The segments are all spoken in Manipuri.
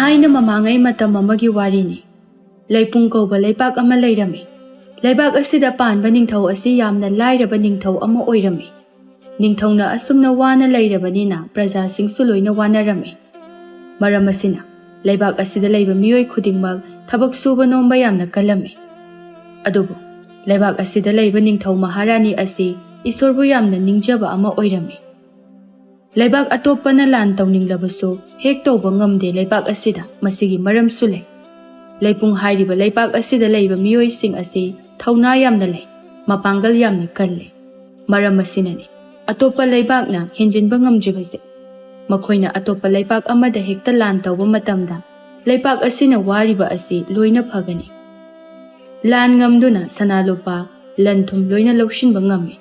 Thaina mamangai matam amagi warini. Leipung kauba leipak ama leirami. Leibak asida panba ningthau asi yamna lairaba ningthau ama oirami. Ningthauna asumna wana leirabanina praja singsu loina wanarami. Maram asina leibak asida leiba miyoi khudingmak thabak suba nomba yamna kalami. Adubu leibak asida leiba ningthau maharani asi isorbu yamna ningjaba ama oirami. Leibak atopana lan tawninglabasu hek tawba ngamde leibak asida masigi maram sule. Leipung hairiba leibak asida leiba miyoi sing asi thauna yamna lei mapangal yamna kalle. Maram asinani atopa leibakna henjinba ngamdribase. Makhoina atopa leibak amada hekta lan tawba matamda leibak asina wariba asi loina phagani. Lan ngamduna sanalupa lanthum loina lawshinba ngami.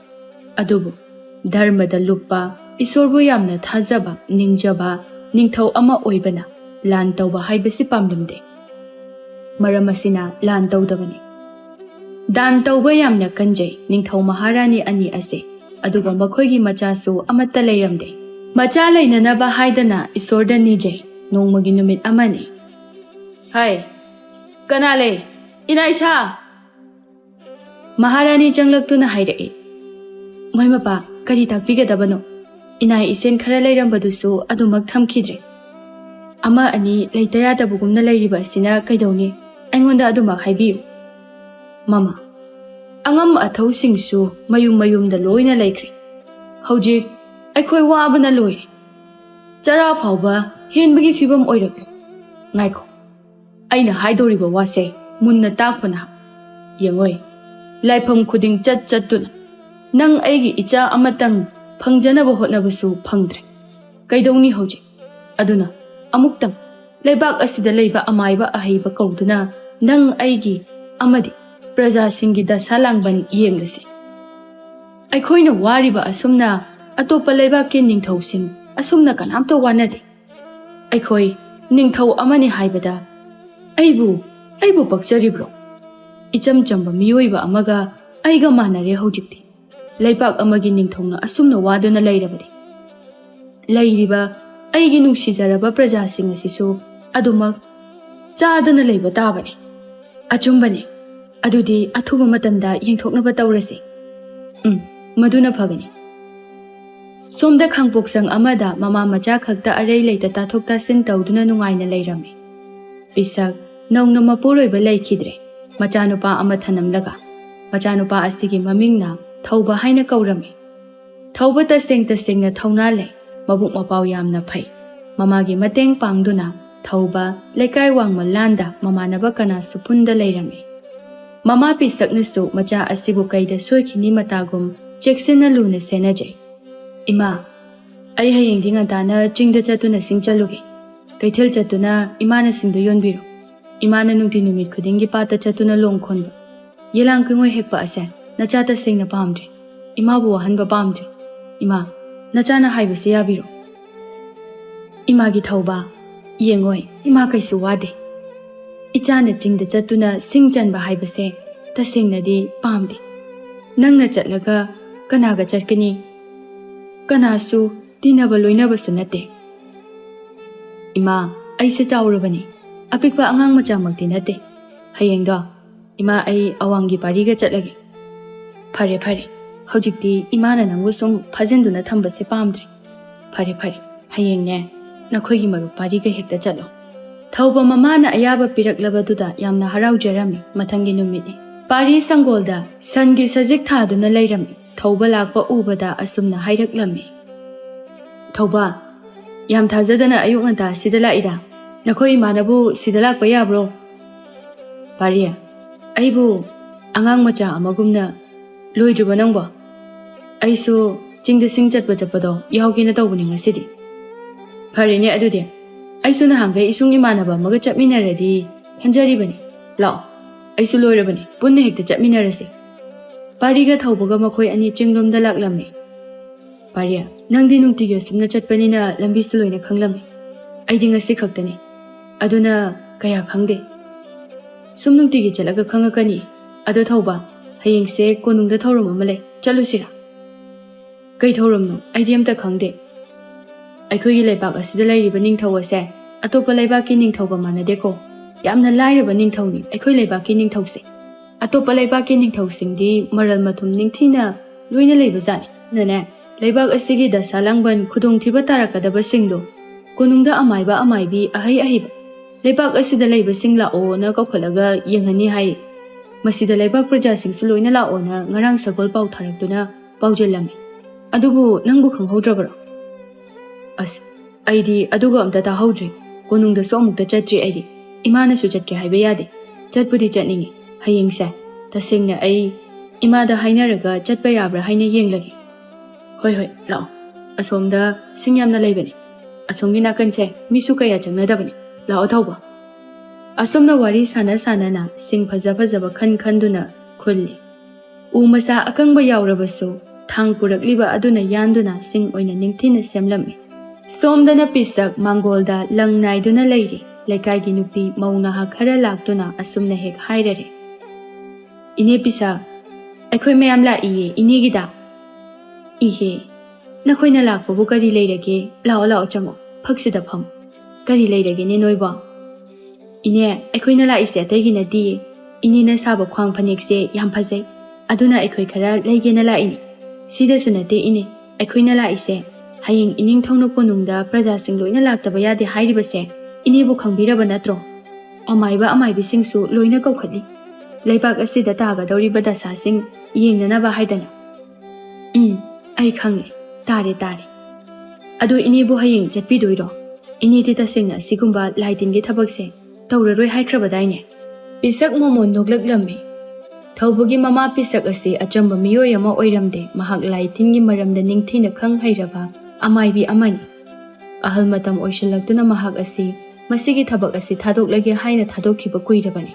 Adubu dharmada lupa isorbu yamna thazaba ningjaba ningthau ama oibana lan tawba haibasi pamlimde. Maram asina lan tawdabani. Dan tawba yamna kanjai ningthau maharani ani ase aduga makhoigi machasu amatta leiramde. Macha leinanaba haidana isorda nijai nongmagi numit amani. Hai kanale inaisha Maharani janglaktuna hairei. Moi mapa kari takpigadabano. Inai isen khara leirambadusu adumak thamkhidre. Ama ani leitayadabugumna leiriba asina kaidawni aingonda adumak haibiyu. Mama angam athausingsu mayumda loina laikri. Haujik aikhoi wabana loire. Chara phauba henbagi fibam oirak. Ngaiko aina haidoriba wase munna takfana. Yangoi laifam khuding chatuna. Nang aigi icha amatang phangjanaba hotnabasu phangdre. Kaidawni haujik. Aduna amuktang leibak asida leiba amaiba ahaiba kauduna nang aigi amadi praja singida salangban yenglasi. Aikhoina wariba asumna atopa leibak ke ningthau sing asumna kanamta wanade. Aikhoi ningthau amani haibada aibu pakjaribro. Icham chamba miyoiba amaga aiga manare haujikti. Leibak amagi ningthauna asumna waduna leirabadi. Leiriba aigi nungsijaraba praja sing asisu adumak chadana leiba tabani. Achumbani adudi athuba matamda yengthoknaba tawrasi. Maduna phagani. Somda khangpoksang amada mama macha khakta arei leita tathokta sin tawduna nungaina leirami. Pisak naungna mapuroiba leikhidre. Machanupa ama thanamlaga. Machanupa asigi mamingna thauba haina kaurami. Thauba tasengna thauna lei mabuk mapau yamna phai. Mamagi mateng pangduna thauba lekai wangma landa mamanaba kana supunda leirami. Mama pisaknasu macha asibu kaida soikhini matagum cheksina luna senajai. Ima ai hayengdi ngantana chingda chatuna singchalugi. Kaithel chatuna imana singdu yonbiru. Imana nungti numit khudingi pata chatuna longkhonba. Yelang kungoi hekpa ase nachata singna pamdre. Ima bu wahanba pamdre. Ima nachana haibase yabiru. Ima gi thauba yengoi ima kaisu wade. Ichana chingda chatuna singchanba haibase tasingnadi pamdi. Nangna chatlaga kanaga chatkani. Kanasu tinaba loinabasu nate. Ima aise chawrabani. Apikpa angang machamakti nate. Hayengdo ima ai awangi pariga chatlagi. Phare haujikti imana nangbu sum phajinduna thambase pamdri. Phare hayengne nakhoigi maru pariga hekta chatlo. Thauba mamana ayaba piraklabaduda yamna haraujarami mathangi numiti. Pari sangolda sangi sajik thaduna leirami. Thauba lakpa ubada asumna hairaklami. Thauba yam thajadana ayuk nganta sida laida. Nakhoi manabu sida lakpa yabro. Pariya aibu angang macha amagumna loidruba nangbo. Aisu chingda sing chatpa chapado yahogina tawbani ngasidi. Pharine adudi aisu na hangai isung imanaba maga chapminaradi khanjaribani. Lao aisu loirabani punna hekta chapminarasi. Pariga thaubaga makhoi ani chinglomda laklami. Pariya nangdi nungtiga sumna chatpanina lambisu loina khanglami. Aidi ngasi khaktani. Aduna kaya khangde. Sum nungtigi chalaga khangakani. Ado thauba hayengse konungda thauram amale chalusira. Kai thauramno aidi amta khangde. Aikhoigi leibak asida leiriba ningthau ase ꯑꯇꯣꯞꯄ ꯂꯩꯕꯥꯛꯀꯤ ꯅꯤꯡꯊꯧꯒ ꯃꯥꯟꯅꯗꯦꯀꯣ ꯌꯥꯝꯅ ꯂꯥꯏꯔꯕ ꯅꯤꯡꯊꯧꯅꯤ ꯑꯩꯈꯣꯏ ꯂꯩꯕꯥꯛꯀꯤ ꯅꯤꯡꯊꯧꯁꯦ ꯑꯇꯣꯞꯄ ꯂꯩꯕꯥꯛꯀꯤ ꯅꯤꯡꯊꯧꯁꯤꯡꯗꯤ ꯃꯔꯜ ꯃꯊꯨꯝ ꯅꯤꯡꯊꯤꯅ ꯂꯣꯏꯅ ꯂꯩꯕꯖꯥꯠꯅꯤ ꯅꯅꯦ ꯂꯩꯕꯥꯛ ꯑꯁꯤꯒꯤ ꯗꯁꯥ ꯂꯥꯡꯕꯟ ꯈꯨꯗꯣꯡꯊꯤꯕ ꯇꯥꯔꯛꯀꯗꯕꯁꯤꯡꯗꯣ ꯀꯣꯅꯨꯡꯗ ꯑꯃꯥꯏꯕ ꯑꯃꯥꯏꯕꯤ ꯑꯍꯩ ꯑꯍꯩꯕ ꯂꯩꯕꯥꯛ ꯑꯁꯤꯗ ꯂꯩꯕꯁꯤꯡ ꯂꯥꯛꯑꯣꯅ ꯀꯧꯈꯠꯂꯒ ꯌꯦꯡꯍꯟꯅꯤ ꯍꯥꯏ ꯃꯁꯤꯗ ꯂꯩꯕꯥꯛ ꯄ꯭ꯔꯖꯥꯁꯤꯡꯁꯨ ꯂꯣꯏꯅ ꯂꯥꯛꯑꯣꯅ ꯉꯔꯥꯡ ꯁꯒꯣꯜ ꯄꯥꯎ ꯊꯥꯔꯛꯇꯨꯅ ꯄꯥꯎꯖꯦꯜꯂꯝꯃꯤ ꯑꯗꯨꯕꯨ ꯅꯪꯕꯨ ꯈꯪꯍꯧꯗ꯭ꯔꯕ꯭ꯔꯣ ꯑꯁ ꯑꯩꯗꯤ ꯑꯗꯨꯒ ꯑꯝꯇ ꯇꯥꯍꯧꯗ꯭ꯔꯤ ꯀꯣꯅꯨꯡꯗꯁꯨ ꯑꯃꯨꯛꯇ ꯆꯠꯇ꯭ꯔꯤ ꯑꯩꯗꯤ ꯏꯃꯥꯅꯁꯨ ꯆꯠꯀꯦ ꯍꯥꯏꯕ ꯌꯥꯗꯦ ꯆꯠꯄꯨꯗꯤ ꯆꯠꯅꯤꯡꯉꯤ ꯍꯌꯦꯡꯁꯦ ꯇꯁꯦꯡꯅ ꯑꯩ ꯏꯃꯥꯗ ꯍꯥꯏꯅꯔꯒ ꯆꯠꯄ ꯌꯥꯕ꯭ꯔꯥ ꯍꯥꯏꯅ ꯌꯦꯡꯂꯒꯦ ꯍꯣꯏ ꯂꯥꯛꯑꯣ ꯑꯁꯣꯝꯗ ꯁꯤꯡ ꯌꯥꯝꯅ ꯂꯩꯕꯅꯤ ꯑꯁꯣꯝꯒꯤ ꯅꯥꯀꯟꯁꯦ ꯃꯤꯁꯨ ꯀꯌꯥ ꯆꯪꯅꯗꯕꯅꯤ ꯂꯥꯛꯑꯣ ꯊꯧꯕ ꯑꯁꯣꯝꯅ ꯋꯥꯔꯤ ꯁꯥꯟꯅ ꯁꯤꯡ ꯐꯖ ꯐꯖꯕ ꯈꯟꯗꯨꯅ ꯈꯨꯜꯂꯤ ꯎ ꯃꯆꯥ ꯑꯀꯪꯕ ꯌꯥꯎꯔꯕꯁꯨ ꯊꯥꯡ ꯄꯨꯔꯛꯂꯤꯕ ꯑꯗꯨꯅ ꯌꯥꯟꯗꯨꯅ ꯁꯤꯡ ꯑꯣꯏꯅ ꯅꯤꯡꯊꯤꯅ ꯁꯦꯝꯂꯝꯃꯤ ꯁꯣꯝꯗꯅ ꯄꯤꯁꯛ ꯃꯥꯡꯒꯣꯜꯗ ꯂꯪ ꯅꯥꯏꯗꯨꯅ ꯂꯩꯔꯤ ꯂꯩꯀꯥꯏꯒꯤ ꯅꯨꯄꯤ ꯃꯧ ꯅꯍꯥ ꯈꯔ ꯂꯥꯛꯇꯨꯅ ꯑꯁꯨꯝꯅ ꯍꯦꯛ ꯍꯥꯏꯔꯔꯦ ꯏꯅꯦ ꯄꯤꯁꯛ ꯑꯩꯈꯣꯏ ꯃꯌꯥꯝ ꯂꯥꯛꯏꯌꯦ ꯏꯅꯦꯒꯤꯗ ꯏꯍꯦ ꯅꯈꯣꯏꯅ ꯂꯥꯛꯄꯕꯨ ꯀꯔꯤ ꯂꯩꯔꯒꯦ ꯂꯥꯛꯑꯣ ꯆꯪꯉꯣ ꯐꯛꯁꯤꯗ ꯐꯝ ꯀꯔꯤ ꯂꯩꯔꯒꯦꯅꯦ ꯅꯣꯏꯕꯣ ꯏꯅꯦ ꯑꯩꯈꯣꯏꯅ ꯂꯥꯛꯏꯁꯦ ꯑꯇꯩꯒꯤ ꯅꯠꯇꯤꯌꯦ ꯏꯅꯦꯅ ꯁꯥꯕ ꯈ꯭ꯋꯥꯡ ꯐꯅꯦꯛꯁꯦ ꯌꯥꯝ ꯐꯖꯩ ꯑꯗꯨꯅ ꯑꯩꯈꯣꯏ ꯈꯔ ꯂꯩꯒꯦꯅ ꯂꯥꯛꯏꯅꯤ ꯁꯤꯗꯁꯨ ꯅꯠꯇꯦ ꯏꯅꯦ ꯑꯩꯈꯣꯏꯅ ꯂꯥꯛꯏꯁꯦ ꯍꯌꯦꯡ ꯏꯅꯤꯡꯊꯧꯅ ꯀꯣꯅꯨꯡꯗ प्रजाꯁꯤꯡ ꯂꯣꯏꯅ ꯂꯥꯛꯇꯕ ꯌꯥꯗꯦ ꯍꯥꯏꯔꯤꯕꯁꯦ ꯏꯅꯦꯕꯨ ꯈꯪꯕꯤꯔꯕ ꯅꯠꯇ꯭ꯔꯣ ꯑꯃꯥꯏꯕ ꯑꯃꯥꯏꯕꯤꯁꯤꯡꯁꯨ ꯂꯣꯏꯅ ꯀꯧꯈꯠꯂꯤ ꯂꯩꯕꯥꯛ ꯑꯁꯤꯗ ꯇꯥꯒꯗꯧꯔꯤꯕ ꯗꯁꯥꯁꯤꯡ ꯌꯦꯡꯅꯅꯕ ꯍꯥꯏꯗꯅ ꯑꯩ ꯈꯪꯉꯦ ꯇꯥꯔꯦ ꯑꯗꯣ ꯏꯅꯦꯕꯨ ꯍꯌꯦꯡ ꯆꯠꯄꯤꯗꯣꯏꯔꯣ ꯏꯅꯦꯗꯤ ꯇꯁꯦꯡꯅ ꯑꯁꯤꯒꯨꯝꯕ ꯂꯥꯏꯇꯤꯟꯒꯤ ꯊꯕꯛꯁꯦ ꯇꯧꯔꯔꯣꯏ ꯍꯥꯏꯈ꯭ꯔꯕꯗꯥꯏꯅꯦ ꯄꯤꯁꯛ ꯃꯣꯃꯣꯟ ꯅꯣꯛꯂꯛꯂꯝꯃꯤ ꯊꯧꯕꯒꯤ ꯃꯃꯥ ꯄꯤꯁꯛ ꯑꯁꯤ ꯑꯆꯝꯕ ꯃꯤꯑꯣꯏ ꯑꯃ ꯑꯣꯏꯔꯝꯗꯦ ꯃꯍꯥꯛ ꯂꯥꯏꯇꯤꯟꯒꯤ ꯃꯔꯝꯗ ꯅꯤꯡꯊꯤꯅ ꯈꯪ ꯍꯩꯔꯕ ꯑꯃꯥꯏꯕꯤ ꯑꯃꯅꯤ ꯑꯍꯜ ꯃꯇꯝ ꯑꯣꯏꯁꯤꯜꯂꯛꯇꯨꯅ ꯃꯍꯥꯛ ꯑꯁꯤ ꯃꯁꯤꯒꯤ ꯊꯕꯛ ꯑꯁꯤ ꯊꯥꯗꯣꯛꯂꯒꯦ ꯍꯥꯏꯅ ꯊꯥꯗꯣꯛꯈꯤꯕ ꯀꯨꯏꯔꯕꯅꯤ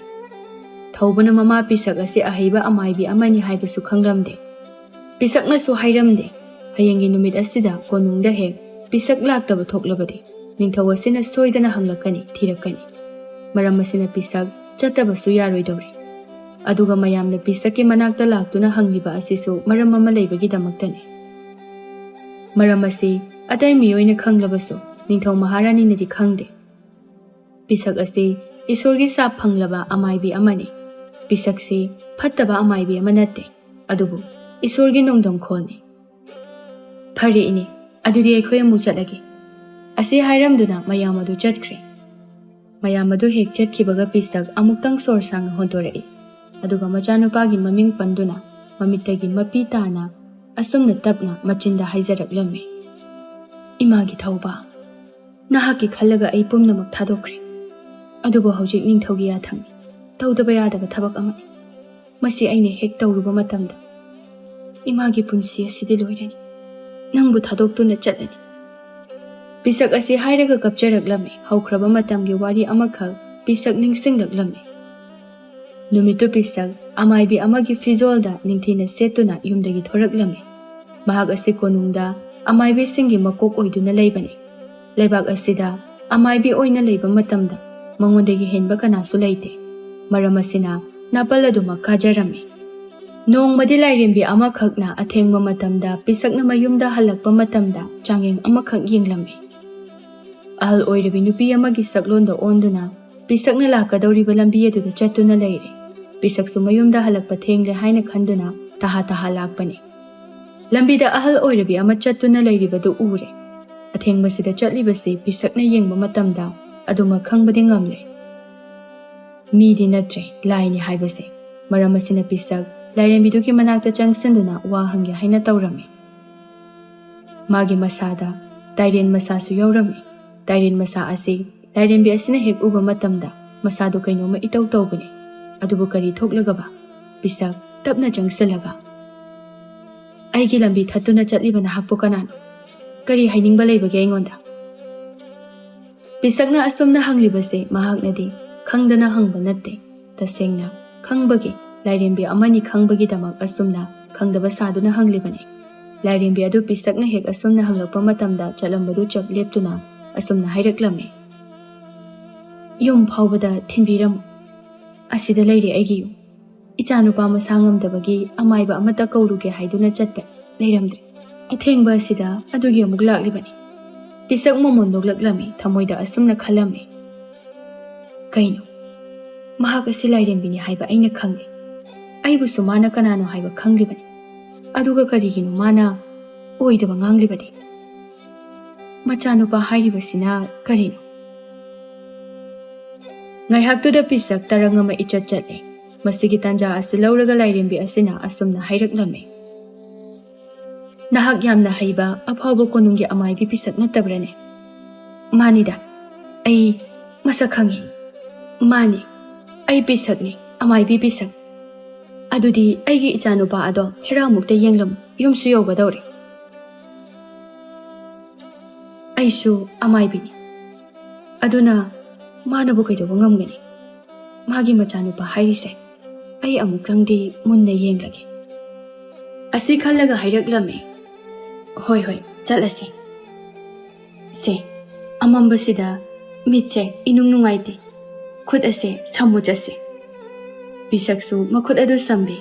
ꯊꯧꯕꯅ ꯃꯃꯥ ꯄꯤꯁꯛ ꯑꯁꯤ ꯑꯍꯩꯕ ꯑꯃꯥꯏꯕꯤ ꯑꯃꯅꯤ ꯍꯥꯏꯕꯁꯨ ꯈꯪꯂꯝꯗꯦ ꯄꯤꯁꯛꯅꯁꯨ ꯍꯥꯏꯔꯝꯗꯦ ꯍꯌꯦꯡꯒꯤ ꯅꯨꯃꯤꯠ ꯑꯁꯤꯗ ꯀꯣꯅꯨꯡꯗ ꯍꯦꯛ ꯄꯤꯁꯛ ꯂꯥꯛꯇꯕ ꯊꯣꯛꯂꯕꯗꯤ ꯅꯤꯡꯊꯧ ꯑꯁꯤꯅ ꯁꯣꯏꯗꯅ ꯍꯪꯂꯛꯀꯅꯤ ꯊꯤꯔꯛꯀꯅꯤ ꯃꯔꯝ ꯑꯁꯤꯅ ꯄꯤꯁꯛ ꯆꯠꯇꯕꯁꯨ ꯌꯥꯔꯣꯏꯗꯧꯔꯤ ꯑꯗꯨꯒ ꯃꯌꯥꯝꯅ ꯄꯤꯁꯛꯀꯤ ꯃꯅꯥꯛꯇ ꯂꯥꯛꯇꯨꯅ ꯍꯪꯂꯤꯕ ꯑꯁꯤꯁꯨ ꯃꯔꯝ ꯑꯃ ꯂꯩꯕꯒꯤꯗꯃꯛꯇꯅꯤ ꯃꯔꯝ ꯑꯁꯤ ꯑꯇꯩ ꯃꯤꯑꯣꯏꯅ ꯈꯪꯂꯕꯁꯨ ꯅꯤꯡꯊꯧ ꯃꯍꯥꯔꯥꯅꯤꯅꯗꯤ ꯈꯪꯗꯦ ꯄꯤꯁꯛ ꯑꯁꯤ ꯏꯁꯣꯔꯒꯤ ꯁꯥꯞ ꯐꯪꯂꯕ ꯑꯃꯥꯏꯕꯤ ꯑꯃꯅꯤ ꯄꯤꯁꯛꯁꯤ ꯐꯠꯇꯕ ꯑꯃꯥꯏꯕꯤ ꯑꯃ ꯅꯠꯇꯦ ꯑꯗꯨꯕꯨ ꯏꯁꯣꯔꯒꯤ ꯅꯣꯡꯗꯝꯈꯣꯜꯅꯤ ꯐꯔꯦ ꯏꯅꯦ ꯑꯗꯨꯗꯤ ꯑꯩꯈꯣꯏ ꯑꯃꯨꯛ ꯆꯠꯂꯒꯦ ꯑꯁꯤ ꯍꯥꯏꯔꯝꯗꯨꯅ ꯃꯌꯥꯝ ꯑꯗꯨ ꯆꯠꯈ꯭ꯔꯦ ꯃꯌꯥꯝ ꯑꯗꯨ ꯍꯦꯛ ꯆꯠꯈꯤꯕꯒ ꯄꯤꯁꯛ ꯑꯃꯨꯛꯇꯪ ꯁꯣꯔ ꯁꯥꯡꯅ ꯍꯣꯟꯗꯣꯔꯛꯏ ꯑꯗꯨꯒ ꯃꯆꯥꯅꯨꯄꯥꯒꯤ ꯃꯃꯤꯡ ꯄꯟꯗꯨꯅ ꯃꯃꯤꯠꯇꯒꯤ ꯃꯄꯤ ꯇꯥꯅ ꯑꯁꯨꯝꯅ ꯇꯞꯅ ꯃꯆꯤꯟꯗ ꯍꯥꯏꯖꯔꯛꯂꯝꯃꯤ ꯏꯃꯥꯒꯤ ꯊꯧꯕ ꯅꯍꯥꯛꯀꯤ ꯈꯜꯂꯒ ꯑꯩ ꯄꯨꯝꯅꯃꯛ ꯊꯥꯗꯣꯛꯈ꯭ꯔꯦ ꯑꯗꯨꯕꯨ ꯍꯧꯖꯤꯛ ꯅꯤꯡꯊꯧꯒꯤ ꯌꯥꯊꯪ ꯇꯧꯗꯕ ꯌꯥꯗꯕ ꯊꯕꯛ ꯑꯃꯅꯤ ꯃꯁꯤ ꯑꯩꯅ ꯍꯦꯛ ꯇꯧꯔꯨꯕ ꯃꯇꯝꯗ ꯏꯃꯥꯒꯤ ꯄꯨꯟꯁꯤ ꯑꯁꯤꯗꯤ ꯂꯣꯏꯔꯅꯤ ꯅꯪꯕु ꯊꯥꯗꯣꯛꯇꯨꯅ ꯆꯠꯂꯅꯤ ꯄꯤꯁꯛ ꯑꯁꯤ ꯍꯥꯏꯔꯒ ꯀꯞꯆꯔꯛꯂꯝꯃꯤ ꯍꯧꯈ꯭ꯔꯕ ꯃꯇꯝꯒꯤ ꯋꯥꯔꯤ ꯑꯃꯈꯛ ꯄꯤꯁꯛ ꯅꯤꯡꯁꯤꯡꯂꯛꯂꯝꯃꯤ ꯅꯨꯃꯤꯠꯇꯨ ꯄꯤꯁꯛ ꯑꯃꯥꯏꯕꯤ ꯑꯃꯒꯤ ꯐꯤꯖꯣꯜꯗ ꯅꯤꯡꯊꯤꯅ ꯁꯦꯠꯇꯨꯅ ꯌꯨꯝꯗꯒꯤ ꯊꯣꯔꯛꯂꯝꯃꯤ ꯃꯍꯥꯛ ꯑꯁꯤ ꯀꯣꯅꯨꯡꯗ ꯑꯃꯥꯏꯕꯤꯁꯤꯡꯒꯤ ꯃꯀꯣꯛ ꯑꯣꯏꯗꯨꯅ ꯂꯩꯕꯅꯤ ꯂꯩꯕꯥꯛ ꯑꯁꯤꯗ ꯑꯃꯥꯏꯕꯤ ꯑꯣꯏꯅ ꯂꯩꯕ ꯃꯇꯝꯗ ꯃꯉꯣꯟꯗꯒꯤ ꯍꯦꯟꯕ ꯀꯅꯥꯁꯨ ꯂꯩꯇꯦ ꯃꯔꯝ ꯑꯁꯤꯅ ꯅꯥꯄꯜ ꯑꯗꯨꯃꯛ ꯀꯥꯖꯔꯝꯃꯤ ꯅꯣꯡꯃꯗꯤ ꯂꯥꯏꯔꯦꯝꯕꯤ ꯑꯃꯈꯛꯅ ꯑꯊꯦꯡꯕ ꯃꯇꯝꯗ ꯄꯤꯁꯛꯅ ꯃꯌꯨꯝꯗ ꯍꯜꯂꯛꯄ ꯃꯇꯝꯗ ꯆꯥꯡꯌꯦꯡ ꯑꯃꯈꯛ ꯌꯦꯡꯂꯝꯃꯤ ꯑꯍꯜ ꯑꯣꯏꯔꯕꯤ ꯅꯨꯄꯤ ꯑꯃꯒꯤ ꯁꯛꯂꯣꯟꯗ ꯑꯣꯟꯗꯨꯅ ꯄꯤꯁꯛꯅ ꯂꯥꯛꯀꯗꯧꯔꯤꯕ ꯂꯝꯕꯤ ꯑꯗꯨꯗ ꯆꯠꯇꯨꯅ ꯂꯩꯔꯦ ꯄꯤꯁꯛꯁꯨ ꯃꯌꯨꯝꯗ ꯍꯜꯂꯛꯄ ꯊꯦꯡꯂꯦ ꯍꯥꯏꯅ ꯈꯟꯗꯨꯅ ꯇꯍꯥ ꯂꯥꯛꯄꯅꯤ ꯂꯝꯕꯤꯗ ꯑꯍꯜ ꯑꯣꯏꯔꯕꯤ ꯑꯃ ꯆꯠꯇꯨꯅ ꯂꯩꯔꯤꯕꯗꯨ ꯎꯔꯦ ꯑꯊꯦꯡꯕꯁꯤꯗ ꯆꯠꯂꯤꯕꯁꯤ ꯄꯤꯁꯛꯅ ꯌꯦꯡꯕ ꯃꯇꯝꯗ ꯑꯗꯨꯃꯛ ꯈꯪꯕꯗꯤ ꯉꯝꯂꯦ ꯃꯤꯗꯤ ꯅꯠꯇ꯭ꯔꯦ ꯂꯥꯏꯅꯤ ꯍꯥꯏꯕꯁꯦ ꯃꯔꯝ ꯑꯁꯤꯅ ꯄꯤꯁꯛ ꯂꯥꯏꯔꯦꯝꯕꯤꯗꯨꯒꯤ ꯃꯅꯥꯛꯇ ꯆꯪꯁꯤꯟꯗꯨꯅ ꯋꯥ ꯍꯪꯒꯦ ꯍꯥꯏꯅ ꯇꯧꯔꯝꯃꯤ ꯃꯥꯒꯤ ꯃꯁꯥꯗ ꯇꯥꯏꯔꯦꯟ ꯃꯁꯥꯁꯨ ꯌꯥꯎꯔꯝꯃꯤ ꯇꯥꯏꯔꯦꯟ ꯃꯁꯥ ꯑꯁꯤ ꯂꯥꯏꯔꯦꯝꯕꯤ ꯑꯁꯤꯅ ꯍꯦꯛ ꯎꯕ ꯃꯇꯝꯗ ꯃꯁꯥꯗꯨ ꯀꯩꯅꯣꯝꯃ ꯏꯇꯧ ꯇꯧꯕꯅꯤ ꯑꯗꯨꯕꯨ ꯀꯔꯤ ꯊꯣꯛꯂꯒꯕ ꯄꯤꯁꯛ ꯇꯞꯅ ꯆꯪꯁꯤꯜꯂꯒ ꯑꯩꯒꯤ ꯂꯝꯕꯤ ꯊꯠꯇꯨꯅ ꯆꯠꯂꯤꯕ ꯅꯍꯥꯛꯄꯨ ꯀꯅꯥꯅꯣ ꯀꯔꯤ ꯍꯥꯏꯅꯤꯡꯕ ꯂꯩꯕꯒꯦ ꯑꯩꯉꯣꯟꯗ ꯄꯤꯁꯛꯅ ꯑꯁꯨꯝꯅ ꯍꯪꯂꯤꯕꯁꯦ ꯃꯍꯥꯛꯅꯗꯤ ꯈꯪꯗꯅ ꯍꯪꯕ ꯅꯠꯇꯦ ꯇꯁꯦꯡꯅ ꯈꯪꯕꯒꯤ ꯂꯥꯏꯔꯦꯝꯕꯤ ꯑꯃꯅꯤ ꯈꯪꯕꯒꯤꯗꯃꯛ ꯑꯁꯨꯝꯅ ꯈꯪꯗꯕ ꯁꯥꯗꯨꯅ ꯍꯪꯂꯤꯕꯅꯤ ꯂꯥꯏꯔꯦꯝꯕꯤ ꯑꯗꯨ ꯄꯤꯁꯛꯅ ꯍꯦꯛ ꯑꯁꯨꯝꯅ ꯍꯪꯂꯛꯄ ꯃꯇꯝꯗ ꯆꯠꯂꯝꯕꯗꯨ ꯆꯞ ꯂꯦꯞꯇꯨꯅ ꯑꯁꯨꯝꯅ ꯍꯥꯏꯔꯛꯂꯝꯃꯤ ꯌꯨꯝ ꯐꯥꯎꯕꯗ ꯊꯤꯟꯕꯤꯔꯝꯃꯨ ꯑꯁꯤꯗ ꯂꯩꯔꯦ ꯑꯩꯒꯤ ꯌꯨꯝ ꯏꯆꯥꯅꯨꯄꯥ ꯃꯁꯥ ꯉꯝꯗꯕꯒꯤ ꯑꯃꯥꯏꯕ ꯑꯃꯠꯇ ꯀꯧꯔꯨꯒꯦ ꯍꯥꯏꯗꯨꯅ ꯆꯠꯄ ꯂꯩꯔꯝꯗ꯭ꯔꯦ ꯑꯊꯦꯡꯕ ꯑꯁꯤꯗ ꯑꯗꯨꯒꯤ ꯑꯃꯨꯛ ꯂꯥꯛꯂꯤꯕꯅꯤ ꯄꯤꯁꯛ ꯃꯣꯃꯣꯟ ꯅꯣꯛꯂꯛꯂꯝꯃꯤ ꯊꯃꯣꯏꯗ ꯑꯁꯨꯝꯅ ꯈꯜꯂꯝꯃꯤ ꯀꯩꯅꯣ ꯃꯍꯥꯛ ꯑꯁꯤ ꯂꯥꯏꯔꯦꯝꯕꯤꯅꯤ ꯍꯥꯏꯕ ꯑꯩꯅ ꯈꯪꯂꯦ ꯑꯩꯕꯨꯁꯨ ꯃꯥꯅ ꯀꯅꯥꯅꯣ ꯍꯥꯏꯕ ꯈꯪꯂꯤꯕꯅꯤ ꯑꯗꯨꯒ ꯀꯔꯤꯒꯤꯅꯣ ꯃꯥꯅ ꯑꯣꯏꯗꯕ ꯉꯥꯡꯂꯤꯕꯗꯤ ꯃꯆꯥꯅꯨꯄꯥ ꯍꯥꯏꯔꯤꯕꯁꯤꯅ ꯀꯔꯤꯅꯣ ꯉꯥꯏꯍꯥꯛꯇꯨꯗ ꯄꯤꯁꯛ ꯇꯔꯪ ꯑꯃ ꯏꯆꯠ ꯆꯠꯂꯦ ꯃꯁꯤꯒꯤ ꯇꯥꯟꯖꯥ ꯑꯁꯤ ꯂꯧꯔꯒ ꯂꯥꯏꯔꯦꯝꯕꯤ ꯑꯁꯤꯅ ꯑꯁꯨꯝꯅ ꯍꯥꯏꯔꯛꯂꯝꯃꯤ ꯅꯍꯥꯛ ꯌꯥꯝꯅ ꯍꯩꯕ ꯑꯐꯥꯎꯕ ꯀꯣꯅꯨꯡꯒꯤ ꯑꯃꯥꯏꯕꯤ ꯄꯤꯁꯛ ꯅꯠꯇꯕ꯭ꯔꯅꯦ ꯃꯥꯅꯤꯗ ꯑꯩ ꯃꯁꯛ ꯈꯪꯉꯤ ꯃꯥꯅꯤ ꯑꯩ ꯄꯤꯁꯛꯅꯤ ꯑꯃꯥꯏꯕꯤ ꯄꯤꯁꯛ ꯑꯗꯨꯗꯤ ꯑꯩꯒꯤ ꯏꯆꯥꯅꯨꯄꯥ ꯑꯗꯣ ꯈꯔ ꯑꯃꯨꯛꯇ ꯌꯦꯡꯂꯝꯃꯨ ꯌꯨꯝꯁꯨ ꯌꯧꯒꯗꯧꯔꯦ ꯑꯩꯁꯨ ꯑꯃꯥꯏꯕꯤꯅꯤ ꯑꯗꯨꯅ ꯃꯥꯅꯕꯨ ꯀꯩꯗꯧꯕ ꯉꯝꯒꯅꯤ ꯃꯥꯒꯤ ꯃꯆꯥꯅꯨꯄꯥ ꯍꯥꯏꯔꯤꯁꯦ ꯑꯩ ꯑꯃꯨꯛꯇꯪꯗꯤ ꯃꯨꯟꯅ ꯌꯦꯡꯂꯒꯦ ꯑꯁꯤ ꯈꯜꯂꯒ ꯍꯥꯏꯔꯛꯂꯝꯃꯤ ꯍꯣꯏ ꯍꯣꯏ ꯆꯠꯂꯁꯤ ꯁꯦ ꯑꯃꯝꯕꯁꯤꯗ ꯃꯤꯠꯁꯦ ꯏꯅꯨꯡ ꯅꯨꯡꯉꯥꯏꯇꯦ ꯈꯨꯠ ꯑꯁꯦ ꯁꯝꯃꯨ ꯆꯠꯁꯤ ꯄꯤꯁꯛꯁꯨ ꯃꯈꯨꯠ ꯑꯗꯨ ꯁꯝꯕꯤ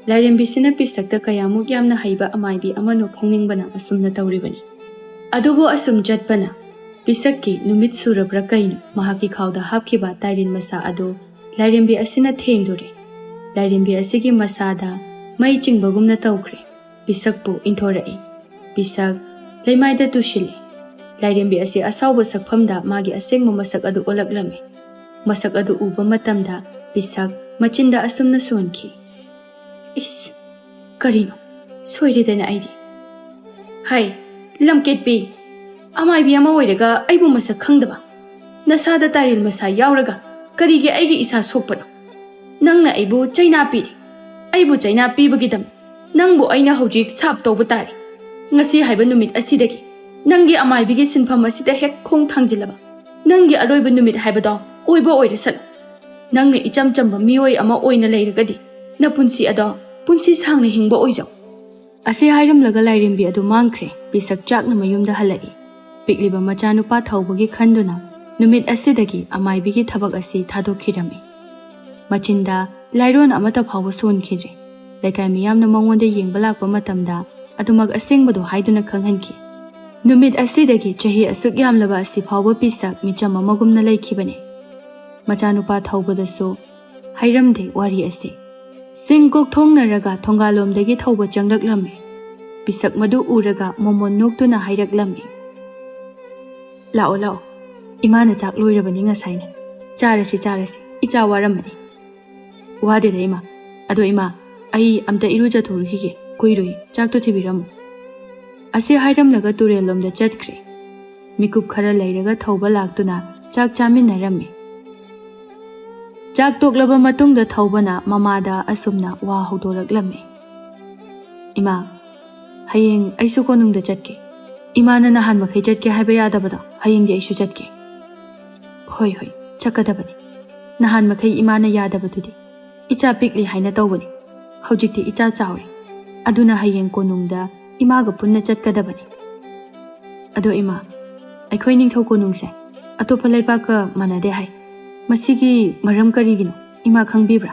ꯂꯥꯏꯔꯦꯝꯕꯤꯁꯤꯅ ꯄꯤꯁꯛꯇ ꯀꯌꯥꯃꯨꯛ ꯌꯥꯝꯅ ꯍꯩꯕ ꯑꯃꯥꯏꯕꯤ ꯑꯃꯅꯣ ꯈꯪꯅꯤꯡꯕꯅ ꯑꯁꯨꯝꯅ ꯇꯧꯔꯤꯕꯅꯤ ꯑꯗꯨꯕꯨ ꯑꯁꯨꯝ ꯆꯠꯄꯅ ꯄꯤꯁꯛꯀꯤ ꯅꯨꯃꯤꯠ ꯁꯨꯔꯕ꯭ꯔꯥ ꯀꯩꯅꯣ ꯃꯍꯥꯛꯀꯤ ꯈꯥꯎꯗ ꯍꯥꯞꯈꯤꯕ ꯇꯥꯏꯔꯤꯟ ꯃꯁꯥ ꯑꯗꯨ ꯂꯥꯏꯔꯦꯝꯕꯤ ꯑꯁꯤꯅ ꯊꯦꯡꯗꯨꯔꯦ ꯂꯥꯏꯔꯦꯝꯕꯤ ꯑꯁꯤꯒꯤ ꯃꯁꯥꯗ ꯃꯩ ꯆꯤꯡꯕꯒꯨꯝꯅ ꯇꯧꯈ꯭ꯔꯦ ꯄꯤꯁꯛꯄꯨ ꯏꯟꯊꯣꯔꯛꯏ ꯄꯤꯁꯛ ꯂꯩꯃꯥꯏꯗ ꯇꯨꯁꯤꯜꯂꯤ ꯂꯥꯏꯔꯦꯝꯕꯤ ꯑꯁꯤ ꯑꯁꯥꯎꯕ ꯁꯛꯐꯝꯗ ꯃꯥꯒꯤ ꯑꯁꯦꯡꯕ ꯃꯁꯛ ꯑꯗꯨ ꯑꯣꯜꯂꯛꯂꯝꯃꯤ ꯃꯁꯛ ꯑꯗꯨ ꯎꯕ ꯃꯇꯝꯗ ꯄꯤꯁꯛ ꯃꯆꯤꯟꯗ ꯑꯁꯨꯝꯅ ꯁꯣꯟꯈꯤ ꯏꯁ ꯀꯔꯤꯅꯣ ꯁꯣꯏꯔꯦꯗꯅ ꯑꯩꯗꯤ ꯍꯥꯏ ꯂꯝꯀꯦꯠꯄꯤ ꯑꯃꯥꯏꯕꯤ ꯑꯃ ꯑꯣꯏꯔꯒ ꯑꯩꯕꯨ ꯃꯁꯛ ꯈꯪꯗꯕ ꯅꯁꯥꯗ ꯇꯥꯏꯔꯤꯜ ꯃꯁꯥ ꯌꯥꯎꯔꯒ ꯀꯔꯤꯒꯤ ꯑꯩꯒꯤ ꯏꯁꯥ ꯁꯣꯛꯄꯅꯣ ꯅꯪꯅ ꯑꯩꯕꯨ ꯆꯩꯅꯥ ꯄꯤꯔꯤ ꯑꯩꯕꯨ ꯆꯩꯅꯥ ꯄꯤꯕꯒꯤꯗꯃꯛ ꯅꯪꯕꯨ ꯑꯩꯅ ꯍꯧꯖꯤꯛ ꯁꯥꯞ ꯇꯧꯕ ꯇꯥꯔꯤ ꯉꯁꯤ ꯍꯥꯏꯕ ꯅꯨꯃꯤꯠ ꯑꯁꯤꯗꯒꯤ ꯅꯪꯒꯤ ꯑꯃꯥꯏꯕꯤꯒꯤ ꯁꯤꯟꯐꯝ ꯑꯁꯤꯗ ꯍꯦꯛ ꯈꯣꯡ ꯊꯥꯡꯖꯤꯜꯂꯕ ꯅꯪꯒꯤ ꯑꯔꯣꯏꯕ ꯅꯨꯃꯤꯠ ꯍꯥꯏꯕꯗꯣ ꯑꯣꯏꯕ ꯑꯣꯏꯔꯁꯅꯨ ꯅꯪꯅ ꯏꯆꯝ ꯆꯝꯕ ꯃꯤꯑꯣꯏ ꯑꯃ ꯑꯣꯏꯅ ꯂꯩꯔꯒꯗꯤ ꯅꯄꯨꯟꯁꯤ ꯑꯗꯣ ꯄꯨꯟꯁꯤ ꯁꯥꯡꯅ ꯍꯤꯡꯕ ꯑꯣꯏꯖꯧ ꯑꯁꯤ ꯍꯥꯏꯔꯝꯂꯒ ꯂꯥꯏꯔꯦꯝꯕꯤ ꯑꯗꯨ ꯃꯥꯡꯈ꯭ꯔꯦ ꯄꯤꯁꯛ ꯆꯥꯛꯅ ꯃꯌꯨꯝꯗ ꯍꯜꯂꯛꯏ ꯄꯤꯛꯂꯤꯕ ꯃꯆꯥꯅꯨꯄꯥ ꯊꯧꯕꯒꯤ ꯈꯟꯗꯨꯅ ꯅꯨꯃꯤꯠ ꯑꯁꯤꯗꯒꯤ ꯑꯃꯥꯏꯕꯤꯒꯤ ꯊꯕꯛ ꯑꯁꯤ ꯊꯥꯗꯣꯛꯈꯤꯔꯝꯃꯤ ꯃꯆꯤꯟꯗ ꯂꯥꯏꯔꯣꯟ ꯑꯃꯠꯇ ꯐꯥꯎꯕ ꯁꯣꯟꯈꯤꯗ꯭ꯔꯦ ꯂꯩꯀꯥꯏ ꯃꯤꯌꯥꯝꯅ ꯃꯉꯣꯟꯗ ꯌꯦꯡꯕ ꯂꯥꯛꯄ ꯃꯇꯝꯗ ꯑꯗꯨꯃꯛ ꯑꯁꯦꯡꯕꯗꯣ ꯍꯥꯏꯗꯨꯅ ꯈꯪꯍꯟꯈꯤ ꯅꯨꯃꯤꯠ ꯑꯁꯤꯗꯒꯤ ꯆꯍꯤ ꯑꯁꯨꯛ ꯌꯥꯝꯂꯕ ꯑꯁꯤ ꯐꯥꯎꯕ ꯄꯤꯁꯛ ꯃꯤꯆꯝ ꯑꯃꯒꯨꯝꯅ ꯂꯩꯈꯤꯕꯅꯤ ꯃꯆꯥꯅꯨꯄꯥ ꯊꯧꯕꯗꯁꯨ ꯍꯩꯔꯝꯗꯦ ꯋꯥꯔꯤ ꯑꯁꯤ ꯆꯤꯡ ꯀꯣꯛꯊꯣꯡꯅꯔꯒ ꯊꯣꯡꯒꯥꯜꯂꯣꯝꯗꯒꯤ ꯊꯧꯕ ꯆꯪꯂꯛꯂꯝꯃꯤ ꯄꯤꯁꯛ ꯃꯗꯨ ꯎꯔꯒ ꯃꯣꯃꯣꯟ ꯅꯣꯛꯇꯨꯅ ꯍꯥꯏꯔꯛꯂꯝꯃꯤ ꯂꯥꯛꯑꯣ ꯂꯥꯛꯑꯣ ꯏꯃꯥꯅ ꯆꯥꯛ ꯂꯣꯏꯔꯕꯅꯤ ꯉꯁꯥꯏꯅ ꯆꯥꯔꯁꯤ ꯏꯆꯥ ꯋꯥꯔꯝꯃꯅꯤ ꯋꯥꯗꯦꯗ ꯏꯃꯥ ꯑꯗꯣ ꯏꯃꯥ ꯑꯩ ꯑꯝꯇ ꯏꯔꯨꯖꯊꯣꯛꯈꯤꯒꯦ ꯀꯨꯏꯔꯣꯏ ꯆꯥꯛꯇꯣ ꯊꯤꯕꯤꯔꯝꯃꯨ ꯑꯁꯤ ꯍꯥꯏꯔꯝꯂꯒ ꯇꯨꯔꯦꯜꯂꯣꯝꯗ ꯆꯠꯈ꯭ꯔꯦ ꯃꯤꯀꯨꯞ ꯈꯔ ꯂꯩꯔꯒ ꯊꯧꯕ ꯂꯥꯛꯇꯨꯅ ꯆꯥꯛ ꯆꯥꯃꯤꯟꯅꯔꯝꯃꯤ ꯆꯥꯛ ꯇꯣꯛꯂꯕ ꯃꯇꯨꯡꯗ ꯊꯧꯕꯅ ꯃꯃꯥꯗ ꯑꯁꯨꯝꯅ ꯋꯥ ꯍꯧꯗꯣꯔꯛꯂꯝꯃꯤ ꯏꯃꯥ ꯍꯌꯦꯡ ꯑꯩꯁꯨ ꯀꯣꯅꯨꯡꯗ ꯆꯠꯀꯦ ꯏꯃꯥꯅ ꯅꯍꯥꯟ ꯃꯈꯩ ꯆꯠꯀꯦ ꯍꯥꯏꯕ ꯌꯥꯗꯕꯗꯣ ꯍꯌꯦꯡꯗꯤ ꯑꯩꯁꯨ ꯆꯠꯀꯦ ꯍꯣꯏ ꯆꯠꯀꯗꯕꯅꯤ ꯅꯍꯥꯟ ꯃꯈꯩ ꯏꯃꯥꯅ ꯌꯥꯗꯕꯗꯨꯗꯤ ꯏꯆꯥ ꯄꯤꯛꯂꯤ ꯍꯥꯏꯅ ꯇꯧꯕꯅꯤ ꯍꯧꯖꯤꯛꯇꯤ ꯏꯆꯥ ꯆꯥꯎꯔꯦ ꯑꯗꯨꯅ ꯍꯌꯦꯡ ꯀꯣꯅꯨꯡꯗ ꯏꯃꯥꯒ ꯄꯨꯟꯅ ꯆꯠꯀꯗꯕꯅꯤ ꯑꯗꯣ ꯏꯃꯥ ꯑꯩꯈꯣꯏ ꯅꯤꯡꯊꯧ ꯀꯣꯅꯨꯡꯁꯦ ꯑꯇꯣꯞꯄ ꯂꯩꯕꯥꯛꯀ ꯃꯥꯟꯅꯗꯦ ꯍꯥꯏ ꯃꯁꯤꯒꯤ ꯃꯔꯝ ꯀꯔꯤꯒꯤꯅꯣ ꯏꯃꯥ ꯈꯪꯕꯤꯕ꯭ꯔꯥ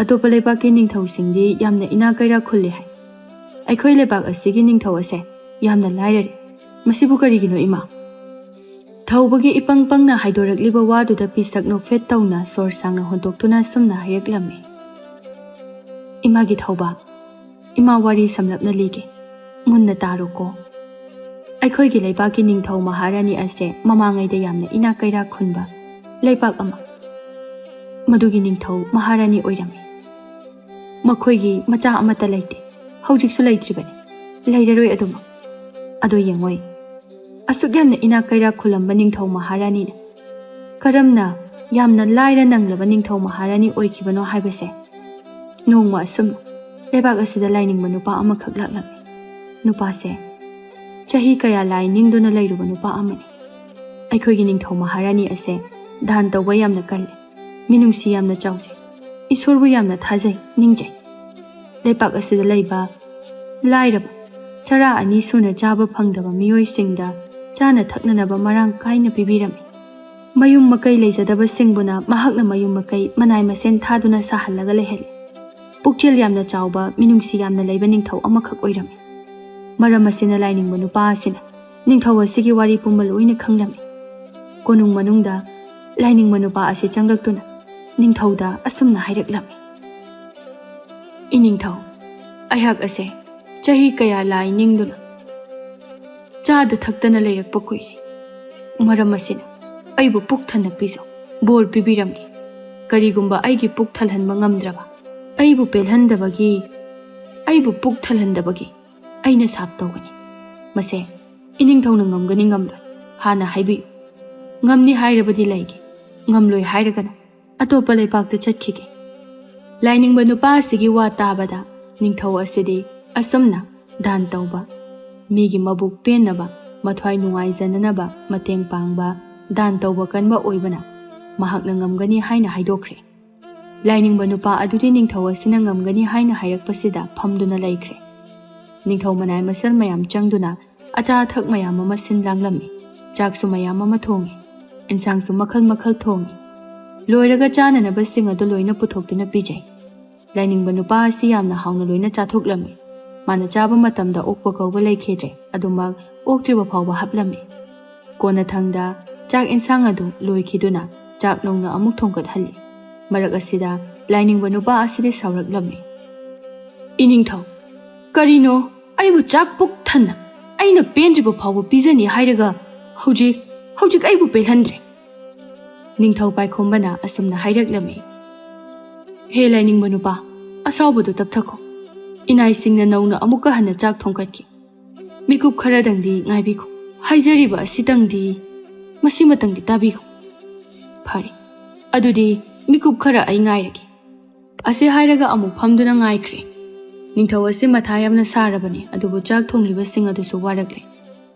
ꯑꯇꯣꯞꯄ ꯂꯩꯕꯥꯛꯀꯤ ꯅꯤꯡꯊꯧꯁꯤꯡꯗꯤ ꯌꯥꯝꯅ ꯏꯅꯥꯛ ꯀꯩꯔꯥꯛ ꯈꯨꯜꯂꯤ ꯍꯥꯏ ꯑꯩꯈꯣꯏ ꯂꯩꯕꯥꯛ ꯑꯁꯤꯒꯤ ꯅꯤꯡꯊꯧ ꯑꯁꯦ ꯌꯥꯝꯅ ꯂꯥꯏꯔꯔꯦ ꯃꯁꯤꯕꯨ ꯀꯔꯤꯒꯤꯅꯣ ꯏꯃꯥ ꯊꯧꯕꯒꯤ ꯏꯄꯪ ꯄꯪꯅ ꯍꯥꯏꯗꯣꯔꯛꯂꯤꯕ ꯋꯥꯗꯨꯗ ꯄꯤꯁꯛ ꯅꯣꯛꯐꯦꯠ ꯇꯧꯅ ꯁꯣꯔ ꯁꯥꯡꯅ ꯍꯣꯟꯇꯣꯛꯇꯨꯅ ꯁꯨꯝꯅ ꯍꯥꯏꯔꯛꯂꯝꯃꯤ ꯏꯃꯥꯒꯤ ꯊꯧꯕ ꯏꯃꯥ ꯋꯥꯔꯤ ꯁꯝꯂꯞꯅ ꯂꯤꯒꯦ ꯃꯨꯟꯅ ꯇꯥꯔꯣꯀꯣ ꯑꯩꯈꯣꯏꯒꯤ ꯂꯩꯕꯥꯛꯀꯤ ꯅꯤꯡꯊꯧ ꯃꯍꯥꯔꯥꯅꯤ ꯑꯁꯦ ꯃꯃꯥꯡꯉꯩꯗ ꯌꯥꯝꯅ ꯏꯅꯥꯛ ꯀꯩꯔꯥꯛ ꯈꯨꯟꯕ ꯂꯩꯕꯥꯛ ꯑꯃ ꯃꯗꯨꯒꯤ ꯅꯤꯡꯊꯧ ꯃꯍꯥꯔꯥꯅꯤ ꯑꯣꯏꯔꯝꯃꯤ ꯃꯈꯣꯏꯒꯤ ꯃꯆꯥ ꯑꯃꯠꯇ ꯂꯩꯇꯦ ꯍꯧꯖꯤꯛꯁꯨ ꯂꯩꯇ꯭ꯔꯤꯕꯅꯤ ꯂꯩꯔꯔꯣꯏ ꯑꯗꯨꯃꯛ ꯑꯗꯣ ꯌꯦꯡꯉꯣꯏ ꯑꯁꯨꯛ ꯌꯥꯝꯅ ꯏꯅꯥꯛ ꯀꯩꯔꯥꯛ ꯈꯨꯜꯂꯝꯕ ꯅꯤꯡꯊꯧ ꯃꯍꯥꯔꯥꯅꯤꯅ ꯀꯔꯝꯅ ꯌꯥꯝꯅ ꯂꯥꯏꯔ ꯅꯪꯂꯕ ꯅꯤꯡꯊꯧ ꯃꯍꯥꯔꯥꯅꯤ ꯑꯣꯏꯈꯤꯕꯅꯣ ꯍꯥꯏꯕꯁꯦ ꯅꯣꯡꯃ ꯑꯁꯨꯝꯅ ꯂꯩꯕꯥꯛ ꯑꯁꯤꯗ ꯂꯥꯏꯅꯤꯡꯕ ꯅꯨꯄꯥ ꯑꯃꯈꯛ ꯂꯥꯛꯂꯝꯃꯤ ꯅꯨꯄꯥꯁꯦ ꯆꯍꯤ ꯀꯌꯥ ꯂꯥꯏ ꯅꯤꯡꯗꯨꯅ ꯂꯩꯔꯨꯕ ꯅꯨꯄꯥ ꯑꯃꯅꯤ ꯑꯩꯈꯣꯏꯒꯤ ꯅꯤꯡꯊꯧ ꯃꯍꯥꯔꯥꯅꯤ ꯑꯁꯦ ꯗꯥꯟ ꯇꯧꯕ ꯌꯥꯝꯅ ꯀꯜꯂꯤ ꯃꯤꯅꯨꯡꯁꯤ ꯌꯥꯝꯅ ꯆꯥꯎꯖꯩ ꯏꯁꯣꯔꯕꯨ ꯌꯥꯝꯅ ꯊꯥꯖꯩ ꯅꯤꯡꯖꯩ ꯂꯩꯕꯥꯛ ꯑꯁꯤꯗ ꯂꯩꯕ ꯂꯥꯏꯔꯕ ꯆꯔꯥ ꯑꯅꯤ ꯁꯨꯅ ꯆꯥꯕ ꯐꯪꯗꯕ ꯃꯤꯑꯣꯏꯁꯤꯡꯗ ꯆꯥꯅ ꯊꯛꯅꯅꯕ ꯃꯔꯥꯡ ꯀꯥꯏꯅ ꯄꯤꯕꯤꯔꯝꯃꯤ ꯃꯌꯨꯝ ꯃꯀꯩ ꯂꯩꯖꯗꯕꯁꯤꯡꯕꯨꯅ ꯃꯍꯥꯛꯅ ꯃꯌꯨꯝ ꯃꯀꯩ ꯃꯅꯥꯏ ꯃꯁꯦꯟ ꯊꯥꯗꯨꯅ ꯁꯥꯍꯜꯂꯒ ꯂꯩꯍꯜꯂꯤ ꯄꯨꯛꯆꯦꯜ ꯌꯥꯝꯅ ꯆꯥꯎꯕ ꯃꯤꯅꯨꯡꯁꯤ ꯌꯥꯝꯅ ꯂꯩꯕ ꯅꯤꯡꯊꯧ ꯑꯃꯈꯛ ꯑꯣꯏꯔꯝꯃꯤ ꯃꯔꯝ ꯑꯁꯤꯅ ꯂꯥꯏꯅꯤꯡꯕ ꯅꯨꯄꯥ ꯑꯁꯤꯅ ꯅꯤꯡꯊꯧ ꯑꯁꯤꯒꯤ ꯋꯥꯔꯤ ꯄꯨꯝꯕ ꯂꯣꯏꯅ ꯈꯪꯂꯝꯃꯤ꯫ ꯀꯣꯅꯨꯡ ꯃꯅꯨꯡꯗ ꯂꯥꯏꯅꯤꯡꯕ ꯅꯨꯄꯥ ꯑꯁꯤ ꯆꯪꯂꯛꯇꯨꯅ ꯅꯤꯡꯊꯧꯗ ꯑꯁꯨꯝꯅ ꯍꯥꯏꯔꯛꯂꯝꯃꯤ꯫ ꯏꯅꯤꯡꯊꯧ, ꯑꯩꯍꯥꯛ ꯑꯁꯦ ꯆꯍꯤ ꯀꯌꯥ ꯂꯥꯏ ꯅꯤꯡꯗꯨꯅ ꯆꯥꯗ ꯊꯛꯇꯅ ꯂꯩꯔꯛꯄ ꯀꯨꯏꯔꯦ꯫ ꯃꯔꯝ ꯑꯁꯤꯅ ꯑꯩꯕꯨ ꯄꯨꯛ ꯊꯟꯅ ꯄꯤꯖꯧ, ꯕꯣꯔ ꯄꯤꯕꯤꯔꯝꯒꯦ꯫ ꯀꯔꯤꯒꯨꯝꯕ ꯑꯩꯒꯤ ꯄꯨꯛ ꯊꯜꯍꯟꯕ ꯉꯝꯗ꯭ꯔꯕ, ꯑꯩꯕꯨ ꯄꯨꯛ ꯊꯜꯍꯟꯗꯕꯒꯤ ꯑꯩꯅ ꯁꯥꯞ ꯇꯧꯒꯅꯤ꯫ ꯃꯁꯦ ꯏꯅꯤꯡꯊꯧꯅ ꯉꯝꯒꯅꯤ ꯉꯝꯂꯣꯏ ꯍꯥꯟꯅ ꯍꯥꯏꯕꯤꯌꯨ꯫ ꯉꯝꯅꯤ ꯍꯥꯏꯔꯕꯗꯤ ꯂꯩꯒꯦ, ꯉꯝꯂꯣꯏ ꯍꯥꯏꯔꯒꯅ ꯑꯇꯣꯞꯄ ꯂꯩꯄꯥꯛꯇ ꯆꯠꯈꯤꯒꯦ꯫ ꯂꯥꯏꯅꯤꯡꯕ ꯅꯨꯄꯥ ꯑꯁꯤꯒꯤ ꯋꯥ ꯇꯥꯕꯗ ꯅꯤꯡꯊꯧ ꯑꯁꯤꯗꯤ ꯑꯁꯨꯝꯅ ꯗꯥꯟ ꯇꯧꯕ, ꯃꯤꯒꯤ ꯃꯕꯨꯛ ꯄꯦꯟꯅꯕ, ꯃꯊ꯭ꯋꯥꯏ ꯅꯨꯡꯉꯥꯏꯖꯅꯅꯕ ꯃꯇꯦꯡ ꯄꯥꯡꯕ, ꯗꯥꯟ ꯇꯧꯕ ꯀꯟꯕ ꯑꯣꯏꯕꯅ ꯃꯍꯥꯛꯅ ꯉꯝꯒꯅꯤ ꯍꯥꯏꯅ ꯍꯥꯏꯗꯣꯛꯈ꯭ꯔꯦ꯫ ꯂꯥꯏꯅꯤꯡꯕ ꯅꯨꯄꯥ ꯑꯗꯨꯗꯤ ꯅꯤꯡꯊꯧ ꯑꯁꯤꯅ ꯉꯝꯒꯅꯤ ꯍꯥꯏꯅ ꯍꯥꯏꯔꯛꯄꯁꯤꯗ ꯐꯝꯗꯨꯅ ꯂꯩꯈ꯭ꯔꯦ꯫ ꯅꯤꯡꯊꯧ ꯃꯅꯥꯏ ꯃꯁꯜ ꯃꯌꯥꯝ ꯆꯪꯗꯨꯅ ꯑꯆꯥ ꯑꯊꯛ ꯃꯌꯥꯝ ꯑꯃ ꯁꯤꯟ ꯂꯥꯡꯂꯝꯃꯤ꯫ ꯆꯥꯛꯁꯨ ꯃꯌꯥꯝ ꯑꯃ ꯊꯣꯡꯉꯤ, ꯏꯟꯁꯥꯡꯁꯨ ꯃꯈꯜ ꯃꯈꯜ ꯊꯣꯡꯉꯤ꯫ ꯂꯣꯏꯔꯒ ꯆꯥꯅꯅꯕꯁꯤꯡ ꯑꯗꯨ ꯂꯣꯏꯅ ꯄꯨꯊꯣꯛꯇꯨꯅ ꯄꯤꯖꯩ꯫ ꯂꯥꯏꯅꯤꯡꯕ ꯅꯨꯄꯥ ꯑꯁꯤ ꯌꯥꯝꯅ ꯍꯥꯎꯅ ꯂꯣꯏꯅ ꯆꯥꯊꯣꯛꯂꯝꯃꯤ꯫ ꯃꯥꯅ ꯆꯥꯕ ꯃꯇꯝꯗ ꯑꯣꯛꯄ ꯀꯧꯕ ꯂꯩꯈꯤꯗ꯭ꯔꯦ, ꯑꯗꯨꯃꯛ ꯑꯣꯛꯇ꯭ꯔꯤꯕ ꯐꯥꯎꯕ ꯍꯥꯞꯂꯝꯃꯤ꯫ ꯀꯣꯟꯅꯊꯪꯗ ꯆꯥꯛ ꯏꯟꯁꯥꯡ ꯑꯗꯨ ꯂꯣꯏꯈꯤꯗꯨꯅ ꯆꯥꯛ ꯅꯧꯅ ꯑꯃꯨꯛ ꯊꯣꯡꯒꯠꯍꯜꯂꯤ꯫ ꯃꯔꯛ ꯑꯁꯤꯗ ꯂꯥꯏꯅꯤꯡꯕ ꯅꯨꯄꯥ ꯑꯁꯤꯗꯤ ꯁꯥꯎꯔꯛꯂꯝꯃꯤ꯫ ꯏꯅꯤꯡꯊꯧ, ꯀꯔꯤꯅꯣ ꯑꯩꯕꯨ ꯆꯥꯛ ꯄꯨꯛ ꯊꯟꯅ ꯑꯩꯅ ꯄꯦꯟꯗ꯭ꯔꯤꯕ ꯐꯥꯎꯕ ꯄꯤꯖꯅꯤ ꯍꯥꯏꯔꯒ ꯍꯧꯖꯤꯛ ꯑꯩꯕꯨ ꯄꯦꯜꯍꯟꯗ꯭ꯔꯦ꯫ ꯅꯤꯡꯊꯧ ꯄꯥꯏꯈꯣꯝꯕꯅ ꯑꯁꯨꯝꯅ ꯍꯥꯏꯔꯛꯂꯝꯃꯤ꯫ ꯍꯦ ꯂꯥꯏꯅꯤꯡꯕ ꯅꯨꯄꯥ, ꯑꯁꯥꯎꯕꯗꯨ ꯇꯞꯊꯈꯣ꯫ ꯏꯅꯥꯏꯁꯤꯡꯅ ꯅꯧꯅ ꯑꯃꯨꯛꯀ ꯍꯟꯅ ꯆꯥꯛ ꯊꯣꯡꯒꯠꯈꯤ꯫ ꯃꯤꯀꯨꯞ ꯈꯔꯗꯪꯗꯤ ꯉꯥꯏꯕꯤꯈꯣ꯫ ꯍꯥꯏꯖꯔꯤꯕ ꯑꯁꯤꯇꯪꯗꯤ ꯃꯁꯤꯃꯇꯪꯗꯤ ꯇꯥꯕꯤꯈꯣ꯫ ꯐꯔꯦ, ꯑꯗꯨꯗꯤ ꯃꯤꯀꯨꯞ ꯈꯔ ꯑꯩ ꯉꯥꯏꯔꯒꯦ꯫ ꯑꯁꯤ ꯍꯥꯏꯔꯒ ꯑꯃꯨꯛ ꯐꯝꯗꯨꯅ ꯉꯥꯏꯈ꯭ꯔꯦ꯫ ꯅꯤꯡꯊꯧ ꯑꯁꯤ ꯃꯊꯥ ꯌꯥꯝꯅ ꯁꯥꯔꯕꯅꯤ, ꯑꯗꯨꯕꯨ ꯆꯥꯛ ꯊꯣꯡꯂꯤꯕꯁꯤꯡ ꯑꯗꯨꯁꯨ ꯋꯥꯔꯛꯂꯦ꯫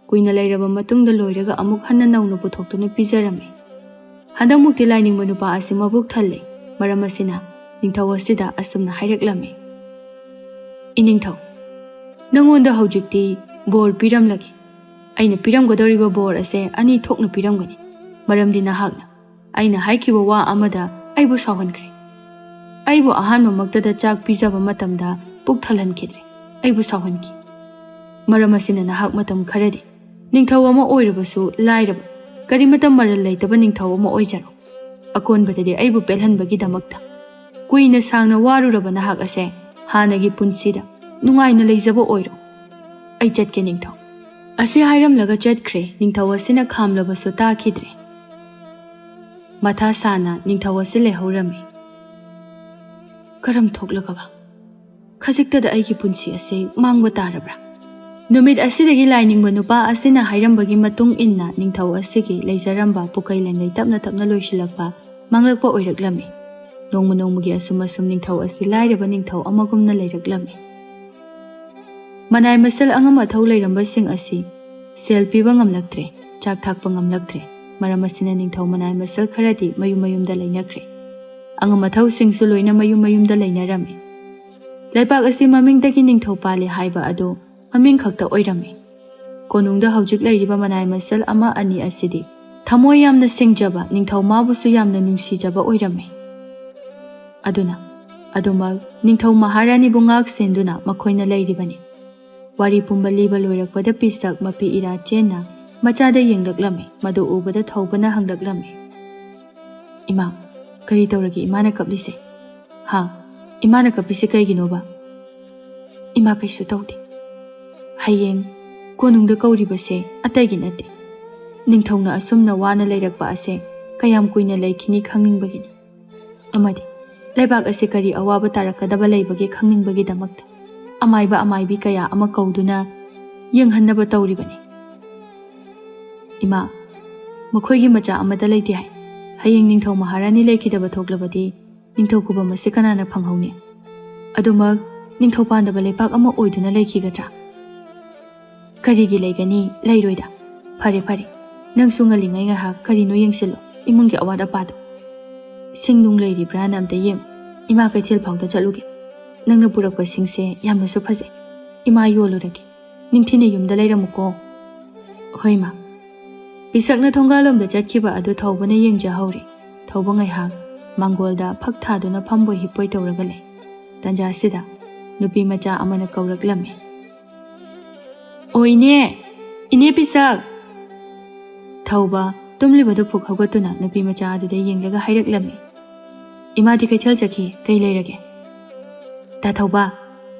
ꯀꯨꯏꯅ ꯂꯩꯔꯕ ꯃꯇꯨꯡꯗ ꯂꯣꯏꯔꯒ ꯑꯃꯨꯛ ꯍꯟꯅ ꯅꯧꯅ ꯄꯨꯊꯣꯛꯇꯨꯅ ꯄꯤꯖꯔꯝꯃꯤ꯫ ꯍꯟꯗꯛꯃꯨꯛꯇꯤ ꯂꯥꯏꯅꯤꯡꯕ ꯅꯨꯄꯥ ꯑꯁꯤ ꯃꯕꯨꯛ ꯊꯜꯂꯦ꯫ ꯃꯔꯝ ꯑꯁꯤꯅ ꯅꯤꯡꯊꯧ ꯑꯁꯤꯗ ꯑꯁꯨꯝꯅ ꯍꯥꯏꯔꯛꯂꯝꯃꯤ꯫ ꯏꯅꯤꯡꯊꯧ, ꯅꯪꯉꯣꯟꯗ ꯍꯧꯖꯤꯛꯇꯤ ꯕꯣꯔ ꯄꯤꯔꯝꯂꯒꯦ꯫ ꯑꯩꯅ ꯄꯤꯔꯝꯒꯗꯧꯔꯤꯕ ꯕꯣꯔ ꯑꯁꯦ ꯑꯅꯤ ꯊꯣꯛꯅ ꯄꯤꯔꯝꯒꯅꯤ꯫ ꯃꯔꯝꯗꯤ ꯅꯍꯥꯛꯅ ꯑꯩꯅ ꯍꯥꯏꯈꯤꯕ ꯋꯥ ꯑꯃꯗ ꯑꯩꯕꯨ ꯁꯥꯎꯍꯟꯈ꯭ꯔꯦ꯫ ꯑꯩꯕꯨ ꯑꯍꯥꯟꯕꯃꯛꯇꯗ ꯆꯥꯛ ꯄꯤꯖꯕ ꯃꯇꯝꯗ ꯄꯨꯛ ꯊꯜꯍꯟꯈꯤꯗ꯭ꯔꯦ, ꯑꯩꯕꯨ ꯁꯥꯎꯍꯟꯈꯤ꯫ ꯃꯔꯝ ꯑꯁꯤꯅ ꯅꯍꯥꯛ ꯃꯇꯝ ꯈꯔꯗꯤ ꯅꯤꯡꯊꯧ ꯑꯃ ꯑꯣꯏꯔꯕꯁꯨ ꯂꯥꯏꯔꯕ, ꯀꯔꯤꯃꯠꯇ ꯃꯔꯜ ꯂꯩꯇꯕ ꯅꯤꯡꯊꯧ ꯑꯃ ꯑꯣꯏꯖꯔꯣ꯫ ꯑꯀꯣꯟꯕꯗꯗꯤ ꯑꯩꯕꯨ ꯄꯦꯜꯍꯟꯕꯒꯤꯗꯃꯛꯇ ꯀꯨꯏꯅ ꯁꯥꯡꯅ ꯋꯥꯔꯨꯔꯕ ꯅꯍꯥꯛ ꯑꯁꯦ ꯍꯥꯟꯅꯒꯤ ꯄꯨꯟꯁꯤꯗ ꯅꯨꯡꯉꯥꯏꯅ ꯂꯩꯖꯕ ꯑꯣꯏꯔꯣ꯫ ꯑꯩ ꯆꯠꯀꯦ ꯅꯤꯡꯊꯧ꯫ ꯑꯁꯤ ꯍꯥꯏꯔꯝꯂꯒ ꯆꯠꯈ꯭ꯔꯦ꯫ ꯅꯤꯡꯊꯧ ꯑꯁꯤꯅ ꯈꯥꯝꯂꯕꯁꯨ ꯇꯥꯈꯤꯗ꯭ꯔꯦ꯫ ꯃꯊꯥ ꯁꯥꯅ ꯅꯤꯡꯊꯧ ꯑꯁꯤ ꯂꯩꯍꯧꯔꯝꯃꯤ꯫ ꯀꯔꯝ ꯊꯣꯛꯂꯒꯕ ꯈꯖꯤꯛꯇꯗ ꯑꯩꯒꯤ ꯄꯨꯟꯁꯤ ꯑꯁꯤ ꯃꯥꯡꯕ ꯇꯥꯔꯕ꯭ꯔꯥ? ꯅꯨꯃꯤꯠ ꯑꯁꯤꯗꯒꯤ ꯂꯥꯏꯅꯤꯡꯕ ꯅꯨꯄꯥ ꯑꯁꯤꯅ ꯍꯥꯏꯔꯝꯕꯒꯤ ꯃꯇꯨꯡ ꯏꯟꯅ ꯅꯤꯡꯊꯧ ꯑꯁꯤꯒꯤ ꯂꯩꯖꯔꯝꯕ ꯄꯨꯀꯩ ꯂꯩꯉꯩ ꯇꯞꯅ ꯇꯞꯅ ꯂꯣꯏꯁꯤꯜꯂꯛꯄ, ꯃꯥꯡꯂꯛꯄ ꯑꯣꯏꯔꯛꯂꯝꯃꯤ꯫ ꯅꯣꯡꯃ ꯅꯣꯡꯃꯒꯤ ꯑꯁꯨꯝ ꯅꯤꯡꯊꯧ ꯑꯁꯤ ꯂꯥꯏꯔꯕ ꯅꯤꯡꯊꯧ ꯑꯃꯒꯨꯝꯅ ꯂꯩꯔꯛꯂꯝꯃꯤ꯫ ꯃꯅꯥꯏ ꯃꯁꯜ ꯑꯉꯝ ꯑꯊꯧ ꯂꯩꯔꯝꯕꯁꯤꯡ ꯑꯁꯤ ꯁꯦꯜ ꯄꯤꯕ ꯉꯝꯂꯛꯇ꯭ꯔꯦ, ꯆꯥꯛ ꯊꯥꯛꯄ ꯉꯝꯂꯛꯇ꯭ꯔꯦ꯫ ꯃꯔꯝ ꯑꯁꯤꯅ ꯅꯤꯡꯊꯧ ꯃꯅꯥꯏ ꯃꯁꯜ ꯈꯔꯗꯤ ꯃꯌꯨꯝ ꯃꯌꯨꯝꯗ ꯂꯩꯅꯈ꯭ꯔꯦ꯫ ꯑꯉꯝ ꯑꯊꯧꯁꯤꯡꯁꯨ ꯂꯣꯏꯅ ꯃꯌꯨꯝ ꯃꯌꯨꯝꯗ ꯂꯩꯅꯔꯝꯃꯤ꯫ ꯂꯩꯄꯥꯛ ꯑꯁꯤ ꯃꯃꯤꯡꯗꯒꯤ ꯅꯤꯡꯊꯧ ꯄꯥꯜꯂꯤ ꯍꯥꯏꯕ ꯑꯗꯨ ꯃꯃꯤꯡ ꯈꯛꯇ ꯑꯣꯏꯔꯝꯃꯤ꯫ ꯀꯣꯅꯨꯡꯗ ꯍꯧꯖꯤꯛ ꯂꯩꯔꯤꯕ ꯃꯅꯥꯏ ꯃꯁꯜ ꯑꯃ ꯑꯅꯤ ꯑꯁꯤꯗꯤ ꯊꯃꯣꯏ ꯌꯥꯝꯅ ꯁꯤꯡꯖꯕ, ꯅꯤꯡꯊꯧ ꯃꯥꯕꯨꯁꯨ ꯌꯥꯝꯅ ꯅꯨꯡꯁꯤꯖꯕ ꯑꯣꯏꯔꯝꯃꯤ꯫ ꯑꯗꯨꯅ ꯑꯗꯨꯃꯛ ꯅꯤꯡꯊꯧ ꯃꯍꯥꯔꯥꯅꯤꯕꯨ ꯉꯥꯛ ꯁꯦꯟꯗꯨꯅ ꯃꯈꯣꯏꯅ ꯂꯩꯔꯤꯕꯅꯤ꯫ ꯋꯥꯔꯤ ꯄꯨꯝꯕ ꯂꯤꯕ ꯂꯣꯏꯔꯛꯄꯗ ꯄꯤꯁꯛ ꯃꯄꯤ ꯏꯔꯥ ꯆꯦꯟꯅ ꯃꯆꯥꯗ ꯌꯦꯡꯂꯛꯂꯝꯃꯤ꯫ ꯃꯗꯨ ꯎꯕꯗ ꯊꯧꯕꯅ ꯍꯪꯂꯛꯂꯝꯃꯤ꯫ ꯏꯃꯥ, ꯀꯔꯤ ꯇꯧꯔꯒꯦ ꯏꯃꯥꯅ ꯀꯞꯂꯤꯁꯦ? ꯏꯃꯥꯅ ꯀꯞꯄꯤꯁꯦ ꯀꯩꯒꯤꯅꯣꯕ? ꯏꯃꯥ, ꯀꯩꯁꯨ ꯇꯧꯗꯦ꯫ ꯍꯌꯦꯡ ꯀꯣꯅꯨꯡꯗ ꯀꯧꯔꯤꯕꯁꯦ ꯑꯇꯩꯒꯤ ꯅꯠꯇꯦ, ꯅꯤꯡꯊꯧꯅ ꯑꯁꯨꯝꯅ ꯋꯥꯅ ꯂꯩꯔꯛꯄ ꯑꯁꯦ ꯀꯌꯥꯝ ꯀꯨꯏꯅ ꯂꯩꯈꯤꯅꯤ ꯈꯪꯅꯤꯡꯕꯒꯤꯅꯤ꯫ ꯑꯃꯗꯤ ꯂꯩꯕꯥꯛ ꯑꯁꯤ ꯀꯔꯤ ꯑꯋꯥꯕ ꯇꯥꯔꯛꯀꯗꯕ ꯂꯩꯕꯒꯦ ꯈꯪꯅꯤꯡꯕꯒꯤꯗꯃꯛꯇ ꯑꯃꯥꯏꯕ ꯑꯃꯥꯏꯕꯤ ꯀꯌా ꯑꯃ ꯀꯧꯗꯨꯅ ꯌꯦꯡꯍꯟꯅꯕ ꯇꯧꯔꯤꯕꯅꯤ꯫ ꯏꯃꯥ, ꯃꯈꯣꯏꯒꯤ ꯃꯆꯥ ꯑꯃꯠꯇ ꯂꯩꯇꯦ ꯍꯥꯏ꯫ ꯍꯌꯦꯡ ꯅꯤꯡꯊꯧ ꯃꯍꯥꯔꯥꯅꯤ ꯂꯩꯈꯤꯗꯕ ꯊꯣꯛꯂꯕꯗꯤ ꯅꯤꯡꯊꯧ ꯈꯨꯕꯝ ꯑꯁꯤ ꯀꯅꯥꯅ ꯐꯪꯍꯧꯅꯤ? ꯑꯗꯨꯃꯛ ꯅꯤꯡꯊꯧ ꯄꯥꯟꯗꯕ ꯂꯩꯄꯥꯛ ꯑꯃ ꯑꯣꯏꯗꯨꯅ ꯂꯩꯈꯤꯒꯗ꯭ꯔꯥ? ꯀꯔꯤꯒꯤ ꯂꯩꯒꯅꯤ? ꯂꯩꯔꯣꯏꯗ꯫ ꯐꯔꯦ ꯐꯔꯦ, ꯅꯪꯁꯨ ꯉꯜꯂꯤꯉꯩ ꯉꯥꯏꯍꯥꯛ ꯀꯔꯤꯅꯣ ꯌꯦꯡꯁꯤꯜꯂꯣ, ꯏꯃꯨꯡꯒꯤ ꯑꯋꯥꯠ ꯑꯄꯥꯗꯣ꯫ ꯁꯤꯡ ꯅꯨꯡ ꯂꯩꯔꯤꯕ꯭ꯔꯥꯅ ꯑꯝꯇ ꯌꯦꯡꯉꯨ꯫ ꯏꯃꯥ ꯀꯩꯊꯦꯜ ꯐꯥꯎꯗ ꯆꯠꯂꯨꯒꯦ꯫ ꯅꯪꯅ ꯄꯨꯔꯛꯄ ꯁꯤꯡꯁꯦ ꯌꯥꯝꯅꯁꯨ ꯐꯖꯩ꯫ ꯏꯃꯥ ꯌꯣꯜꯂꯨꯔꯒꯦ, ꯅꯤꯡꯊꯤꯅ ꯌꯨꯝꯗ ꯂꯩꯔꯝꯃꯨꯀꯣ꯫ ꯍꯣꯏ ꯃꯥ꯫ ꯄꯤꯁꯛꯅ ꯊꯣꯡꯒꯥꯜꯂꯣꯝꯗ ꯆꯠꯈꯤꯕ ꯑꯗꯨ ꯊꯧꯕꯅ ꯌꯦꯡꯖꯍꯧꯔꯤ꯫ ꯊꯧꯕ ꯉꯥꯏꯍꯥꯛ ꯃꯥꯡꯒꯣꯜꯗ ꯐꯛ ꯊꯥꯗꯨꯅ ꯐꯝꯕꯣꯏ ꯍꯤꯞꯄꯣꯏ ꯇꯧꯔꯒ ꯂꯩ꯫ ꯇꯟꯖꯥꯁꯤꯗ ꯅꯨꯄꯤ ꯃꯆꯥ ꯑꯃꯅ ꯀꯧꯔꯛꯂꯝꯃꯤ꯫ ꯑꯣ ꯏꯅꯦ, ꯏꯅꯦ ꯄꯤꯁꯛ! ꯊꯧꯕ ꯇꯨꯝꯂꯤꯕꯗꯨ ꯐꯨꯛ ꯍꯧꯒꯠꯇꯨꯅ ꯅꯨꯄꯤ ꯃꯆꯥ ꯑꯗꯨꯗ ꯌꯦꯡꯂꯒ ꯍꯥꯏꯔꯛꯂꯝꯃꯤ꯫ ꯏꯃꯥꯗꯤ ꯀꯩꯊꯦꯜ ꯆꯠꯈꯤ, ꯀꯩ ꯂꯩꯔꯒꯦ? ꯇꯥ ꯊꯧꯕ,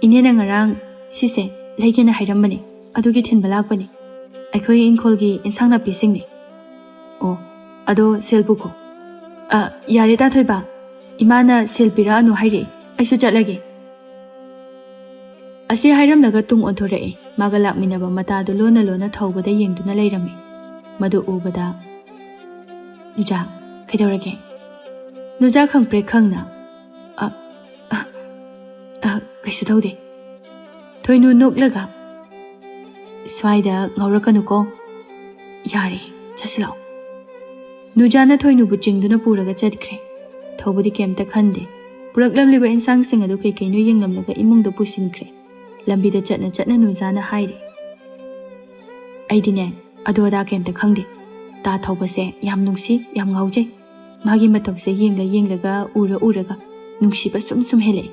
ꯏꯅꯦꯅ ꯉꯔꯥꯡ ꯁꯤꯁꯦ ꯂꯩꯒꯦꯅ ꯍꯥꯏꯔꯝꯕꯅꯤ, ꯑꯗꯨꯒꯤ ꯊꯤꯟꯕ ꯂꯥꯛꯄꯅꯤ꯫ ꯑꯩꯈꯣꯏ ꯏꯪꯈꯣꯜꯒꯤ ꯏꯟꯁꯥꯡ ꯅꯥꯄꯤꯁꯤꯡꯅꯤ꯫ ꯑꯣ, ꯑꯗꯣ ꯁꯦꯜ ꯄꯨꯈꯣ꯫ ꯌꯥꯔꯦ ꯇꯥ ꯊꯣꯏꯕ, ꯏꯃꯥꯅ ꯁꯦꯜ ꯄꯤꯔꯛꯑꯅꯨ ꯍꯥꯏꯔꯛꯏ, ꯑꯩꯁꯨ ꯆꯠꯂꯒꯦ꯫ ꯑꯁꯤ ꯍꯥꯏꯔꯝꯂꯒ ꯇꯨꯡ ꯑꯣꯟꯊꯣꯔꯛꯏ꯫ ꯃꯥꯒ ꯂꯥꯛꯃꯤꯟꯅꯕ ꯃꯇꯥꯗꯨ ꯂꯣꯟꯅ ꯂꯣꯟꯅ ꯊꯧꯕꯗ ꯌꯦꯡꯗꯨꯅ ꯂꯩꯔꯝꯃꯤ꯫ ꯃꯗꯨ ꯎꯕꯗ, ꯅꯨꯖꯥ, ꯀꯩꯗꯧꯔꯒꯦ? ꯅꯨꯖꯥ ꯈꯪꯄ꯭ꯔꯦꯛ ꯈꯪꯅ, ꯀꯩꯁꯨ ꯇꯧꯗꯦ꯫ ꯊꯣꯏꯅꯨ ꯅꯣꯛꯂꯒ, ꯁ꯭ꯋꯥꯏꯗ ꯉꯥꯎꯔꯛꯀꯅꯨꯀꯣ꯫ ꯌꯥꯔꯦ, ꯆꯠꯁꯤꯜꯂꯛꯑꯣ꯫ ꯅꯨꯖꯥꯅ ꯊꯣꯏꯅꯨꯕꯨ ꯆꯤꯡꯗꯨꯅ ꯄꯨꯔꯒ ꯆꯠꯈ꯭ꯔꯦ꯫ ꯊꯧꯕꯗꯤ ꯀꯩꯝꯇ ꯈꯟꯗꯦ꯫ ꯄꯨꯔꯛꯂꯝꯂꯤꯕ ꯏꯟꯁꯥꯡꯁꯤꯡ ꯑꯗꯨ ꯀꯩꯀꯩꯅꯣ ꯌꯦꯡꯂꯝꯂꯒ ꯏꯃꯨꯡꯗ ꯄꯨꯁꯤꯟꯈ꯭ꯔꯦ꯫ ꯂꯝꯕꯤꯗ ꯆꯠꯅ ꯆꯠꯅ ꯅꯨꯖꯥꯅ ꯍꯥꯏꯔꯦ, ꯑꯩꯗꯤꯅꯦ ꯑꯗꯨ ꯑꯗꯥ ꯀꯩꯝꯇ ꯈꯪꯗꯦ꯫ ꯇꯥ ꯊꯧꯕꯁꯦ ꯌꯥꯝ ꯅꯨꯡꯁꯤ, ꯌꯥꯝ ꯉꯥꯎꯖꯩ꯫ ꯃꯥꯒꯤ ꯃꯇꯧꯁꯦ ꯌꯦꯡꯂꯒ ꯎꯔꯒ ꯅꯨꯡꯁꯤꯕ ꯁꯨꯝ ꯍꯦꯜꯂꯛꯏ꯫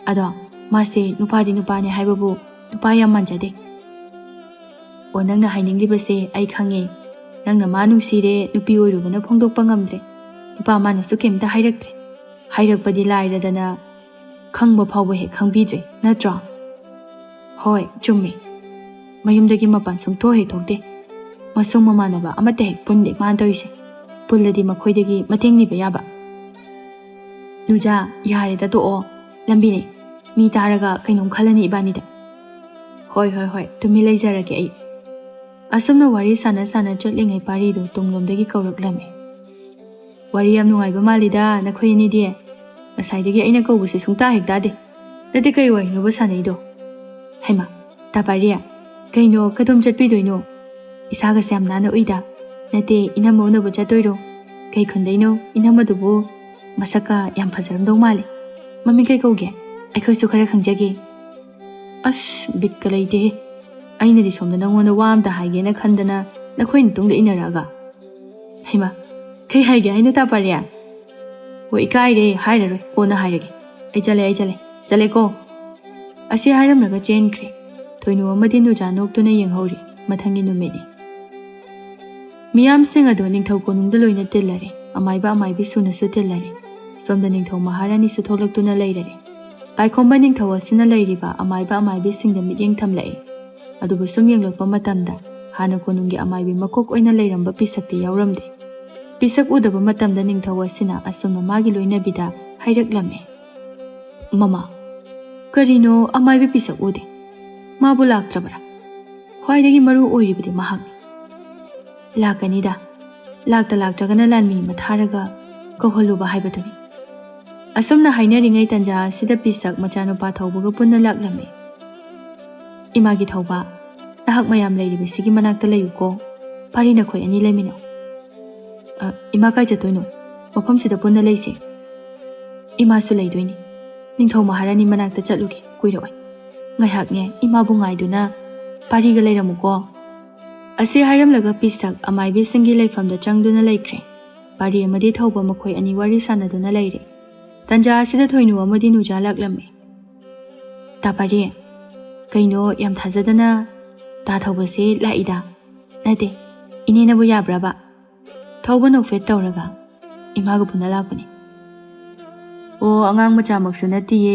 ꯑꯗꯣ ꯃꯥꯁꯦ ꯅꯨꯄꯥꯗꯤ ꯅꯨꯄꯥꯅꯦ ꯍꯥꯏꯕꯕꯨ ꯅꯨꯄꯥ ꯌꯥꯝ ꯃꯥꯟꯖꯗꯦ꯫ ꯑꯣ, ꯅꯪꯅ ꯍꯥꯏꯅꯤꯡꯂꯤꯕꯁꯦ ꯑꯩ ꯈꯪꯉꯦ꯫ ꯅꯪꯅ ꯃꯥ ꯅꯨꯡꯁꯤꯔꯦ, ꯅꯨꯄꯤ ꯑꯣꯏꯔꯨꯕꯅ ꯐꯣꯡꯗꯣꯛꯄ ꯉꯝꯗ꯭ꯔꯦ꯫ ꯅꯨꯄꯥ ꯃꯥꯅꯁꯨ ꯀꯩꯝꯇ ꯍꯥꯏꯔꯛꯇ꯭ꯔꯦ꯫ ꯍꯥꯏꯔꯛꯄꯗꯤ लायरदना खंब फाउब हेक खंबीद्रे नत्रो? होय चुम्मे। मयुमदगी मपान सुंथो हेक थोकते। मसुंग ममानबा अमते हेक पुंदे मान तौइसे। पुल्लदि मखोइदगी मतेंग निबा याबा। नुजा यारेदा तोओ लंबिने मी तारगा कैनोम खलनी इबानीदा। होय तुमी लेजरगे अई। असुमना वारी साना साना चटलिंगै पारीदो तुंगलोमदगी कौरक्लमे। वारी याम नुंगाइबा मालिदा नखोइ अनिदि। Asaidagi aina kaubuse sungta hek dade. Nate kai wainoba sanaido. Haima, taparia. Kaino kadom chatpidoino. Isaga se amnana uida. Nate inama unabu chatoiro. Kai khundaino inamadubu masaka yam fajaramdau male. Mami kai kauge. Aikhoi su khara khangjage. As bitka leite. Aina di somda nangona wamda haigena khandana nakhoi ntungda inaraga. Haima, kai haige aina taparia. वो इकाइरे हाइररोय कोना हाइरगे आई चले को असी हाइरमनगा चेनख्रे थोइनु अमदि नुजा नोक्तुना येंहौरि मथंगी नुमेनि मियाम सिंग अदो निंथौ कोनुंगदा लोइना तिल्लरे अमाइबा अमाइबि सुनसु तिल्लरे सोमदा निंथौ महारानी सु थोलक्तुना लैररे पाइखोंबा निंथौ असिना लैरिबा अमाइबा अमाइबि सिंगदा मियेंग थमलai अदुबु सुम येंगलकपा मतमदा हाना कोनुंगी अमाइबि मकोक ओइना लैरंबा पिसक्ति यावरमदे पिसक उदबा मतमदा निंथौ असिना असुमना मागी लोइनबिदा हाइरक्लमे ममा करिनो अमाइबि पिसक उदे माबु लाक्त्रबरा ख्वाइदगी मरु ओइरिबदि महागनि लाकनिदा लाक्त्रगना लानमी मथारगा कौहलुबा हाइबदुनि असुमना हाइनरिङै तंजा सिदा पिसक मचानुपा थौबगा पुन्ना लाक्लमे इमागी थौबा नाहक मयाम लैरिबसिगी मनाक्ता लैयुको पारिना खोइ अनि लैमिनो इमा काय चतोइनो मफम सिदा पुन्ना लैसे इमा सु लैदोइनि निंथौ महारानी मनाक्ता चलुगे कुइरोय ngaihakne ima bu ngaiduna pariga leiramuko ase hairamlaga pisak amaibi singi leifamda changduna laikre pari amadi thauba makhoi ani wari sanaduna leire tanja asida thoinu amadi nuja laklamme ta pari kaino yam thajadana ta thaubase laida nate inena bu yabraba thauba nokfet tawraga imaga puna lakpani o angang macha maksu natiye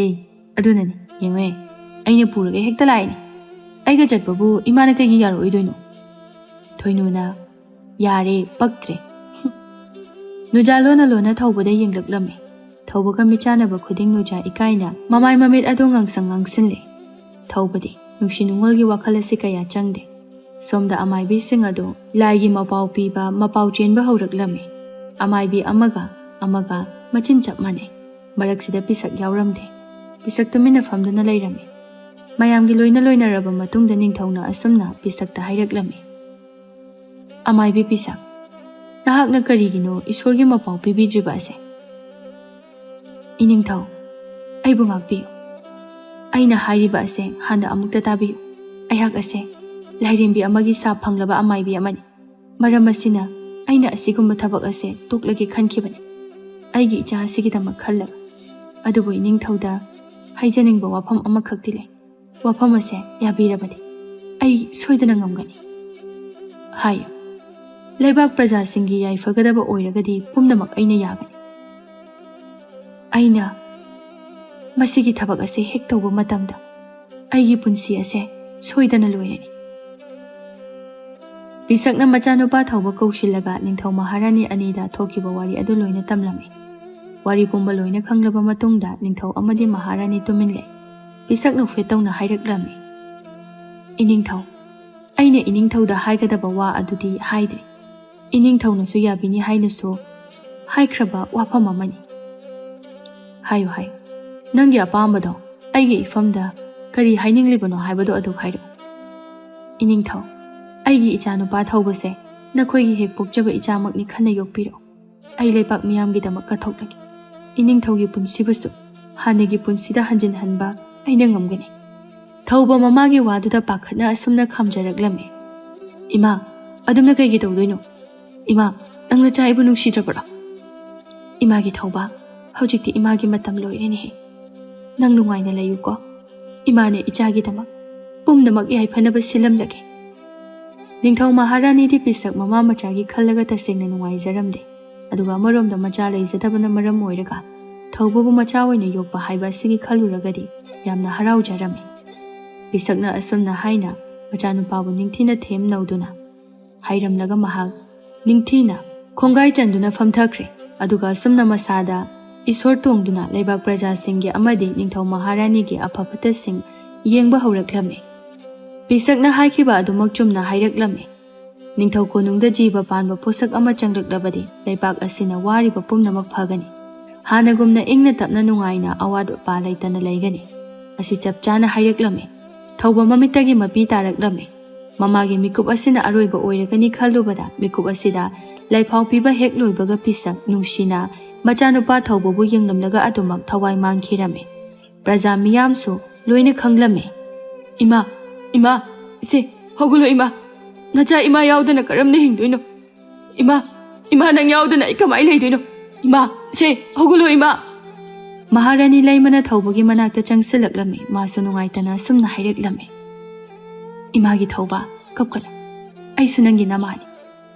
adunani yengwe aina puraga hekta laini aiga chatbabu imana kai yaro oidoino thoinuna yare paktre nuja lona lona thauba da yenglaklame thauba ka michana ba khuding nuja ikaina mamai mamit adong ang sinle thaubadi nungsi nungol gi wakhala sikaya changde somda amai bi sing ado lai gi mapau pi ba mapau chen ba hauраклame amai bi amaga machin chap mane marak sida pisak yawramde pisak tumina famduna lairame mayam gi loina raba matungda ningthauna asumna pisakta haiраклame amai bi pisak nahakna karigino isor gi mapau pibidriba ase iningthau ai bungak bi aina hairiba ase handa amukta tabi ayhak ase lairembi amagi sa phanglaba amai bi amani maram asina aina asigumba thabak ase toklagi khankhibani aigi icha asigi dama khallaga adubu iningthauda haijaningba wafam amakhakti lei wafam ase yabirabadi ai soidana ngamgani ꯍꯥꯏꯌꯨ꯫ ꯂꯩꯕꯥꯛ ꯄ꯭ꯔꯖꯥꯁꯤꯡꯒꯤ ꯌꯥꯏꯐꯒꯗꯕ ꯑꯣꯏꯔꯒꯗꯤ ꯄꯨꯝꯅꯃꯛ ꯑꯩꯅ ꯌꯥꯒꯅꯤ꯫ ꯑꯩꯅ ꯃꯁꯤꯒꯤ ꯊꯕꯛ ꯑꯁꯤ ꯍꯦꯛ ꯇꯧꯕ ꯃꯇꯝꯗ ꯑꯩꯒꯤ ꯄꯨꯟꯁꯤ ꯑꯁꯦ ꯁꯣꯏꯗꯅ ꯂꯣꯏꯔꯅꯤ꯫ ꯄꯤꯁꯛꯅ ꯃꯆꯥꯅꯨꯄꯥ ꯊꯧꯕ ꯀꯧꯁꯤꯜꯂꯒ ꯅꯤꯡꯊꯧ ꯃꯍꯥꯔꯥꯅꯤ ꯑꯅꯤꯗ ꯊꯣꯛꯈꯤꯕ ꯋꯥꯔꯤ ꯑꯗꯨ ꯂꯣꯏꯅ ꯇꯝꯂꯝꯃꯤ꯫ ꯋꯥꯔꯤ ꯄꯨꯝꯕ ꯂꯣꯏꯅ ꯈꯪꯂꯕ ꯃꯇꯨꯡꯗ ꯅꯤꯡꯊꯧ ꯑꯃꯗꯤ ꯃꯍꯥꯔꯥꯅꯤ ꯇꯨꯃꯤꯟ ꯂꯩ꯫ ꯄꯤꯁꯛ ꯅꯣꯛꯐꯦꯠ ꯇꯧꯅ ꯍꯥꯏꯔꯛꯂꯝꯃꯤ, ꯏꯅꯤꯡꯊꯧ, ꯑꯩꯅ ꯏꯅꯤꯡꯊꯧꯗ ꯍꯥꯏꯒꯗꯕ ꯋꯥ ꯑꯗꯨꯗꯤ ꯍꯥꯏꯗ꯭ꯔꯤ꯫ ꯏꯅꯤꯡꯊꯧꯅꯁꯨ ꯌꯥꯕꯤꯅꯤ ꯍꯥꯏꯅꯁꯨ ꯍꯥꯏꯈ꯭ꯔꯕ ꯋꯥꯐꯝ ꯑꯃꯅꯤ꯫ ꯍꯥꯏꯌꯨ ꯍꯥꯏꯌꯨ, ꯅꯪꯒꯤ ꯑꯄꯥꯝꯕꯗꯣ, ꯑꯩꯒꯤ ꯏꯐꯝꯗ ꯀꯔꯤ ꯍꯥꯏꯅꯤꯡꯂꯤꯕꯅꯣ ꯍꯥꯏꯕꯗꯣ ꯑꯗꯨ ꯍꯥꯏꯔꯛꯎ꯫ ꯏꯅꯤꯡꯊꯧ, ꯑꯩꯒꯤ ꯏꯆꯥꯅꯨꯄꯥ ꯊꯧꯕꯁꯦ ꯅꯈꯣꯏꯒꯤ ꯍꯦꯛ ꯄꯣꯛꯆꯕ ꯏꯆꯥꯃꯛꯅꯤ ꯈꯟꯅ ꯌꯣꯛꯄꯤꯔꯛꯎ꯫ ꯑꯩ ꯂꯩꯕꯥꯛ ꯃꯤꯌꯥꯝꯒꯤꯗꯃꯛ ꯀꯠꯊꯣꯛꯂꯒꯦ꯫ ꯏꯅꯤꯡꯊꯧꯒꯤ ꯄꯨꯟꯁꯤꯕꯨꯁꯨ ꯍꯥꯟꯅꯒꯤ ꯄꯨꯟꯁꯤꯗ ꯍꯟꯖꯤꯟꯍꯟꯕ ꯑꯩꯅ ꯉꯝꯒꯅꯤ꯫ ꯊꯧꯕ ꯃꯃꯥꯒꯤ ꯋꯥꯗꯨꯗ ꯄꯥꯈꯠꯅ ꯑꯁꯨꯝꯅ ꯈꯥꯝꯖꯔꯛꯂꯝꯃꯤ꯫ ꯏꯃꯥ, ꯑꯗꯨꯝꯅ ꯀꯩꯒꯤ ꯇꯧꯗꯣꯏꯅꯣ? ꯏꯃꯥ, ꯅꯪ ꯅꯆꯥ ꯑꯩꯕꯨ ꯅꯨꯡꯁꯤꯗ꯭ꯔꯕ꯭ꯔꯣ? ꯏꯃꯥꯒꯤ ꯊꯧꯕ, ꯍꯧꯖꯤꯛꯇꯤ ꯏꯃꯥꯒꯤ ꯃꯇꯝ ꯂꯣꯏꯔꯦꯅꯦꯍꯦ꯫ ꯅꯪ ꯅꯨꯡꯉꯥꯏꯅ ꯂꯩꯌꯨꯀꯣ꯫ ꯏꯃꯥꯅ ꯏꯆꯥꯒꯤꯗꯃꯛ ꯄꯨꯝꯅꯃꯛ ꯌꯥꯏꯐꯅꯕ ꯁꯤꯜꯂꯝꯂꯒꯦ꯫ ꯅꯤꯡꯊꯧ ꯃꯍꯥꯔꯥꯅꯤꯗꯤ ꯄꯤꯁꯛ ꯃꯃꯥ ꯃꯆꯥꯒꯤ ꯈꯜꯂꯒ ꯇꯁꯦꯡꯅ ꯅꯨꯡꯉꯥꯏꯖꯔꯝꯗꯦ꯫ ꯑꯗꯨꯒ ꯑꯃꯔꯣꯝꯗ ꯃꯆꯥ ꯂꯩꯖꯗꯕꯅ ꯃꯔꯝ ꯑꯣꯏꯔꯒ ꯊꯧꯕꯕꯨ ꯃꯆꯥ ꯑꯣꯏꯅ ꯌꯣꯛꯄ ꯍꯥꯏꯕ ꯑꯁꯤꯒꯤ ꯈꯜꯂꯨꯔꯒꯗꯤ ꯌꯥꯝꯅ ꯍꯔꯥꯎꯖꯔꯝꯃꯤ꯫ ꯄꯤꯁꯛꯅ ꯑꯁꯨꯝꯅ ꯍꯥꯏꯅ ꯃꯆꯥꯅꯨꯄꯥꯕꯨ ꯅꯤꯡꯊꯤꯅ ꯊꯦꯝ ꯅꯧꯗꯨꯅ ꯍꯥꯏꯔꯝꯂꯒ ꯃꯍꯥꯛ ꯅꯤꯡꯊꯤꯅ ꯈꯣꯡꯒꯥꯏ ꯆꯟꯗꯨꯅ ꯐꯝꯊꯈ꯭ꯔꯦ꯫ ꯑꯗꯨꯒ ꯑꯁꯨꯝꯅ ꯃꯁꯥꯗ ꯏꯁꯣꯔ ꯇꯣꯡꯗꯨꯅ ꯂꯩꯕꯥꯛ ꯄ꯭ꯔꯖꯥꯁꯤꯡꯒꯤ ꯑꯃꯗꯤ ꯅꯤꯡꯊꯧ ꯃꯍꯥꯔꯥꯅꯤꯒꯤ ꯑꯐ ꯐꯠꯇꯁꯤꯡ ꯌꯦꯡꯕ ꯍꯧꯔꯛꯂꯝꯃꯤ꯫ ꯄꯤꯁꯛꯅ ꯍꯥꯏꯈꯤꯕ ꯑꯗꯨꯃꯛ ꯆꯨꯝꯅ ꯍꯥꯏꯔꯛꯂꯝꯃꯤ꯫ ꯅꯤꯡꯊꯧ ꯀꯣꯅꯨꯡꯗ ꯖꯤꯕ ꯄꯥꯟꯕ ꯄꯣꯠꯁꯛ ꯑꯃ ꯆꯪꯂꯛꯂꯕꯗꯤ ꯂꯩꯕꯥꯛ ꯑꯁꯤꯅ ꯋꯥꯔꯤꯕ ꯄꯨꯝꯅꯃꯛ ꯐꯒꯅꯤ꯫ ꯍꯥꯟꯅꯒꯨꯝꯅ ꯏꯪꯅ ꯇꯞꯅ ꯅꯨꯡꯉꯥꯏꯅ ꯑꯋꯥꯠ ꯑꯄꯥ ꯂꯩꯇꯅ ꯂꯩꯒꯅꯤ꯫ ꯑꯁꯤ ꯆꯞ ꯆꯥꯅ ꯍꯥꯏꯔꯛꯂꯝꯃꯤ꯫ ꯊꯧꯕ ꯃꯃꯤꯠꯇꯒꯤ ꯃꯄꯤ ꯇꯥꯔꯛꯂꯝꯃꯤ꯫ ꯃꯃꯥꯒꯤ ꯃꯤꯀꯨꯞ ꯑꯁꯤꯅ ꯑꯔꯣꯏꯕ ꯑꯣꯏꯔꯒꯅꯤ ꯈꯜꯂꯨꯕꯗ ꯃꯤꯀꯨꯞ ꯑꯁꯤꯗ ꯂꯩꯐꯥꯎ ꯄꯤꯕ ꯍꯦꯛ ꯂꯣꯏꯕꯒ ꯄꯤꯁꯛ ꯅꯨꯡꯁꯤꯅ ꯃꯆꯥꯅꯨꯄꯥ ꯊꯧꯕꯕꯨ ꯌꯦꯡꯂꯝꯂꯒ ꯑꯗꯨꯃꯛ ꯊꯋꯥꯏ ꯃꯥꯡꯈꯤꯔꯝꯃꯤ꯫ ꯄ꯭ꯔꯖꯥ ꯃꯤꯌꯥꯝꯁꯨ ꯂꯣꯏꯅ ꯈꯪꯂꯝꯃꯤ꯫ ꯏꯃꯥ, ꯏꯃꯥ, ꯏꯆꯦ, ꯍꯧꯒꯠꯂꯣ ꯏꯃꯥ! ꯅꯆꯥ ꯏꯃꯥ ꯌꯥꯎꯗꯅ ꯀꯔꯝꯅ ꯍꯤꯡꯗꯣꯏꯅꯣ? ꯏꯃꯥ, ꯏꯃꯥ, ꯅꯪ ꯌꯥꯎꯗꯅ ꯑꯩ ꯀꯃꯥꯏ ꯂꯩꯗꯣꯏꯅꯣ? ꯏꯃꯥ, ꯏꯆꯦ, ꯍꯧꯒꯠꯂꯣ ꯏꯃꯥ! ꯃꯍꯥꯔꯥꯅꯤ ꯂꯩꯃꯅ ꯊꯧꯕꯒꯤ ꯃꯅꯥꯛꯇ ꯆꯪꯁꯤꯜꯂꯛꯂꯝꯃꯤ꯫ ꯃꯥꯁꯨ ꯅꯨꯡꯉꯥꯏꯇꯅ ꯑꯁꯨꯝꯅ ꯍꯥꯏꯔꯛꯂꯝꯃꯤ, ꯏꯃꯥꯒꯤ ꯊꯧꯕ, ꯀꯞꯀꯅꯨ꯫ ꯑꯩꯁꯨ ꯅꯪꯒꯤ ꯅꯃꯥꯅꯤ꯫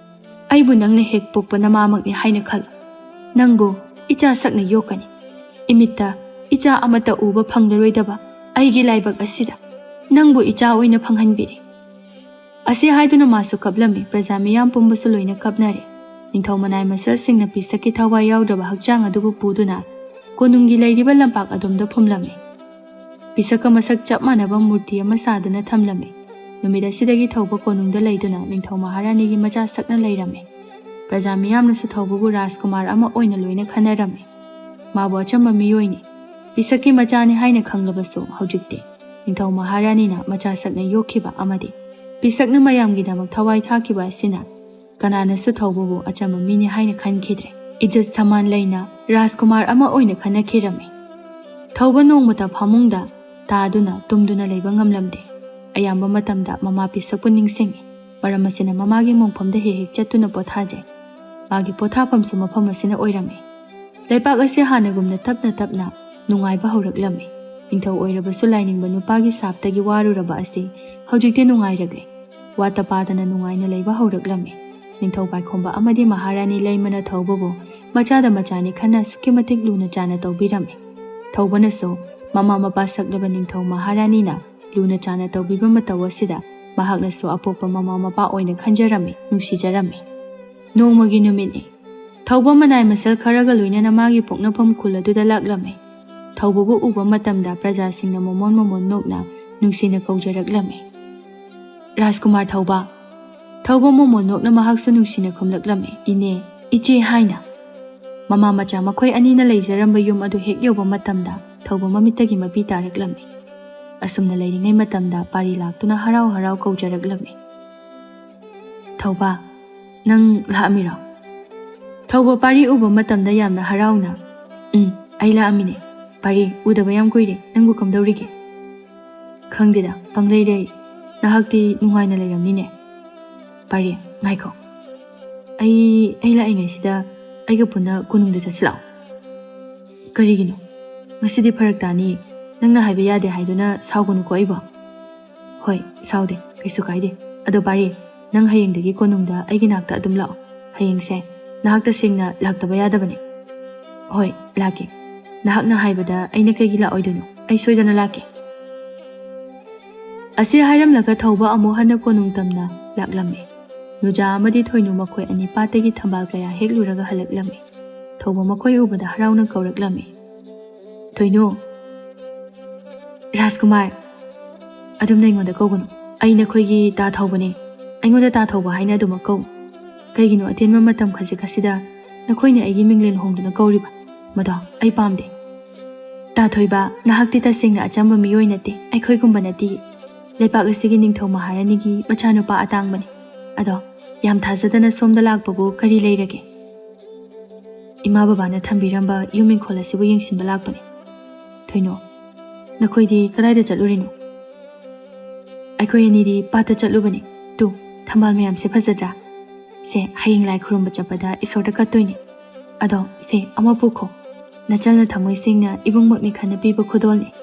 ꯑꯩꯕꯨ ꯅꯪꯅ ꯍꯦꯛ ꯄꯣꯛꯄ ꯅꯃꯥꯃꯛꯅꯤ ꯍꯥꯏꯅ ꯈꯜꯂꯨ꯫ ꯅꯪꯕꯨ ꯏꯆꯥ ꯁꯛꯅ ꯌꯣꯛꯀꯅꯤ꯫ ꯏꯃꯤꯠꯇ ꯏꯆꯥ ꯑꯃꯠꯇ ꯎꯕ ꯐꯪꯂꯔꯣꯏꯗꯕ ꯑꯩꯒꯤ ꯂꯥꯏꯕꯛ ꯑꯁꯤꯗ ꯅꯪꯕꯨ ꯏꯆꯥ ꯑꯣꯏꯅ ꯐꯪꯍꯟꯕꯤꯔꯤ꯫ ꯑꯁꯤ ꯍꯥꯏꯗꯨꯅ ꯃꯥꯁꯨ ꯀꯞꯂꯝꯃꯤ꯫ ꯄ꯭ꯔꯖꯥ ꯃꯤꯌꯥꯝ ꯄꯨꯝꯕꯁꯨ ꯂꯣꯏꯅ ꯀꯞꯅꯔꯦ꯫ ꯅꯤꯡꯊꯧ ꯃꯅꯥꯏ ꯃꯁꯜꯁꯤꯡꯅ ꯄꯤꯁꯛꯀꯤ ꯊꯋꯥꯏ ꯌꯥꯎꯗ꯭ꯔꯕ ꯍꯛꯆꯥꯡ ꯑꯗꯨꯕꯨ ꯄꯨꯗꯨꯅ ꯀꯣꯅꯨꯡꯒꯤ ꯂꯩꯔꯤꯕ ꯂꯝꯄꯥꯛ ꯑꯗꯣꯝꯗ ꯐꯨꯝꯂꯝꯃꯤ꯫ ꯄꯤꯁꯛꯀ ꯃꯁꯛ ꯆꯞ ꯃꯥꯟꯅꯕ ꯃꯨꯔꯇꯤ ꯑꯃ ꯁꯥꯗꯨꯅ ꯊꯝꯂꯝꯃꯤ꯫ ꯅꯨꯃꯤꯠ ꯑꯁꯤꯗꯒꯤ ꯊꯧꯕ ꯀꯣꯅꯨꯡꯗ ꯂꯩꯗꯨꯅ ꯅꯤꯡꯊꯧ ꯃꯍꯥꯔꯥꯅꯤꯒꯤ ꯃꯆꯥ ꯁꯛꯅ ꯂꯩꯔꯝꯃꯤ꯫ ꯄ꯭ꯔꯖꯥ ꯃꯤꯌꯥꯝꯅꯁꯨ ꯊꯧꯕꯕꯨ ꯔꯥꯖꯀꯨꯃꯥꯔ ꯑꯃ ꯑꯣꯏꯅ ꯂꯣꯏꯅ ꯈꯟꯅꯔꯝꯃꯤ꯫ ꯃꯥꯕꯨ ꯑꯆꯝꯕ ꯃꯤꯑꯣꯏꯅꯤ, ꯄꯤꯁꯛꯀꯤ ꯃꯆꯥꯅꯤ ꯍꯥꯏꯅ ꯈꯪꯂꯕꯁꯨ ꯍꯧꯖꯤꯛꯇꯤ ꯅꯤꯡꯊꯧ ꯃꯍꯥꯔꯥꯅꯤꯅ ꯃꯆꯥ ꯁꯛꯅ ꯌꯣꯛꯈꯤꯕ ꯑꯃꯗꯤ ꯄꯤꯁꯛꯅ ꯃꯌꯥꯝꯒꯤꯗꯃꯛ ꯊꯋꯥꯏ ꯊꯥꯈꯤꯕ ꯑꯁꯤꯅ ꯀꯅꯥꯅꯁꯨ ꯊꯧꯕꯕꯨ ꯑꯆꯝꯕ ꯃꯤꯅꯤ ꯍꯥꯏꯅ ꯈꯟꯈꯤꯗ꯭ꯔꯦ꯫ ꯏꯖꯠ ꯁꯃꯥꯟ ꯂꯩꯅ ꯔꯥꯖꯀꯨꯃꯥꯔ ꯑꯃ ꯑꯣꯏꯅ ꯈꯟꯅꯈꯤꯔꯝꯃꯤ꯫ ꯊꯧꯕ ꯅꯣꯡꯃꯇ ꯐꯃꯨꯡꯗ ꯇꯥꯗꯨꯅ ꯇꯨꯝꯗꯨꯅ ꯂꯩꯕ ꯉꯝꯂꯝꯗꯦ꯫ ꯑꯌꯥꯝꯕ ꯃꯇꯝꯗ ꯃꯃꯥ ꯄꯤꯁꯛꯄꯨ ꯅꯤꯡꯁꯤꯡꯉꯤ꯫ ꯃꯔꯝ ꯑꯁꯤꯅ ꯃꯃꯥꯒꯤ ꯃꯣꯡꯐꯝꯗ ꯍꯦꯛ ꯍꯦꯛ ꯆꯠꯇꯨꯅ ꯄꯣꯊꯥꯖꯩ꯫ ꯃꯥꯒꯤ ꯄꯣꯊꯥꯐꯝꯁꯨ ꯃꯐꯝ ꯑꯁꯤꯅ ꯑꯣꯏꯔꯝꯃꯤ꯫ ꯂꯩꯄꯥꯛ ꯑꯁꯤ ꯍꯥꯟꯅꯒꯨꯝꯅ ꯇꯞꯅ ꯇꯞꯅ ꯅꯨꯡꯉꯥꯏꯕ ꯍꯧꯔꯛꯂꯝꯃꯤ꯫ ꯅꯤꯡꯊꯧ ꯑꯣꯏꯔꯕꯁꯨ ꯂꯥꯏꯅꯤꯡꯕ ꯅꯨꯄꯥꯒꯤ ꯁꯥꯞꯇꯒꯤ ꯋꯥꯔꯨꯔꯕ ꯑꯁꯤ ꯍꯧꯖꯤꯛꯇꯤ ꯅꯨꯡꯉꯥꯏꯔꯛꯂꯦ꯫ ꯋꯥꯠꯇ ꯄꯥꯗꯅ ꯅꯨꯡꯉꯥꯏꯅ ꯂꯩꯕ ꯍꯧꯔꯛꯂꯝꯃꯤ꯫ ꯅꯤꯡꯊꯧ ꯄꯥꯏꯈꯣꯝꯕ ꯑꯃꯗꯤ ꯃꯍꯥꯔꯥꯅꯤ ꯂꯩꯃꯅ ꯊꯧꯕꯕꯨ ꯃꯆꯥꯗ ꯃꯆꯥꯅꯤ ꯈꯟꯅ ꯑꯁꯨꯛꯀꯤ ꯃꯇꯤꯛ ꯂꯨꯅ ꯆꯥꯟꯅ ꯇꯧꯕꯤꯔꯝꯃꯤ꯫ ꯊꯧꯕꯅꯁꯨ ꯃꯃꯥ ꯃꯄꯥ ꯁꯛꯂꯕ ꯅꯤꯡꯊꯧ ꯃꯍꯥꯔꯥꯅꯤꯅ ꯂꯨꯅ ꯆꯥꯟꯅ ꯇꯧꯕꯤꯕ ꯃꯇꯧ ꯑꯁꯤꯗ ꯃꯍꯥꯛꯅꯁꯨ ꯑꯄꯣꯛꯄ ꯃꯃꯥ ꯃꯄꯥ ꯑꯣꯏꯅ ꯈꯟꯖꯔꯝꯃꯤ, ꯅꯨꯡꯁꯤꯖꯔꯝꯃꯤ꯫ ꯅꯣꯡꯃꯒꯤ ꯅꯨꯃꯤꯠꯅꯤ꯫ ꯊꯧꯕ ꯃꯅꯥꯏ ꯃꯁꯜ ꯈꯔꯒ ꯂꯣꯏꯅꯅ ꯃꯥꯒꯤ ꯄꯣꯛꯅꯐꯝ ꯈꯨꯜ ꯑꯗꯨꯗ ꯂꯥꯛꯂꯝꯃꯤ꯫ ꯊꯧꯕꯕꯨ ꯎꯕ ꯃꯇꯝꯗ ꯄ꯭ꯔꯖꯥꯁꯤꯡꯅ ꯃꯣꯃꯣꯟ ꯃꯣꯃꯣꯟ ꯅꯣꯛꯅ ꯅꯨꯡꯁꯤꯅ ꯀꯧꯖꯔꯛꯂꯝꯃꯤ꯫ ꯔꯥꯖꯀꯨꯃꯥꯔ ꯊꯧꯕ! ꯊꯧꯕ ꯃꯣꯃꯣꯟ ꯅꯣꯛꯅ ꯃꯍꯥꯛꯁꯨ ꯅꯨꯡꯁꯤꯅ ꯈꯨꯝꯂꯛꯂꯝꯃꯤ꯫ ꯏꯅꯦ, ꯏꯆꯦ ꯍꯥꯏꯅ꯫ ꯃꯃꯥ ꯃꯆꯥ ꯃꯈꯣꯏ ꯑꯅꯤꯅ ꯂꯩꯖꯔꯝꯕ ꯌꯨꯝ ꯑꯗꯨ ꯍꯦꯛ ꯌꯧꯕ ꯃꯇꯝꯗ ꯊꯧꯕ ꯃꯃꯤꯠꯇꯒꯤ ꯃꯄꯤ ꯇꯥꯔꯛꯂꯝꯃꯤ꯫ ꯑꯁꯨꯝꯅ ꯂꯩꯔꯤꯉꯩ ꯃꯇꯝꯗ ꯄꯥꯔꯤ ꯂꯥꯛꯇꯨꯅ ꯍꯔꯥꯎ ꯍꯔꯥꯎ ꯀꯧꯖꯔꯛꯂꯝꯃꯤ꯫ ꯊꯧꯕ, ꯅꯪ ꯂꯥꯛꯑꯝꯃꯤꯔꯣ? ꯊꯧꯕ ꯄꯥꯔꯤ ꯎꯕ ꯃꯇꯝꯗ ꯌꯥꯝꯅ ꯍꯔꯥꯎꯅ, ꯑꯩ ꯂꯥꯛꯑꯝꯃꯤꯅꯦ꯫ ꯄꯥꯔꯤ, ꯎꯗꯕ ꯌꯥꯝ ꯀꯨꯏꯔꯦ, ꯅꯪꯕꯨ ꯀꯝꯗꯧꯔꯤꯒꯦ? ꯈꯪꯗꯦꯗ, ꯄꯪꯂꯩ ꯂꯩꯔꯤ꯫ ꯅꯍꯥꯛꯇꯤ ꯅꯨꯡꯉꯥꯏꯅ ꯂꯩꯔꯝꯅꯤꯅꯦ꯫ ꯄꯥꯔꯤ, ꯉꯥꯏꯈꯣ, ꯑꯩ ꯂꯥꯛꯏꯉꯩꯁꯤꯗ ꯑꯩꯒ ꯄꯨꯟꯅ ꯀꯣꯅꯨꯡꯗ ꯆꯠꯁꯤ ꯂꯥꯛꯑꯣ꯫ ꯀꯔꯤꯒꯤꯅꯣ? ꯉꯁꯤꯗꯤ ꯐꯔꯛ ꯇꯥꯅꯤ꯫ ꯅꯪꯅ ꯍꯥꯏꯕ ꯌꯥꯗꯦ ꯍꯥꯏꯗꯨꯅ ꯁꯥꯎꯒꯅꯨꯀꯣ ꯑꯩꯕꯣ꯫ ꯍꯣꯏ, ꯁꯥꯎꯗꯦ, ꯀꯩꯁꯨ ꯀꯥꯏꯗꯦ꯫ ꯑꯗꯣ ꯄꯥꯔꯤ, Nang hayengdagi konungda aigi nakta adum lao. Hayengse nahak tasengna laktaba yadabani. Hoi, laki. Nahak na haibada aina kaigi laoiduno. Ai soidana laki. Asi hairamlaga thauba amu hana konung tamna laklame. Nuja amadi thoinu makhoi ani pategi thambal kaya hekluraga halaklame. Thauba makhoi ubada harauna kauraklame. Thoinu Rajkumar adum naingoda kogunu. Aina khoigi ta thaubane. Aingoda ta thauba haina aduma kau. Kaigino atenma matam khasida nakhoine aigi minglen hongduna kauriba. Mada ai pamde. Ta thoiba nahakti tasengna achamba miyoi nate. Ai khoigumba nati. Lepak asigi ningthau maharanigi machanupa atangbani. Ado yam thazadana somda lakpabu kari leirage. Ima babana thambiramba yumin kholasibu yengsinba lakpani. Thoino nakhoidi kadaida chatlurino? Aikhoi anidi pata chatlubani. Tu thambal mayam se phajadra. Se hayeng lai khurumba chapada isorda kattoini. Ado se ama pukho. Nachalna thamoi singna ibungmakni khana piba khudolni.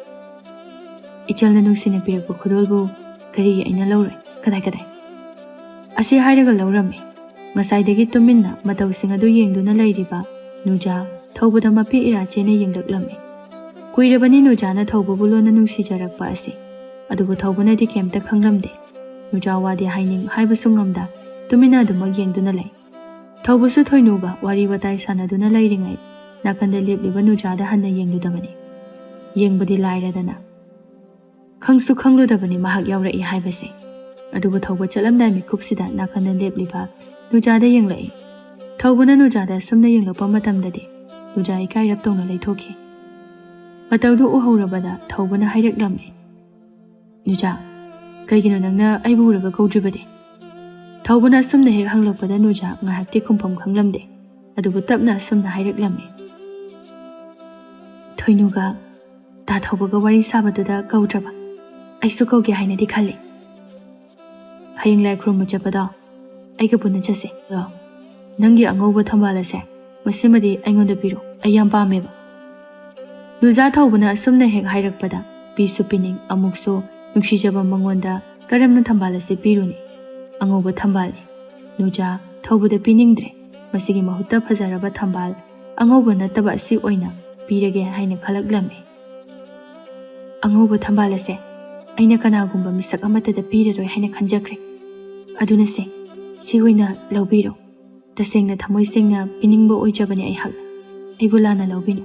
Ichalna nungsina pirakpa khudolbu kari aina lauroi kadai. Asi hairaga laurame. Ngasaidagi tuminna matawsing adu yengduna lairiba Nuja thaubada mapi ira chena yengdaklame. Kuirabani Nujana thaubabu lona nungsijarakpa asi. Adubu thaubanadi kemta khanglamde. Nuja wadi haining haibasu ngamda tumina aduma yengduna lai. Thaubasu thoinuga wari watai sanaduna lairingai nakanda lepliba Nujada hanna yengdudabani. Yengbadi lairadana. Khangsu khangludabani mahak yaurai haibase. Adubu thauba chalamdai mikupsida nakanda lepliba Nujada yenglai. Thaubana Nujada samna yenglapa matamdadi Nuja ikairap tongna laithoki. Mataudu uhaurabada Thaubana hairaklamne. Nuja, kaigino nangna aibu uraga kaudribade. Thaubana samna hek hanglakpada Nuja ngahakti khumpham khanglamde. Adubu tapna samna hairaklamne. Thoinuga ta thaubaga wari sabaduda kaudraba. Aisu kauge hainadi khali. Hayeng lai khurumba chapada aiga punna chase. Nangi angauba thambalase masimadi aingonda piro ayam pameba. Nuja thaubana asumna hek hairakpada pisu pining amukso nuksijaba mangonda karamna thambalase piruni. Angauba thambali. Nuja thaubada piningdre. Masigi mahutta phajaraba thambal angauba nataba asi oina pirage haina khalaklame. Angauba thambalase aina kanagumba misak amatada piraroi haina khanjakre. Aduna se si oina laubiro. Tasengna thamoi sengna piningbo oijabani ai hak. Aibulana laubino.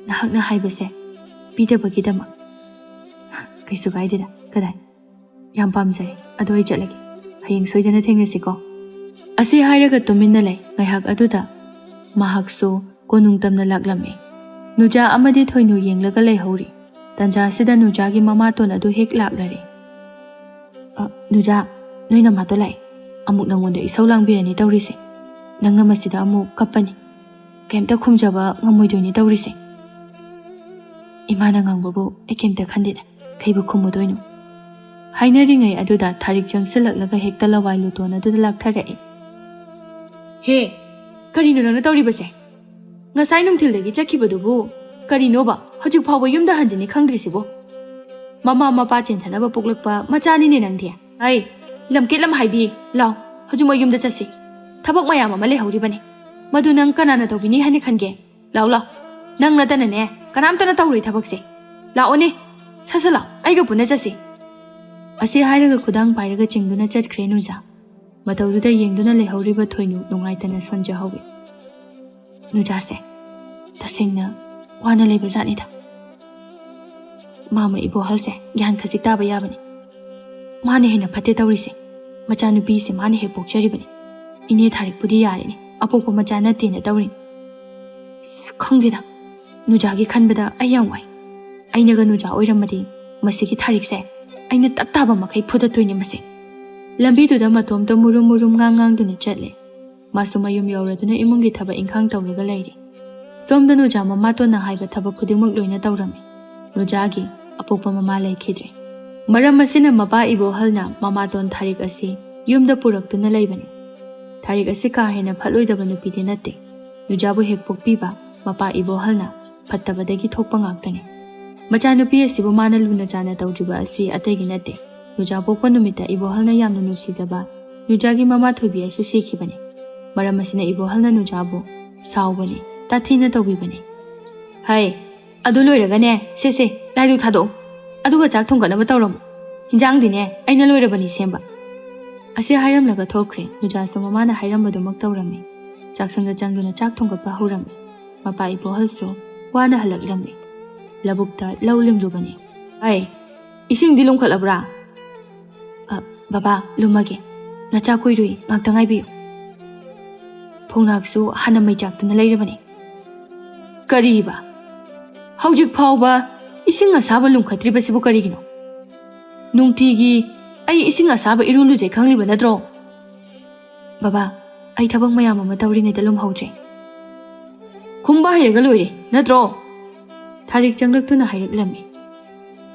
Nahakna haibase pidabagidama. Kaisu gaidida kadai. Yam pamjare ado ai chatlagi. Hayeng soidana thengasiko. Asi hairaga tuminna lai ngaihak aduda mahakso konung tamna laklame. Nuja amadi thoinu yenglaga leihori. Tanja sida Nujagi mamaton adu hek laklari. Nuja noina mato lai. Amuk nangonda isau langbirani tawrise. Nangna masida amuk kapani. Kemta khumjaba ngamoidoini tawrise. Imana ngangbabu ekemta khandida kaibu khumudoinu. Hainaringai aduda tharik jangsilaklaga hekta lawai lutona aduda laktharai. He, karino nangna tawribase? Ngasai nungthildagi chakhibadubu karinoba hojik phawba yumda hanjini khangdrisibo. Mama mapa chenthanaba poklakpa machanine nangthia. Ai, lamket lam haibi law hojik moi yumda chasi. Thabak mayam ama lehauribani. Madu nang kanana tawbini hani khange. Law nang natanane kanamtana tawroi thabakse. Laone sasala aiga punna chasi. Asi hairaga khudang pairaga chingduna chatkre Nuja. Mataududa yengduna lehauriba thoinu nungaitana sonjahawi. Nuja se tasengna wana leiba zatnida. Mama ibohalse gyan khasik taba yabani. Mane hena phate tawrise. Machanupi se mane he pokcharibani. Ine tharik pudi yarini. Apokpa machana tena tawrin. Khangdida. Nujagi khanbada ayam wai. Ainaga Nuja oiramadi masigi tharik se aina tattaba makai phuda toini mase. Lambi tuda matomta murum ngang duna chatle. Masuma yum yauraduna imungi thaba inkhang tawraga lairi. Somda Nuja mamato na haiba thaba khudimuk loina tawrami. Nujagi apokpa mama laikhidre. Maram masina mapa ibohalna mamaton tharik asi yumda puraktuna laibani. Tharik asi ka hena phaloidaba nupidi natte. Nujabu hek pokpiba mapa ibohalna phattabadagi thokpa ngaktani. Machanupi asibu mana luna chana tawjiba asi atagi natte. Nuja pokpa numita ibohalna yamna nusijaba ꯅꯨꯖꯥꯒꯤ ꯃꯃꯥ ꯊꯣꯏꯕꯤ ꯑꯁꯤ ꯁꯤꯈꯤꯕꯅꯤ ꯃꯔꯝ ꯑꯁꯤꯅ ꯏꯕꯣꯍꯜꯅ ꯅꯨꯖꯥꯕꯨ ꯁꯥꯎꯕꯅꯤ ꯇꯥꯊꯤꯅ ꯇꯧꯕꯤꯕꯅꯤ ꯍꯩ ꯑꯗꯨ ꯂꯣꯏꯔꯒꯅꯦ ꯁꯦ ꯂꯥꯏꯗꯨꯛ ꯊꯥꯗꯣꯛꯑꯣ ꯑꯗꯨꯒ ꯆꯥꯛ ꯊꯣꯡꯒꯠꯅꯕ ꯇꯧꯔꯝꯃꯨ ꯍꯤꯟꯖꯥꯡꯗꯤꯅꯦ ꯑꯩꯅ ꯂꯣꯏꯔꯕꯅꯤ ꯁꯦꯝꯕ ꯑꯁꯤ ꯍꯥꯏꯔꯝꯂꯒ ꯊꯣꯛꯈ꯭ꯔꯦ ꯅꯨꯖꯥꯁꯨ ꯃꯃꯥꯅ ꯍꯥꯏꯔꯝꯕꯗꯨꯃꯛ ꯇꯧꯔꯝꯃꯤ ꯆꯥꯛꯁꯪꯗ ꯆꯪꯗꯨꯅ ꯆꯥꯛ ꯊꯣꯡꯒꯠꯄ ꯍꯧꯔꯝꯃꯤ ꯃꯄꯥ ꯏꯕꯣꯍꯜꯁꯨ ꯋꯥꯅ ꯍꯜꯂꯛꯂꯝꯃꯤ ꯂꯧꯕꯨꯛꯇ ꯂꯧ ꯂꯤꯡꯂꯨꯕꯅꯤ ꯍꯩ इसिंदी लुंखꯠꯂꯕ꯭ꯔꯥ ꯕꯕꯥ ꯂꯨꯝꯃꯒꯦ ꯅꯆꯥ ꯀꯨꯏꯔꯨꯏ ꯉꯥꯛꯇ ꯉꯥꯏꯕꯤꯌꯨ ꯐꯧꯅꯥꯛꯁꯨ ꯍꯥꯟꯅ ꯃꯩ ꯆꯥꯛꯇꯨꯅ ꯂꯩꯔꯕꯅꯤ ꯀꯔꯤꯕ ꯍꯧꯖꯤꯛ ꯐꯥꯎꯕ ꯏꯁꯤꯡ ꯑꯁꯥꯕ ꯂꯨꯝꯈꯠꯇ꯭ꯔꯤꯕꯁꯤꯕꯨ ꯀꯔꯤꯒꯤꯅꯣ ꯅꯨꯡꯇꯤꯒꯤ ꯑꯩ ꯏꯁꯤꯡ ꯑꯁꯥꯕ ꯏꯔꯨ ꯂꯨꯖꯩ ꯈꯪꯂꯤꯕ ꯅꯠꯇ꯭ꯔꯣ ꯕꯕꯥ ꯑꯩ ꯊꯕꯛ ꯃꯌꯥꯝ ꯑꯃ ꯇꯧꯔꯤꯉꯩꯗ ꯂꯨꯝꯍꯧꯗ꯭ꯔꯦ ꯈꯨꯝꯕ ꯍꯩꯔꯒ ꯂꯣꯏꯔꯦ ꯅꯠꯇ꯭ꯔꯣ ꯊꯥꯔꯤꯛ ꯆꯪꯂꯛꯇꯨꯅ ꯍꯥꯏꯔꯛꯂꯝꯃꯤ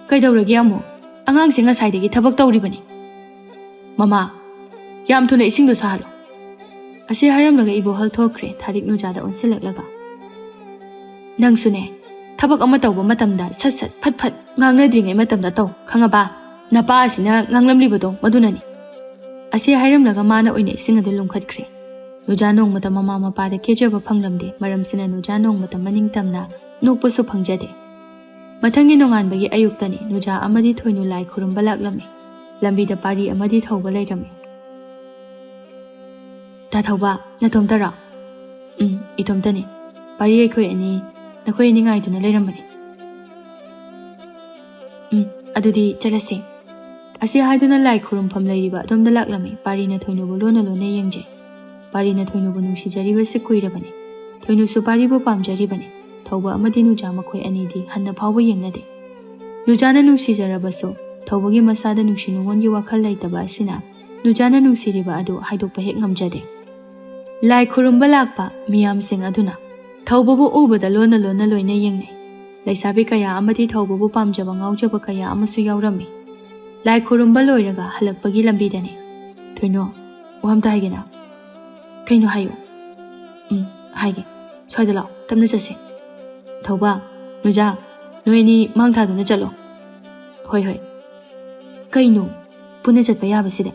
ꯀꯩꯗꯧꯔꯒꯦ ꯑꯃꯨꯛ ꯑꯉꯥꯡꯁꯦ ꯉꯁꯥꯏꯗꯒꯤ ꯊꯕꯛ ꯇꯧꯔꯤꯕꯅꯤ ꯃꯃꯥ ꯌꯥꯝ ꯊꯨꯅ ꯏꯁꯤꯡꯗꯣ ꯁꯥꯍꯜꯂꯣ ꯑꯁꯤ ꯍꯥꯏꯔꯝꯂꯒ ꯏꯕꯣꯍꯜ ꯊꯣꯛꯈ꯭रे ꯊꯥꯔꯤꯛ ꯅꯨꯖꯥꯗ ꯑꯣꯟꯁꯤꯜꯂꯛꯂꯒ ꯅꯪꯁꯨꯅꯦ ꯊꯕꯛ ꯑꯃ ꯇꯧꯕ ꯃꯇꯝꯗ ꯁꯠ ꯁꯠ ꯐꯠ ꯐꯠ ꯉꯥꯡꯅꯗ꯭ꯔꯤꯉꯩ ꯃꯇꯝꯗ ꯇꯧ ꯈꯪꯉꯕ ꯅꯄꯥ ꯑꯁꯤꯅ ꯉꯥꯡꯂꯝꯂꯤꯕꯗꯣ ꯃꯗꯨꯅꯅꯤ ꯑꯁꯤ ꯍꯥꯏꯔꯝꯂꯒ ꯃꯥꯅ ꯑꯣꯏꯅ ꯏꯁꯤꯡ ꯑꯗꯨ ꯂꯨꯝꯈꯠꯈ꯭रे ꯅꯨꯖꯥ ꯅꯣꯡꯃꯇ ꯃꯃꯥ ꯃꯄꯥꯗ ꯀꯦꯖꯕ ꯐꯪꯂꯝꯗꯦ ꯃꯔꯝꯁꯤꯅ ꯅꯨꯖꯥ ꯅꯣꯡꯃꯇ ꯃꯅꯤꯡꯇꯝꯅ ꯅꯣꯛꯄꯁꯨ ꯐꯪꯖꯗꯦ ꯃꯊꯪꯒꯤ ꯅꯣꯡꯉꯥꯟꯕꯒꯤ ꯑꯌꯨꯛꯇꯅꯤ ꯅꯨꯖꯥ ꯑꯃꯗꯤ ꯊꯣꯏꯅꯨ ꯂꯥꯏ ꯈꯨꯔꯨꯝꯕ ꯂꯥꯛꯂꯝꯃꯤ ꯂꯝꯕꯤꯗ ꯄꯥꯔꯤ ꯑꯃꯗꯤ ꯊꯧꯕ ꯂꯩꯔꯝꯃꯤ ꯇꯥ ꯊꯧꯕ ꯅꯇꯣꯝꯇꯔꯣ ꯏꯇꯣꯝꯇꯅꯤ ꯄꯥꯔꯤ ꯑꯩꯈꯣꯏ ꯑꯅꯤ ꯅꯈꯣꯏ ꯑꯅꯤ ꯉꯥꯏꯗꯨꯅ ꯂꯩꯔꯝꯕꯅꯤ ꯑꯗꯨꯗꯤ ꯆꯠꯂꯁꯤ ꯑꯁꯤ ꯍꯥꯏꯗꯨꯅ ꯂꯥꯏ ꯈꯨꯔꯨꯝꯐꯝ ꯂꯩꯔꯤꯕ ꯑꯗꯣꯝꯗ ꯂꯥꯛꯂꯝꯃꯤ ꯄꯥꯔꯤꯅ ꯊꯣꯏꯅꯨꯕꯨ ꯂꯣꯟꯅ ꯂꯣꯟꯅ ꯌꯦꯡꯖꯩ ꯄꯥꯔꯤꯅ ꯊꯣꯏꯅꯨꯕꯨ ꯅꯨꯡꯁꯤꯖꯔꯤꯕꯁꯤ ꯀꯨꯏꯔꯕꯅꯤ ꯊꯣꯏꯅꯨꯁꯨ ꯄꯥꯔꯤꯕꯨ ꯄꯥꯝꯖꯔꯤꯕꯅꯤ ꯊꯧꯕ ꯑꯃꯗꯤ ꯅꯨꯖꯥ ꯃꯈꯣꯏ ꯑꯅꯤꯗꯤ ꯍꯟꯅ ꯐꯥꯎꯕ ꯌꯦꯡꯅꯗꯦ ꯅꯨꯖꯥꯅ ꯅꯨꯡꯁꯤꯖꯔꯕꯁꯨ ꯊꯧꯕꯒꯤ ꯃꯁꯥꯗ ꯅꯨꯡꯁꯤ ꯅꯨꯡꯉꯣꯟꯒꯤ ꯋꯥꯈꯜ ꯂꯩꯇꯕ ꯑꯁꯤꯅ ꯅꯨꯖꯥꯅ ꯅꯨꯡꯁꯤꯔꯤꯕ ꯑꯗꯨ ꯍꯥꯏꯗꯣꯛꯄ ꯍꯦꯛ ꯉꯝꯖꯗꯦ ꯂꯥꯏ ꯈꯨꯔꯨꯝꯕ ꯂꯥꯛꯄ ꯃꯤꯌꯥꯝꯁꯤꯡ ꯑꯗꯨꯅ ꯊꯧꯕꯕꯨ ꯎꯕꯗ ꯂꯣꯟꯅ ꯂꯣꯟꯅ ꯂꯣꯏꯅ ꯌꯦꯡꯅꯩ ꯂꯩꯁꯥꯕꯤ ꯀꯌꯥ ꯑꯃꯗꯤ ꯊꯧꯕꯕꯨ ꯄꯥꯝꯖꯕ ꯉꯥꯎꯖꯕ ꯀꯌꯥ ꯑꯃꯁꯨ ꯌꯥꯎꯔꯝꯃꯤ ꯂꯥꯏ ꯈꯨꯔꯨꯝꯕ ꯂꯣꯏꯔꯒ ꯍꯜꯂꯛꯄꯒꯤ ꯂꯝꯕꯤꯗꯅꯤ ꯊꯣꯏꯅꯣ ꯋꯥꯝꯇ ꯍꯥꯏꯒꯦꯅ ꯀꯩꯅꯣ ꯍꯥꯏꯌꯨ ꯍꯥꯏꯒꯦ ꯁ꯭ꯋꯥꯏꯗ ꯂꯥꯛꯑꯣ ꯇꯞꯅ ꯆꯠꯁꯤ ꯊꯧꯕ ꯅꯨꯖꯥ ꯅꯣꯏ ꯑꯅꯤ ꯃꯥꯡ ꯊꯥꯗꯨꯅ ꯆꯠꯂꯣ ꯍꯣꯏ ꯀꯩꯅꯣ ꯄꯨꯟꯅ ꯆꯠꯄ ꯌꯥꯕꯁꯤꯗ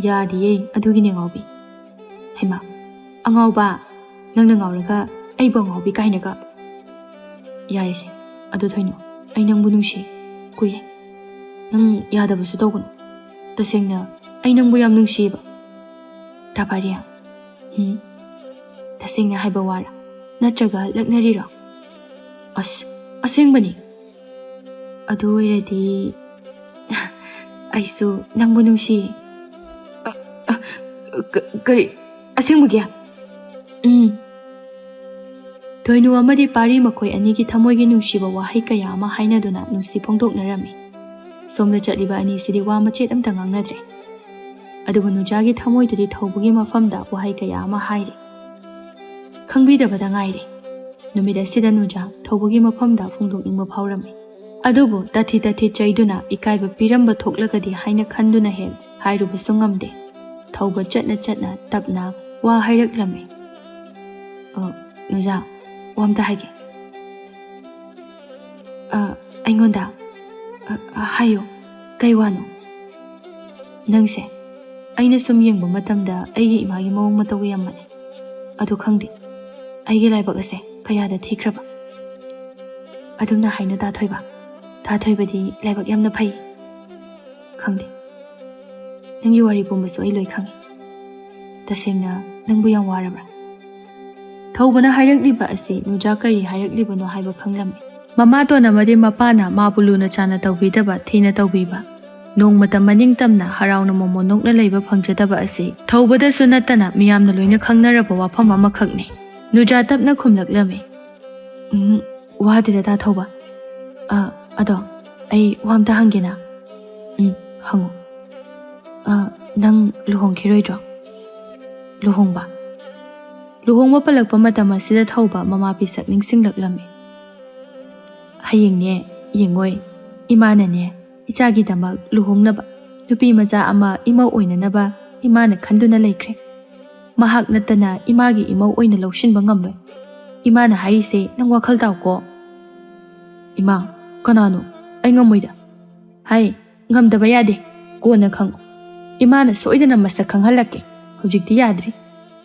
ꯌꯥꯗꯤꯌꯦ ꯑꯗꯨꯒꯤꯅꯦ ꯉꯥꯎꯕꯤ ꯍꯩꯃꯥ ꯑꯉꯥꯎꯕ ꯅꯪꯅ ꯉꯥꯎꯔꯒ ꯑꯩꯕꯨ ꯑꯉꯥꯎꯕꯤ ꯀꯥꯏꯅꯒ ꯌꯥꯔꯦꯁꯦ ꯑꯗꯨ ꯊꯣꯏꯅꯣ ꯑꯩ ꯅꯪꯕꯨ ꯅꯨꯡꯁꯤ ꯀꯨꯏꯔꯦ ꯅꯪ ꯌꯥꯗꯕꯁꯨ ꯇꯧꯒꯅꯨ ꯇꯁꯦꯡꯅ ꯑꯩ ꯅꯪꯕꯨ ꯌꯥꯝ ꯅꯨꯡꯁꯤꯌꯦꯕ ꯇꯥꯄꯥꯔꯤꯌꯥ ꯇꯁꯦꯡꯅ ꯍꯥꯏꯕ ꯋꯥꯔꯥ ꯅꯠꯇ꯭ꯔꯒ ꯂꯛꯅꯔꯤꯔꯣ ꯑꯁ ꯑꯁꯦꯡꯕꯅꯤ ꯑꯗꯨ ꯑꯣꯏꯔꯗꯤ ꯑꯩꯁꯨ ꯅꯪꯕꯨ ꯅꯨꯡꯁꯤꯌꯦ ꯀꯔꯤ ꯑꯁꯦꯡꯕꯒꯤ ꯊꯣꯏꯅꯨ ꯑꯃꯗꯤ ꯄꯥꯔꯤ ꯃꯈꯣꯏ ꯑꯅꯤꯒꯤ ꯊꯃꯣꯏꯒꯤ ꯅꯨꯡꯁꯤꯕ ꯋꯥꯍꯩ ꯀꯌꯥ ꯑꯃ ꯍꯥꯏꯅꯗꯨꯅ ꯅꯨꯡꯁꯤ ꯐꯣꯡꯗꯣꯛꯅꯔꯝꯃꯤ ꯁꯣꯝꯗ ꯆꯠꯂꯤꯕ ꯑꯅꯤꯁꯤꯗꯤ ꯋꯥ ꯃꯆꯦꯠ ꯑꯝꯇ ꯉꯥꯡꯅꯗ꯭ꯔꯦ ꯑꯗꯨꯕꯨ ꯅꯨꯖꯥꯒꯤ ꯊꯃꯣꯏꯗꯨꯗꯤ ꯊꯧꯕꯒꯤ ꯃꯐꯝꯗ ꯋꯥꯍꯩ ꯀꯌꯥ ꯑꯃ ꯍꯥꯏꯔꯤ ꯈꯪꯕꯤꯗꯕꯗ ꯉꯥꯏꯔꯦ ꯅꯨꯃꯤꯠ ꯑꯁꯤꯗ ꯅꯨꯖꯥ ꯊꯧꯕꯒꯤ ꯃꯐꯝꯗ ꯐꯣꯡꯗꯣꯛꯅꯤꯡꯕ ꯐꯥꯎꯔꯝꯃꯤ ꯑꯗꯨꯕꯨ ꯇꯥꯊꯤ ꯆꯩꯗꯨꯅ ꯏꯀꯥꯏꯕ ꯄꯤꯔꯝꯕ ꯊꯣꯛꯂꯒꯗꯤ ꯍꯥꯏꯅ ꯈꯟꯗꯨꯅ ꯍꯦꯛ ꯍꯥꯏꯔꯨꯕꯁꯨ ꯉꯝꯗꯦ ꯊꯧꯕ ꯆꯠꯅ ꯇꯞꯅ ꯋꯥ ꯍꯥꯏꯔꯛꯂꯝꯃꯤ ꯅꯨꯖꯥ ꯋꯥꯝꯇ ꯍꯥꯏꯒꯦ ꯑꯩꯉꯣꯟꯗ ꯍꯥꯏꯌꯣ ꯀꯩ ꯋꯥꯅꯣ ꯅꯪꯁꯦ ꯑꯩꯅ ꯁꯨꯝ ꯌꯦꯡꯕ ꯃꯇꯝꯗ ꯑꯩꯒꯤ ꯏꯃꯥꯒꯤ ꯃꯑꯣꯡ ꯃꯇꯧꯒ ꯌꯥꯝ ꯃꯥꯟꯅꯩ ꯑꯗꯨ ꯈꯪꯗꯦ ꯑꯩꯒꯤ ꯂꯥꯏꯕꯛ ꯑꯁꯦ ꯀꯌꯥꯗ ꯊꯤꯈ꯭ꯔꯕ ꯑꯗꯨꯝꯅ ꯍꯥꯏꯅꯨ ꯊꯥꯊꯣꯏꯕꯗꯤ ꯂꯥꯏꯕꯛ ꯌꯥꯝꯅ ꯐꯩ ꯈꯪꯗꯦ ꯅꯪꯒꯤ ꯋꯥꯔꯤ ꯄꯨꯝꯕꯁꯨ ꯑꯩ ꯂꯣꯏ ꯈꯪꯉꯤ ꯇꯁꯦꯡꯅ ꯅꯪꯕꯨ ꯌꯥꯝ ꯋꯥꯔꯕ꯭ꯔꯥ ꯊꯧꯕꯅ ꯍꯥꯏꯔꯛꯂꯤꯕ ꯑꯁꯤ ꯅꯨꯖꯥ ꯀꯔꯤ ꯍꯥꯏꯔꯛꯂꯤꯕꯅꯣ ꯍꯥꯏꯕ ꯈꯪꯂꯝꯃꯤ ꯃꯃꯥꯇꯣꯟ ꯑꯃꯗꯤ ꯃꯄꯥꯅ ꯃꯥꯕꯨ ꯂꯨꯅ ꯆꯥꯅ ꯇꯧꯕꯤꯗꯕ ꯊꯤꯅ ꯇꯧꯕꯤꯕ ꯅꯣꯡꯃꯇ ꯃꯅꯤꯡꯇꯝꯅ ꯍꯔꯥꯎꯅ ꯃꯣꯃꯣꯟ ꯅꯣꯛꯅ ꯂꯩꯕ ꯐꯪꯖꯗꯕ ꯑꯁꯤ ꯊꯧꯕꯗꯁꯨ ꯅꯠꯇꯅ ꯃꯤꯌꯥꯝꯅ ꯂꯣꯏꯅ ꯈꯪꯅꯔꯕ ꯋꯥꯐꯝ ꯑꯃꯈꯛꯅꯤ ꯅꯨꯖꯥ ꯇꯞꯅ ꯈꯨꯝꯂꯛꯂꯝꯃꯤ ꯋꯥꯗꯦꯗ ꯊꯧꯕ ꯑꯗꯣ ꯑꯩ ꯋꯥꯝꯇ ꯍꯪꯒꯦꯅ ꯍꯪꯉꯨ ꯅꯪ ꯂꯨꯍꯣꯡꯈꯤꯔꯣꯏꯗ꯭ꯔꯣ ꯂꯨꯍꯣꯡꯕ ꯄꯜꯂꯛꯄ ꯃꯇꯝ ꯑꯁꯤꯗ ꯊꯧꯕ ꯃꯃꯥ ꯄꯤꯁꯛ ꯅꯤꯡꯁꯤꯡꯂꯛꯂꯝꯃꯤ ꯍꯌꯦꯡꯅꯦ ꯌꯦꯡꯉꯣꯏ ꯏꯃꯥꯅꯅꯦ ꯏꯆꯥꯒꯤꯗꯃꯛ ꯂꯨꯍꯣꯡꯅꯕ ꯅꯨꯄꯤ ꯃꯆꯥ ꯑꯃ ꯏꯃꯧ ꯑꯣꯏꯅꯅꯕ ꯏꯃꯥꯅ ꯈꯟꯗꯨꯅ ꯂꯩꯈ꯭ꯔꯦ ꯃꯍꯥꯛ ꯅꯠꯇꯅ ꯏꯃꯥꯒꯤ ꯏꯃꯧ ꯑꯣꯏꯅ ꯂꯧꯁꯤꯟꯕ ꯉꯝꯂꯣꯏ ꯏꯃꯥꯅ ꯍꯥꯏꯔꯤꯁꯦ ꯅꯪ ꯋꯥꯈꯜ ꯇꯥꯎꯀꯣ ꯏꯃꯥ ꯀꯅꯥꯅꯣ ꯑꯩ ꯉꯝꯃꯣꯏꯗ ꯉꯝꯗꯕ ꯌꯥꯗꯦ ꯀꯣꯟꯅ ꯈꯪꯉꯨ Imana soidana masak khanghalake. Hojikti yadri.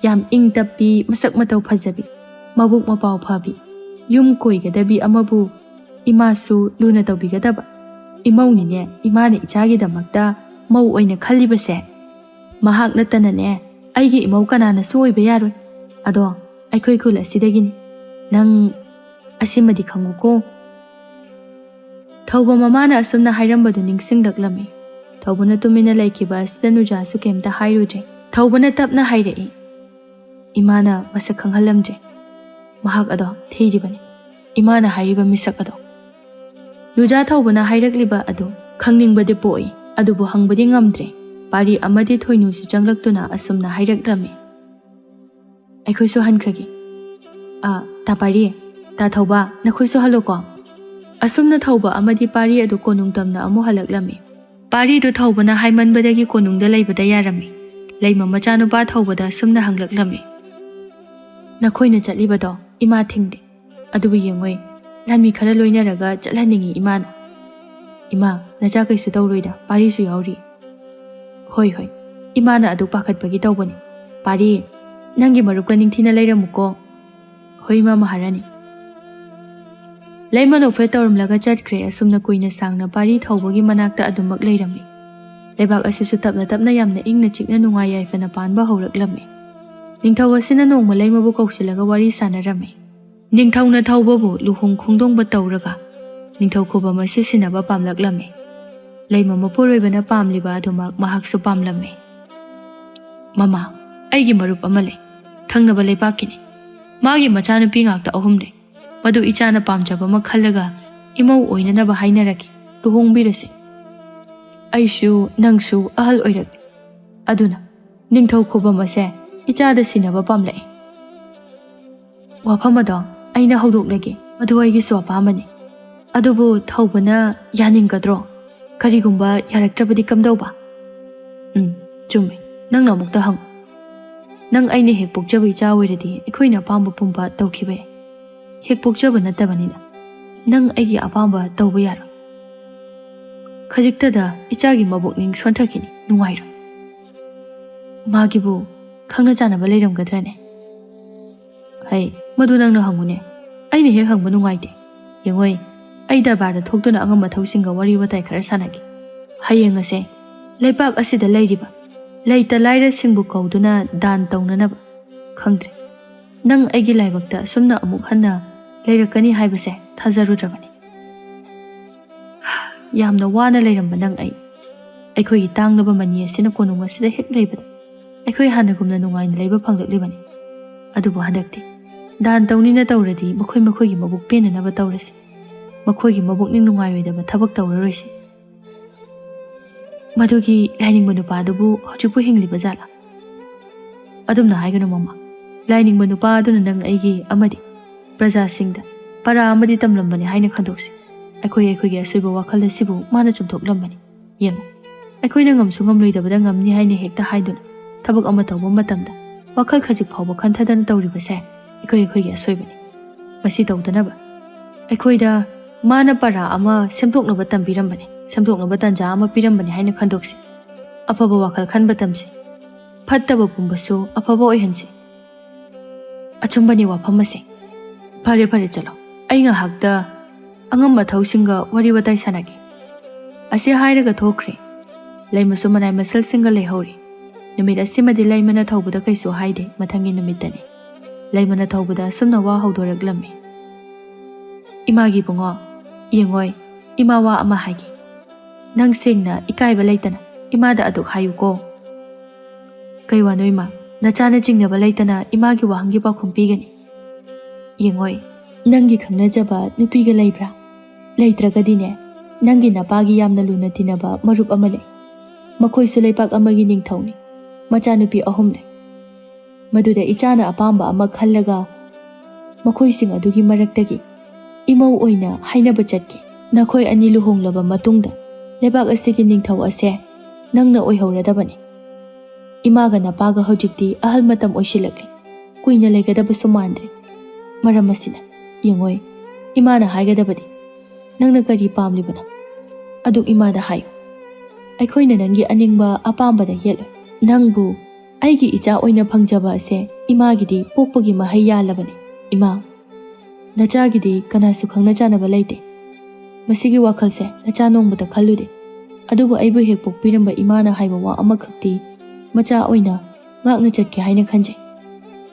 Yam ing tapi masak matau phajabi. Mabuk mapau phabi. Yum koigadabi amabu imasu luna tawbigadaba. Imaunine imana ichagidamakta mau oina khallibase. Mahak natanane aigi imau kanana soiba yaroi. Ado aikoi khul asidagini. Nang asimadi khanguko. Thauba mamana asumna hairambadu ningsinglaklami. Thaubana tumina laikiba asida nujasu kemta hairuje. Thaubana tapna hairei. Imana masak khanghalamje. Mahak ado thiribani. Imana hairiba misak ado. Nuja thaubana hairakliba ado khangningbade poi. Adubu hangbadi ngamdre. Pari amadi thoinusu changlaktuna asumna hairaklami. Aikhoisu hankragi. Ta pari, ta thauba nakhoisu haloko. Asumna thauba amadi pari adu konungtamna amu halaklami. Pari du thaubana haimanbadagi konungda leibada yarami. Leima machanupa thaubada asumna hanglaklami. Nakhoina chatlibado ima thingde. Adubu yengoi lanmi khara loinaraga chatlaningi imana. Ima nacha kaisu tawroida pari su yauri. Hoi hoi. Imana adu pakhatpagi tawbani. Pari nangi marupka ningthina leiramuko. Hoi ma maharani. Leiman ofe tawramlaga chatkre asumna kuina sangna pari thawbagi manakta adumak leirami. Lebak asisu tapna tapna yamna ingna chikna nungai yaifana panba hawraklami. Ningthau asina nongma leimabu kausilaga wari sanarami. Ningthauna thawbabu luhung khongdongba tawraga. Ningthau khoba masi sinaba pamlaklami. Leima mapuroibana pamliba adumak mahaksu pamlami. Mama, aigi marup amale. Thangnaba leibakini. Magi machanupi ngakta ahumde. Madu ichana pamjaba makhallaga imau oinanaba hainaraki. Luhongbirasi. Aishu nangsu ahal oirak. Aduna, ningthau khoba mase ichada sinaba pamlai. Wafamado aina haudoklagi madu aigi swapamani. Adubu thaubana yaningadro. Karigumba yaraktrabadi kamdauba. Chumme. Nangna mukta hang. Nang aina hek pokjaba icha oiradi ikhoina apamba pumba tawkhibe. Hek pokjaba natabanina. Nang aigi apamba tawba yaro. Khajiktada ichagi mabukning sonthakini nungairo. Magibu khangna chanaba leiramgadrane. Hai, madu nangna hangune. Aina hek hangba nungaide. Yengoi ai darbarda thokduna angam mathausinga wari watai khara sanagi. Hayeng ase leipak asida leiriba. Leita laira singbu kauduna dan taunanaba. Khangdre. Nang aigi laibakta sumna amuk hanna leirakani haibase thajarudrabani. Yamna wana leiramba nang ai. Aikhoi tangnaba mani asina konung asida hek leibada. Aikhoi hanagumna nungaina leiba phanglaklibani. Adubu handakti. Dan taunina tawradi makhoi gi mabuk penanaba tawrasi. Makhoi mabuk ning nungairoi thabak tawraroisi. Madugi laining manupa adubu hojupu hingliba jala. Adumna haiganu mama. Laining manupa aduna nang aigi amadi praja singda para amadi tamlambani haina khandoksi. Aikhoi gi asuiba wakhal asibu mana chumthoklambani. Yengu. Aikhoi na ngamsu ngamloidabada ngamni haina hekta haiduna. Thabak ama tawba matamda wakhal khajik phawba khanthadana tawribase. Aikhoi gi asuibani. Masi tawdanaba. Aikhoida mana para ama semthoknaba tambirambani. Semthoknaba tanja ama pirambani haina khandoksi. Afaba wakhal khanba tamsi. Phattaba pumbasu afaba oihansi. Achumbani wafamasi. Phare chalo. Ai ngahakta angam mathausinga wari watai sanagi. Asi hairaga thokre. Laimasu manai masal singa lehori. Numit asimadi laimana thaubuda kaisu haide mathangi numitani. Laimana thaubuda sumna wa haudoraklami. Imagi bungo, yengoi, imawa ama haigi. Nang singna ikaiba leitana, imada aduk hayuko. Kaiwa no ima, nachana jingnaba leitana imagi wahangi pakhum pigani. Yengoi, nangi khangnajaba nupiga leibra. Leitragadine, nangi napagi yamna luna tinaba marup amale. Makhoi su leipak amagi ningthawni, machanupi ahumne. Maduda ichana apamba ama khallaga, makhoi sing adugi maraktagi. Imau oina hainaba chatki. Nakhoi ani luhonglaba matungda lebak asigi ningthau ase nangna oihauradabani. Imaga napaga hojikti ahal matam oisilakli. Kuina legadaba sumandri. Maram asina yengoi imana haigadabadi. Nangna kari pamlibana. Aduk imada hayo. ꯑꯩꯈꯣꯏꯅ ꯅꯪꯒꯤ ꯑꯅꯤꯡꯕ ꯑꯄꯥꯝꯕꯗ ꯌꯦꯠꯂꯣꯏ꯫ ꯅꯪꯕꯨ ꯑꯩꯒꯤ ꯏꯆꯥ ꯑꯣꯏꯅ ꯐꯪꯖꯕ ꯑꯁꯦ ꯏꯃꯥꯒꯤꯗꯤ ꯄꯣꯛꯄꯒꯤ ꯃꯍꯩ ꯌꯥꯜꯂꯕꯅꯤ꯫ ꯏꯃꯥ, ꯅꯆꯥꯒꯤꯗꯤ ꯀꯅꯥꯁꯨ ꯈꯪꯅ ꯆꯥꯅꯕ ꯂꯩꯇꯦ꯫ ꯃꯁꯤꯒꯤ ꯋꯥꯈꯜꯁꯦ ꯅꯆꯥ ꯅꯣꯡꯃꯇ ꯈꯜꯂꯨꯗꯦ꯫ ꯑꯗꯨꯕꯨ ꯑꯩꯕꯨ ꯍꯦꯛ ꯄꯣꯛꯄꯤꯔꯝꯕ ꯏꯃꯥꯅ ꯍꯥꯏꯕ ꯋꯥ ꯑꯃꯈꯛꯇꯤ ꯃꯆꯥ ꯑꯣꯏꯅ ꯉꯥꯛꯅ ꯆꯠꯀꯦ ꯍꯥꯏꯅ ꯈꯟꯖꯩ꯫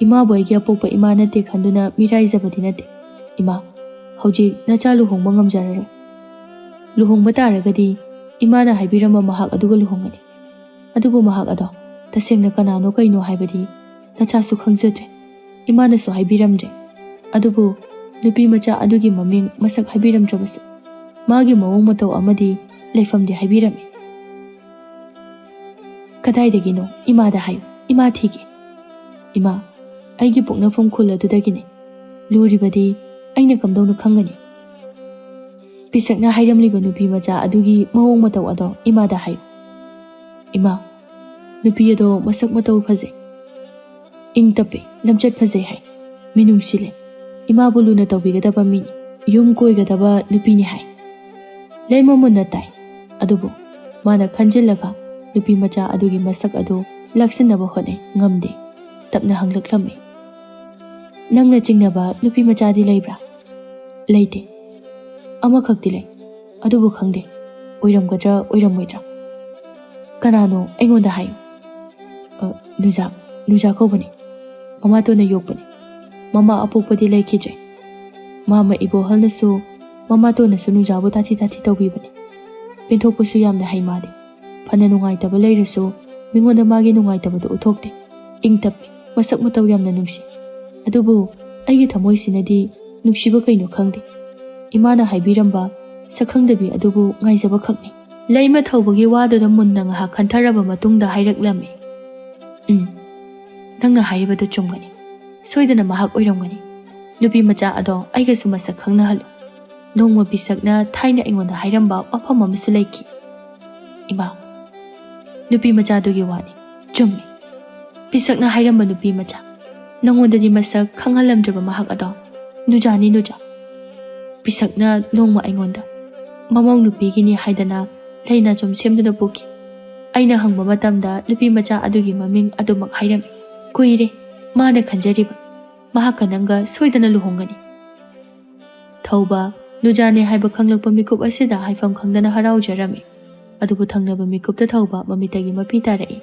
ꯏꯃꯥꯕꯨ ꯑꯩꯒꯤ ꯑꯄꯣꯛꯄ ꯏꯃꯥ ꯅꯠꯇꯦ ꯈꯟꯗꯨꯅ ꯃꯤꯔꯥꯏꯖꯕꯗꯤ ꯅꯠꯇꯦ꯫ ꯏꯃꯥ, ꯍꯧꯖꯤꯛ ꯅꯆꯥ ꯂꯨꯍꯣꯡꯕ ꯉꯝꯖꯔꯔꯣꯏ꯫ ꯂꯨꯍꯣꯡꯕ ꯇꯥꯔꯒꯗꯤ ꯏꯃꯥꯅ ꯍꯥꯏꯕꯤꯔꯝꯕ ꯃꯍꯥꯛ ꯑꯗꯨꯒ ꯂꯨꯍꯣꯡꯒꯅꯤ꯫ ꯑꯗꯨꯕꯨ ꯃꯍꯥꯛ ꯑꯗꯣ ꯇꯁꯦꯡꯅ ꯀꯅꯥꯅꯣ ꯀꯩꯅꯣ ꯍꯥꯏꯕꯗꯤ ꯅꯆꯥꯁꯨ ꯈꯪꯖꯗ꯭ꯔꯦ, ꯏꯃꯥꯅꯁꯨ ꯍꯥꯏꯕꯤꯔꯝꯗ꯭ꯔꯦ꯫ ꯑꯗꯨꯕꯨ ꯅꯨꯄꯤ ꯃꯆꯥ ꯑꯗꯨꯒꯤ ꯃꯃꯤꯡ ꯃꯁꯛ ꯍꯥꯏꯕꯤꯔꯝꯗ꯭ꯔꯕꯁꯨ ꯃꯥꯒꯤ ꯃꯑꯣꯡ ꯃꯇꯧ ꯑꯃꯗꯤ ꯂꯩꯐꯝꯗꯤ ꯍꯥꯏꯕꯤꯔꯝꯃꯤ꯫ ꯀꯗꯥꯏꯗꯒꯤꯅꯣ? ꯏꯃꯥꯗ ꯍꯥꯏꯌꯨ, ꯏꯃꯥ ꯊꯤꯒꯦ꯫ ꯏꯃꯥ, ꯑꯩꯒꯤ ꯄꯣꯛꯅꯐꯝ ꯈꯨꯜ ꯑꯗꯨꯗꯒꯤꯅꯤ꯫ ꯂꯨꯔꯤꯕꯗꯤ ꯑꯩꯅ ꯀꯝꯗꯧꯅ ꯈꯪꯒꯅꯤ? ꯄꯤꯁꯛꯅ ꯍꯥꯏꯔꯝꯂꯤꯕ ꯅꯨꯄꯤ ꯃꯆꯥ ꯑꯗꯨꯒꯤ ꯃꯑꯣꯡ ꯃꯇꯧ ꯑꯗꯣ ꯏꯃꯥꯗ ꯍꯥꯏꯌꯨ꯫ ꯏꯃꯥ, ꯅꯨꯄꯤ ꯑꯗꯣ ꯃꯁꯛ ꯃꯇꯧ ꯐꯖꯩ, ꯏꯪ ꯇꯞꯄꯤ, ꯂꯝꯆꯠ ꯐꯖꯩ ꯍꯥꯏ, ꯃꯤꯅꯨꯡꯁꯤ ꯂꯩ, ꯏꯃꯥꯕꯨ ꯂꯨꯅ ꯇꯧꯕꯤꯒꯗꯕ ꯃꯤꯅꯤ, ꯌꯨꯝ ꯀꯣꯏꯒꯗꯕ ꯅꯨꯄꯤꯅꯤ ꯍꯥꯏ꯫ ꯂꯩꯃ ꯃꯨꯟꯅ ꯇꯥꯏ꯫ ꯑꯗꯨꯕꯨ ꯃꯥꯅ ꯈꯟꯖꯤꯜꯂꯒ ꯅꯨꯄꯤ ꯃꯆꯥ ꯑꯗꯨꯒꯤ ꯃꯁꯛ ꯑꯗꯨ ꯂꯥꯛꯁꯤꯟꯅꯕ ꯍꯣꯠꯅꯩ, ꯉꯝꯗꯦ꯫ ꯇꯞꯅ ꯍꯪꯂꯛꯂꯝꯃꯤ, ꯅꯪꯅ ꯆꯤꯡꯅꯕ ꯅꯨꯄꯤ ꯃꯆꯥꯗꯤ ꯂꯩꯕ꯭ꯔꯥ? ꯂꯩꯇꯦ, ꯑꯃꯈꯛꯇꯤ ꯂꯩ, ꯑꯗꯨꯕꯨ ꯈꯪꯗꯦ ꯑꯣꯏꯔꯝꯒꯗ꯭ꯔꯥ ꯑꯣꯏꯔꯝꯃꯣꯏꯗ꯭ꯔꯥ꯫ ꯀꯅꯥꯅꯣ? ꯑꯩꯉꯣꯟꯗ ꯍꯥꯏꯌꯨ꯫ ꯅꯨꯖꯥ ꯀꯧꯕꯅꯤ, ꯃꯃꯥꯇꯣꯟꯅ ꯌꯣꯛꯄꯅꯤ꯫ ꯃꯃꯥ ꯑꯄꯣꯛꯄꯗꯤ ꯂꯩꯈꯤꯗ꯭ꯔꯦ꯫ ꯃꯥꯃ ꯏꯕꯣꯍꯜꯅꯁꯨ ꯃꯃꯥꯇꯣꯟꯅꯁꯨ ꯅꯨꯖꯥꯕꯨ ꯇꯥꯊꯤ ꯇꯥꯊꯤ ꯇꯧꯕꯤꯕꯅꯤ꯫ ꯄꯦꯟꯊꯣꯛꯄꯁꯨ ꯌꯥꯝꯅ ꯍꯩ ꯃꯥꯗꯤ꯫ ꯐꯅ ꯅꯨꯡꯉꯥꯏꯇꯕ ꯂꯩꯔꯁꯨ ꯃꯤꯉꯣꯟꯗ ꯃꯥꯒꯤ ꯅꯨꯡꯉꯥꯏꯇꯕꯗꯨ ꯎꯠꯊꯣꯛꯇꯦ꯫ ꯏꯪ ꯇꯞꯄꯤ, ꯃꯁꯛ ꯃꯇꯧ ꯌꯥꯝꯅ ꯅꯨꯡꯁꯤ꯫ ꯑꯗꯨꯕꯨ ꯑꯩꯒꯤ ꯊꯃꯣꯏꯁꯤꯅꯗꯤ ꯅꯨꯡꯁꯤꯕ ꯀꯩꯅꯣ ꯈꯪꯗꯦ꯫ ꯏꯃꯥꯅ ꯍꯥꯏꯕꯤꯔꯝꯕ ꯁꯛꯈꯪꯗꯕꯤ ꯑꯗꯨꯕꯨ ꯉꯥꯏꯖꯕ ꯈꯛꯅꯤ꯫ ꯂꯩꯃ ꯊꯧꯕꯒꯤ ꯋꯥꯗꯨꯗ ꯃꯨꯟꯅ ꯉꯥꯏꯍꯥꯛ ꯈꯟꯊꯔꯕ ꯃꯇꯨꯡꯗ ꯍꯥꯏꯔꯛꯂꯝꯃꯤ, ꯅꯪꯅ ꯍꯥꯏꯔꯤꯕꯗꯨ ꯆꯨꯝꯒꯅꯤ꯫ ꯁꯣꯏꯗꯅ ꯃꯍꯥꯛ ꯑꯣꯏꯔꯝꯒꯅꯤ꯫ ꯅꯨꯄꯤ ꯃꯆꯥ ꯑꯗꯣ ꯑꯩꯒꯁꯨ ꯃꯁꯛ ꯈꯪꯅꯍꯜꯂꯨ꯫ ꯅꯣꯡꯃ ꯄꯤꯁꯛꯅ ꯊꯥꯏꯅ ꯑꯩꯉꯣꯟꯗ ꯍꯥꯏꯔꯝꯕ ꯋꯥꯐꯝ ꯑꯃꯁꯨ ꯂꯩꯈꯤ꯫ ꯏꯃꯥ, ꯅꯨꯄꯤ ꯃꯆꯥꯗꯨꯒꯤ ꯋꯥꯅꯤ, ꯆꯨꯝꯃꯤ꯫ ꯄꯤꯁꯛꯅ ꯍꯥꯏꯔꯝꯕ ꯅꯨꯄꯤ ꯃꯆꯥ, ꯅꯪꯉꯣꯟꯗꯗꯤ ꯃꯁꯛ ꯈꯪꯍꯜꯂꯝꯗ꯭ꯔꯕ ꯃꯍꯥꯛ ꯑꯗꯣ ꯅꯨꯖꯥꯅꯤ, ꯅꯨꯖꯥ꯫ ꯄꯤꯁꯛꯅ ꯅꯣꯡꯃ ꯑꯩꯉꯣꯟꯗ ꯃꯃꯧ ꯅꯨꯄꯤꯒꯤꯅꯤ ꯍꯥꯏꯗꯅ ꯂꯩꯅꯥꯆꯨꯝ ꯁꯦꯝꯗꯨꯅ ꯄꯨꯈꯤ꯫ ꯑꯩꯅ ꯍꯪꯕ ꯃꯇꯝꯗ ꯅꯨꯄꯤ ꯃꯆꯥ ꯑꯗꯨꯒꯤ ꯃꯃꯤꯡ ꯑꯗꯨꯃꯛ ꯍꯥꯏꯔꯝꯃꯤ꯫ ꯀꯨꯏꯔꯦ ꯃꯥꯅ ꯈꯟꯖꯔꯤꯕ, ꯃꯍꯥꯛꯀ ꯅꯪꯒ ꯁꯣꯏꯗꯅ ꯂꯨꯍꯣꯡꯒꯅꯤ꯫ ꯊꯧꯕ ꯅꯨꯖꯥꯅꯦ ꯍꯥꯏꯕ ꯈꯪꯂꯛꯄ ꯃꯤꯀꯨꯞ ꯑꯁꯤꯗ ꯍꯥꯏꯐꯝ ꯈꯪꯗꯅ ꯍꯔꯥꯎꯖꯔꯝꯃꯤ꯫ ꯑꯗꯨꯕꯨ ꯊꯪꯅꯕ ꯃꯤꯀꯨꯞꯇ ꯊꯧꯕ ꯃꯃꯤꯠꯇꯒꯤ ꯃꯄꯤ ꯇꯥꯔꯛꯏ꯫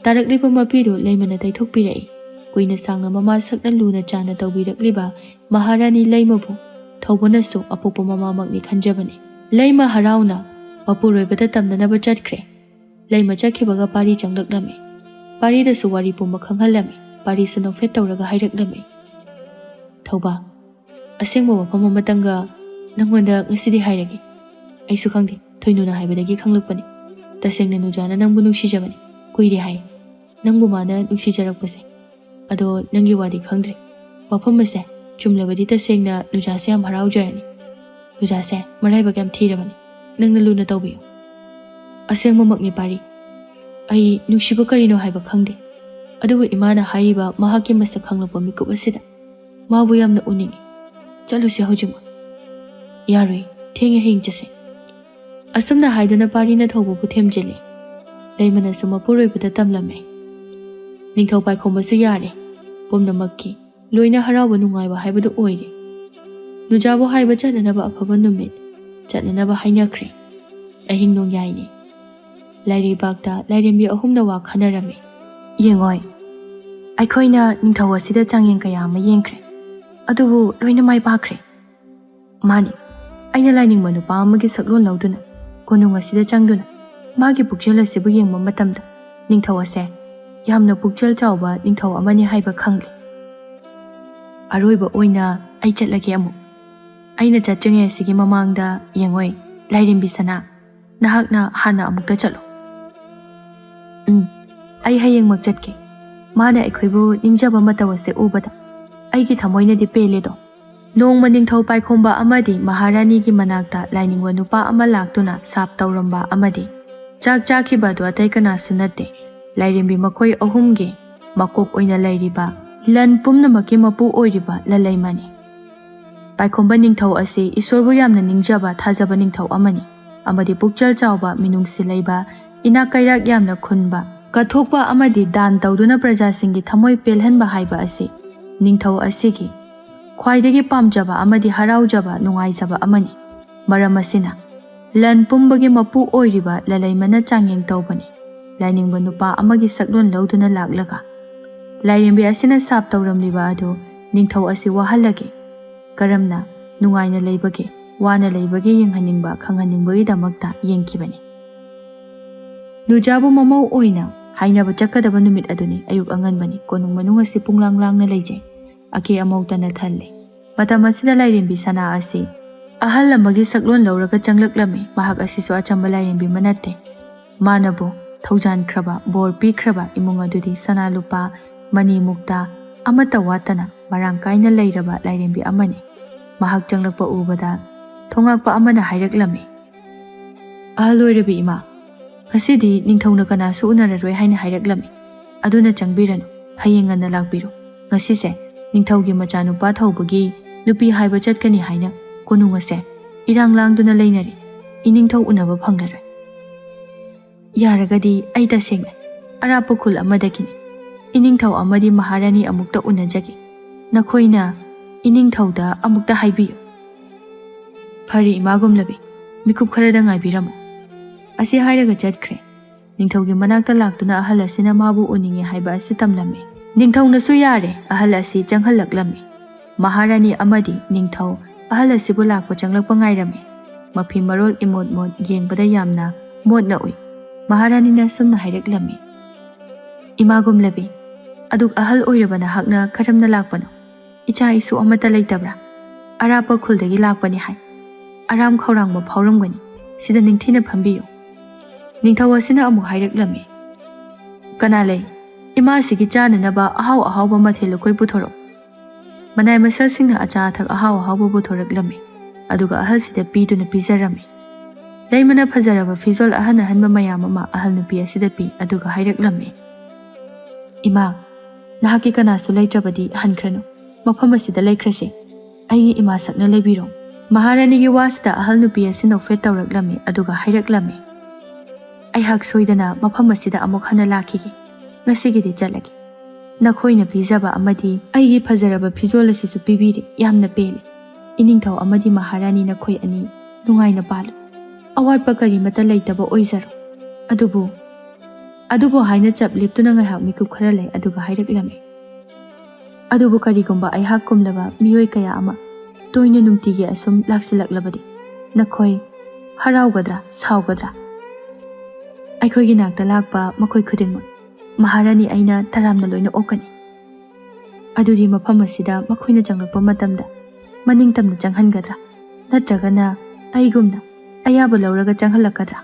ꯇꯥꯔꯛꯂꯤꯕ ꯃꯄꯤꯗꯨ ꯂꯩꯃꯅ ꯇꯩꯊꯣꯛꯄꯤꯔꯛꯏ꯫ ꯀꯨꯏꯅ ꯁꯥꯡꯅ ꯃꯃꯥ ꯁꯛꯅ ꯂꯨꯅ ꯆꯥꯟꯅ ꯇꯧꯕꯤꯔꯛꯂꯤꯕ ꯃꯍꯥꯔꯥꯅꯤ ꯂꯩꯃꯕꯨ ꯊꯧꯕꯅꯁꯨ ꯑꯄꯣꯛꯄ ꯃꯃꯥꯃꯛꯅꯤ ꯈꯟꯖꯕꯅꯤ꯫ ꯂꯩꯃ ꯍꯔꯥꯎꯅ ꯃꯄꯨꯔꯣꯏꯕꯗ ꯇꯝꯅꯅꯕ ꯆꯠꯈ꯭ꯔꯦ꯫ ꯂꯩꯃ ꯆꯠꯈꯤꯕꯒ ꯄꯥꯔꯤ ꯆꯪꯂꯛꯂꯝꯃꯤ꯫ ꯄꯥꯔꯤꯗꯁꯨ ꯋꯥꯔꯤ ꯄꯨꯝꯕ ꯈꯪꯍꯜꯂꯝꯃꯤ꯫ ꯄꯥꯔꯤꯁꯨ ꯅꯣꯛꯐꯦꯠ ꯇꯧꯔꯒ ꯍꯥꯏꯔꯛꯂꯝꯃꯤ, ꯊꯧꯕ, ꯑꯁꯦꯡꯕ ꯋꯥꯐꯝ ꯑꯃꯇꯪꯒ ꯅꯪꯉꯣꯟꯗ ꯉꯁꯤꯗꯤ ꯍꯥꯏꯔꯒꯦ꯫ ꯑꯩꯁꯨ ꯈꯪꯗꯦ, ꯊꯣꯏꯅꯨꯅ ꯍꯥꯏꯕꯗꯒꯤ ꯈꯪꯂꯛꯄꯅꯤ꯫ ꯇꯁꯦꯡꯅ ꯅꯨꯖꯥꯅ ꯅꯪꯕꯨ ꯅꯨꯡꯁꯤꯖꯕꯅꯤ꯫ ꯀꯨꯏꯔꯦ ꯍꯥꯏ ꯅꯪꯕු ꯃꯥꯅ ꯅꯨꯡꯁꯤꯖꯔꯛꯄꯁꯦ꯫ ꯑꯗꯣ ꯅꯪꯒꯤ ꯋꯥꯗꯤ ꯈꯪꯗ꯭ꯔꯤ꯫ ꯋꯥꯐꯝ ꯑꯁꯦ ꯆꯨꯝꯂꯕꯗꯤ ꯇꯁꯦꯡꯅ ꯅꯨꯖꯥꯁꯦ ꯌꯥꯝ ꯍꯔꯥꯎꯖꯔꯅꯤ꯫ ꯅꯨꯖꯥꯁꯦ ꯃꯔꯥꯏꯕꯛ ꯌꯥꯝ ꯊꯤꯔꯕꯅꯤ꯫ ꯅꯪꯅ ꯂꯨꯅ ꯇꯧꯕꯤꯌꯨ꯫ ꯑꯁꯦꯡꯕꯃꯛꯅꯤ ꯄꯥꯔꯤ, ꯑꯩ ꯅꯨꯡꯁꯤꯕ ꯀꯔꯤꯅꯣ ꯍꯥꯏꯕ ꯈꯪꯗꯦ꯫ ꯑꯗꯨꯕꯨ ꯏꯃꯥꯅ ꯍꯥꯏꯔꯤꯕ ꯃꯍꯥꯛꯀꯤ ꯃꯁꯛ ꯈꯪꯂꯛꯄ ꯃꯤꯀꯨꯞ ꯑꯁꯤꯗ ꯃꯥꯕꯨ ꯌꯥꯝꯅ ꯎꯅꯤꯡꯉꯤ꯫ ꯆꯠꯂꯨꯁꯦ ꯍꯧꯖꯤꯛꯃꯛ꯫ ꯌꯥꯔꯣꯏ, ꯊꯦꯡꯉꯦ, ꯍꯌꯦꯡ ꯆꯠꯁꯦ꯫ ꯑꯁꯨꯝꯅ ꯍꯥꯏꯗꯨꯅ ꯄꯥꯔꯤꯅ ꯊꯧꯕꯕꯨ ꯊꯦꯝꯖꯤꯜꯂꯤ꯫ ꯂꯩꯃꯅꯁꯨ ꯃꯄꯨꯔꯣꯏꯕꯗ ꯇꯝꯂꯝꯃꯤ꯫ ꯅꯤꯡꯊꯧ ꯄꯥꯏꯈꯣꯝꯕꯁꯨ ꯌꯥꯔꯦ꯫ ꯄꯨꯝꯅꯃꯛꯀꯤ ꯂꯣꯏꯅ ꯍꯔꯥꯎꯕ ꯅꯨꯡꯉꯥꯏꯕ ꯍꯥꯏꯕꯗꯨ ꯑꯣꯏꯔꯦ꯫ ꯅꯨꯖꯥꯕꯨ ꯍꯥꯏꯕ ꯆꯠꯅꯅꯕ ꯑꯐꯕ ꯅꯨꯃꯤꯠ ꯆꯠꯅꯅꯕ ꯍꯥꯏꯅꯈ꯭ꯔꯦ꯫ ꯑꯍꯤꯡ ꯅꯣꯡꯌꯥꯏꯅꯤ꯫ ꯂꯥꯏꯔꯩꯕꯥꯛꯇ ꯂꯥꯏꯔꯦꯝꯕꯤ ꯑꯍꯨꯝꯅ ꯋꯥ ꯈꯟꯅꯔꯝꯃꯤ꯫ ꯌꯦꯡꯉꯣꯏ, ꯑꯩꯈꯣꯏꯅ ꯅꯤꯡꯊꯧ ꯑꯁꯤꯗ ꯆꯥꯡꯌꯦꯡ ꯀꯌꯥ ꯑꯃ ꯌꯦꯡꯈ꯭ꯔꯦ, ꯑꯗꯨꯕꯨ ꯂꯣꯏꯅ ꯃꯥꯏ ꯄꯥꯛꯈ꯭ರೆ꯫ ꯃꯥꯅꯤ, ꯑꯩꯅ ꯂꯥꯏꯅꯤꯡꯕ ꯅꯨꯄꯥ ꯑꯃꯒꯤ ꯁꯛꯂꯣꯟ ꯂꯧꯗꯨꯅ ꯀꯣꯅꯨꯡ ꯑꯁꯤꯗ ꯆꯪꯗꯨꯅ ꯃꯥꯒꯤ ꯄꯨꯛꯆꯦꯜ ꯑꯁꯤꯕꯨ ꯌꯦꯡꯕ ꯃꯇꯝꯗ ꯅꯤꯡꯊꯧ ꯑꯁꯦ ꯌꯥꯝꯅ ꯄꯨꯛꯆꯦꯜ ꯆꯥꯎꯕ ꯅꯤꯡꯊꯧ ꯑꯃꯅꯤ ꯍꯥꯏꯕ ꯈꯪꯂꯦ꯫ ꯑꯔꯣꯏꯕ ꯑꯣꯏꯅ ꯑꯩ ꯆꯠꯂꯒꯦ ꯑꯃꯨꯛ꯫ ꯑꯩꯅ ꯆꯠꯇ꯭ꯔꯤꯉꯩ ꯑꯁꯤꯒꯤ ꯃꯃꯥꯡꯗ ꯌꯦꯡꯉꯣꯏ, ꯂꯥꯏꯔꯦꯝꯕꯤ ꯁꯅꯥ, ꯅꯍꯥꯛꯅ ꯍꯥꯟꯅ ꯑꯃꯨꯛꯇ ꯆꯠꯂꯨ꯫ ꯑꯩ ꯍꯌꯦꯡꯃꯛ ꯆꯠꯀꯦ꯫ ꯃꯥꯅ ꯑꯩꯈꯣꯏꯕꯨ ꯅꯤꯡꯖꯕ ꯃꯇꯧ ꯑꯁꯦ ꯎꯕꯗ ꯑꯩꯒꯤ ꯊꯃꯣꯏꯅꯗꯤ ꯄꯦꯜꯂꯦꯗꯣ꯫ ꯅꯣꯡꯃ ꯅꯤꯡꯊꯧ ꯄꯥꯏꯈꯣꯝꯕ ꯑꯃꯗꯤ ꯃꯍꯥꯔꯥꯅꯤꯒꯤ ꯃꯅꯥꯛꯇ ꯂꯥꯏꯅꯤꯡꯕ ꯅꯨꯄꯥ ꯑꯃ ꯂꯥꯛꯇꯨꯅ ꯁꯥꯞ ꯇꯧꯔꯝꯕ ꯑꯃꯗꯤ ꯆꯥꯛ ꯆꯥꯈꯤꯕ ꯑꯗꯨ ꯑꯇꯩ ꯀꯅꯥꯁꯨ ꯅꯠꯇꯦ, ꯂꯥꯏꯔꯦꯝꯕꯤ ꯃꯈꯣꯏ ꯑꯍꯨꯝꯒꯤ ꯃꯀꯣꯛ ꯑꯣꯏꯅ ꯂꯩꯔꯤꯕ ꯂꯟ ꯄꯨꯝꯅꯃꯛꯀꯤ ꯃꯄꯨ ꯑꯣꯏꯔꯤꯕ ꯂꯜꯂꯩꯃꯅꯤ꯫ ꯄꯥꯏꯈꯣꯝꯕ ꯅꯤꯡꯊꯧ ꯑꯁꯤ ꯏꯁꯣꯔꯕꯨ ꯌꯥꯝꯅ ꯅꯤꯡꯖꯕ ꯊꯥꯖꯕ ꯅꯤꯡꯊꯧ ꯑꯃꯅꯤ꯫ amadi pukchal chawba minungsi leiba ina kairak yamna khunba kathokpa amadi dan tawduna praja singi thamoi pelhanba haiba asi ningthau asigi khwaidagi pamjaba amadi haraujaba nungaijaba amani maram asina lan pumbagi mapu oiriba lalaimana changyeng tawbani lainingba nupa amagi saklon lawduna laklaga lairembi asina sap tawramliba adu ningthau asi wahalage karamna nungaina leibage wana leibage yenghaningba khanghaningbai damakta yengkibani nujabu mamau oina hainaba chakadaba numit aduni ayuk anganbani konung manung asi punglang langna leije ake amautana thalle matam asida lairembi sana asi ahal amagi saklon lawraga changlaklami mahak asisu achamba lairembi manate manabu thaujan khraba bor pi khraba imung adudi sana lupa mani mukta amata watana marang kaina leiraba lairembi amani mahak changlakpa ubada thongakpa amana haireklami ahaloirabi ima ngasidi ningthौना kanasu unararoi haina haireklami aduna changbiranu hayeng anna lakbiru ngasise ningthौगी machanupa thौबगी nupi haiba chatkani haina konungase irang langduna leinari iningthौ unaba phanglaroi yaragadi ai tasengna arapa khul amadakini iningthौ amadi maharani amukta unajagi nakhoina iningthौda amukta haibiyu phari imagum labi mikup kharada ngaibiramu asi hairaga chatkre ningthौगी manakta laktuna ahal asina mabu uningi haiba asi tamlami ningthौना su yare ahal asi changhalaklami maharani amadi ningthौ ahal asibu lakpa changlakpa ngairami mafi marol imod mod yengbada yamna modna ui maharani na sumna haireklami imagum labi aduk ahal oirabana hakna karamna lakpano icha isu amata leitabra arapa khuldagi lakpani hai aram khawrangba phawramgani sida ningthina phambiyu ningthौ asina amuk haireklami kana lei ima sigi chananaba ahaw ahawba mathel koi puthoro manai masal singna acha thak ahaw ahawba puthoraklami aduga ahal sida piduna pijarami leimana phajaraba fizol ahana hanba mayam ama ahal nupi asida pi aduga haireklami ima nahaki kana su leitrabadi hankranu mafam asida leikrase aigi ima sakna leibiro maharani gi wasida ahal nupi asina fet tawraklami aduga haireklami ai hak soidana mafam asida amuk hana lakhigi ngasigidi chalagi nakhoina pijaba amadi aigi phajaraba fizol asisu pibiri yamna pele iningthौ amadi maharani nakhoi ani nungaina palu awatpa kari mata leitaba oizaro adubu haina chap liptuna ngai hak mikup khara lei aduga haireklami adubu kari gumba ai hak kumlaba miyoi kaya ama toina numtigi asum laksilaklabadi nakhoi haraugadra saugadra aikhoigi nakta lakpa makhoi khudingma maharani aina taramna loina okani aduri mafam asida makhoina changlakpa matamda maningtamna changhangadra natragana aigumna ayaba lawraga changhalakadra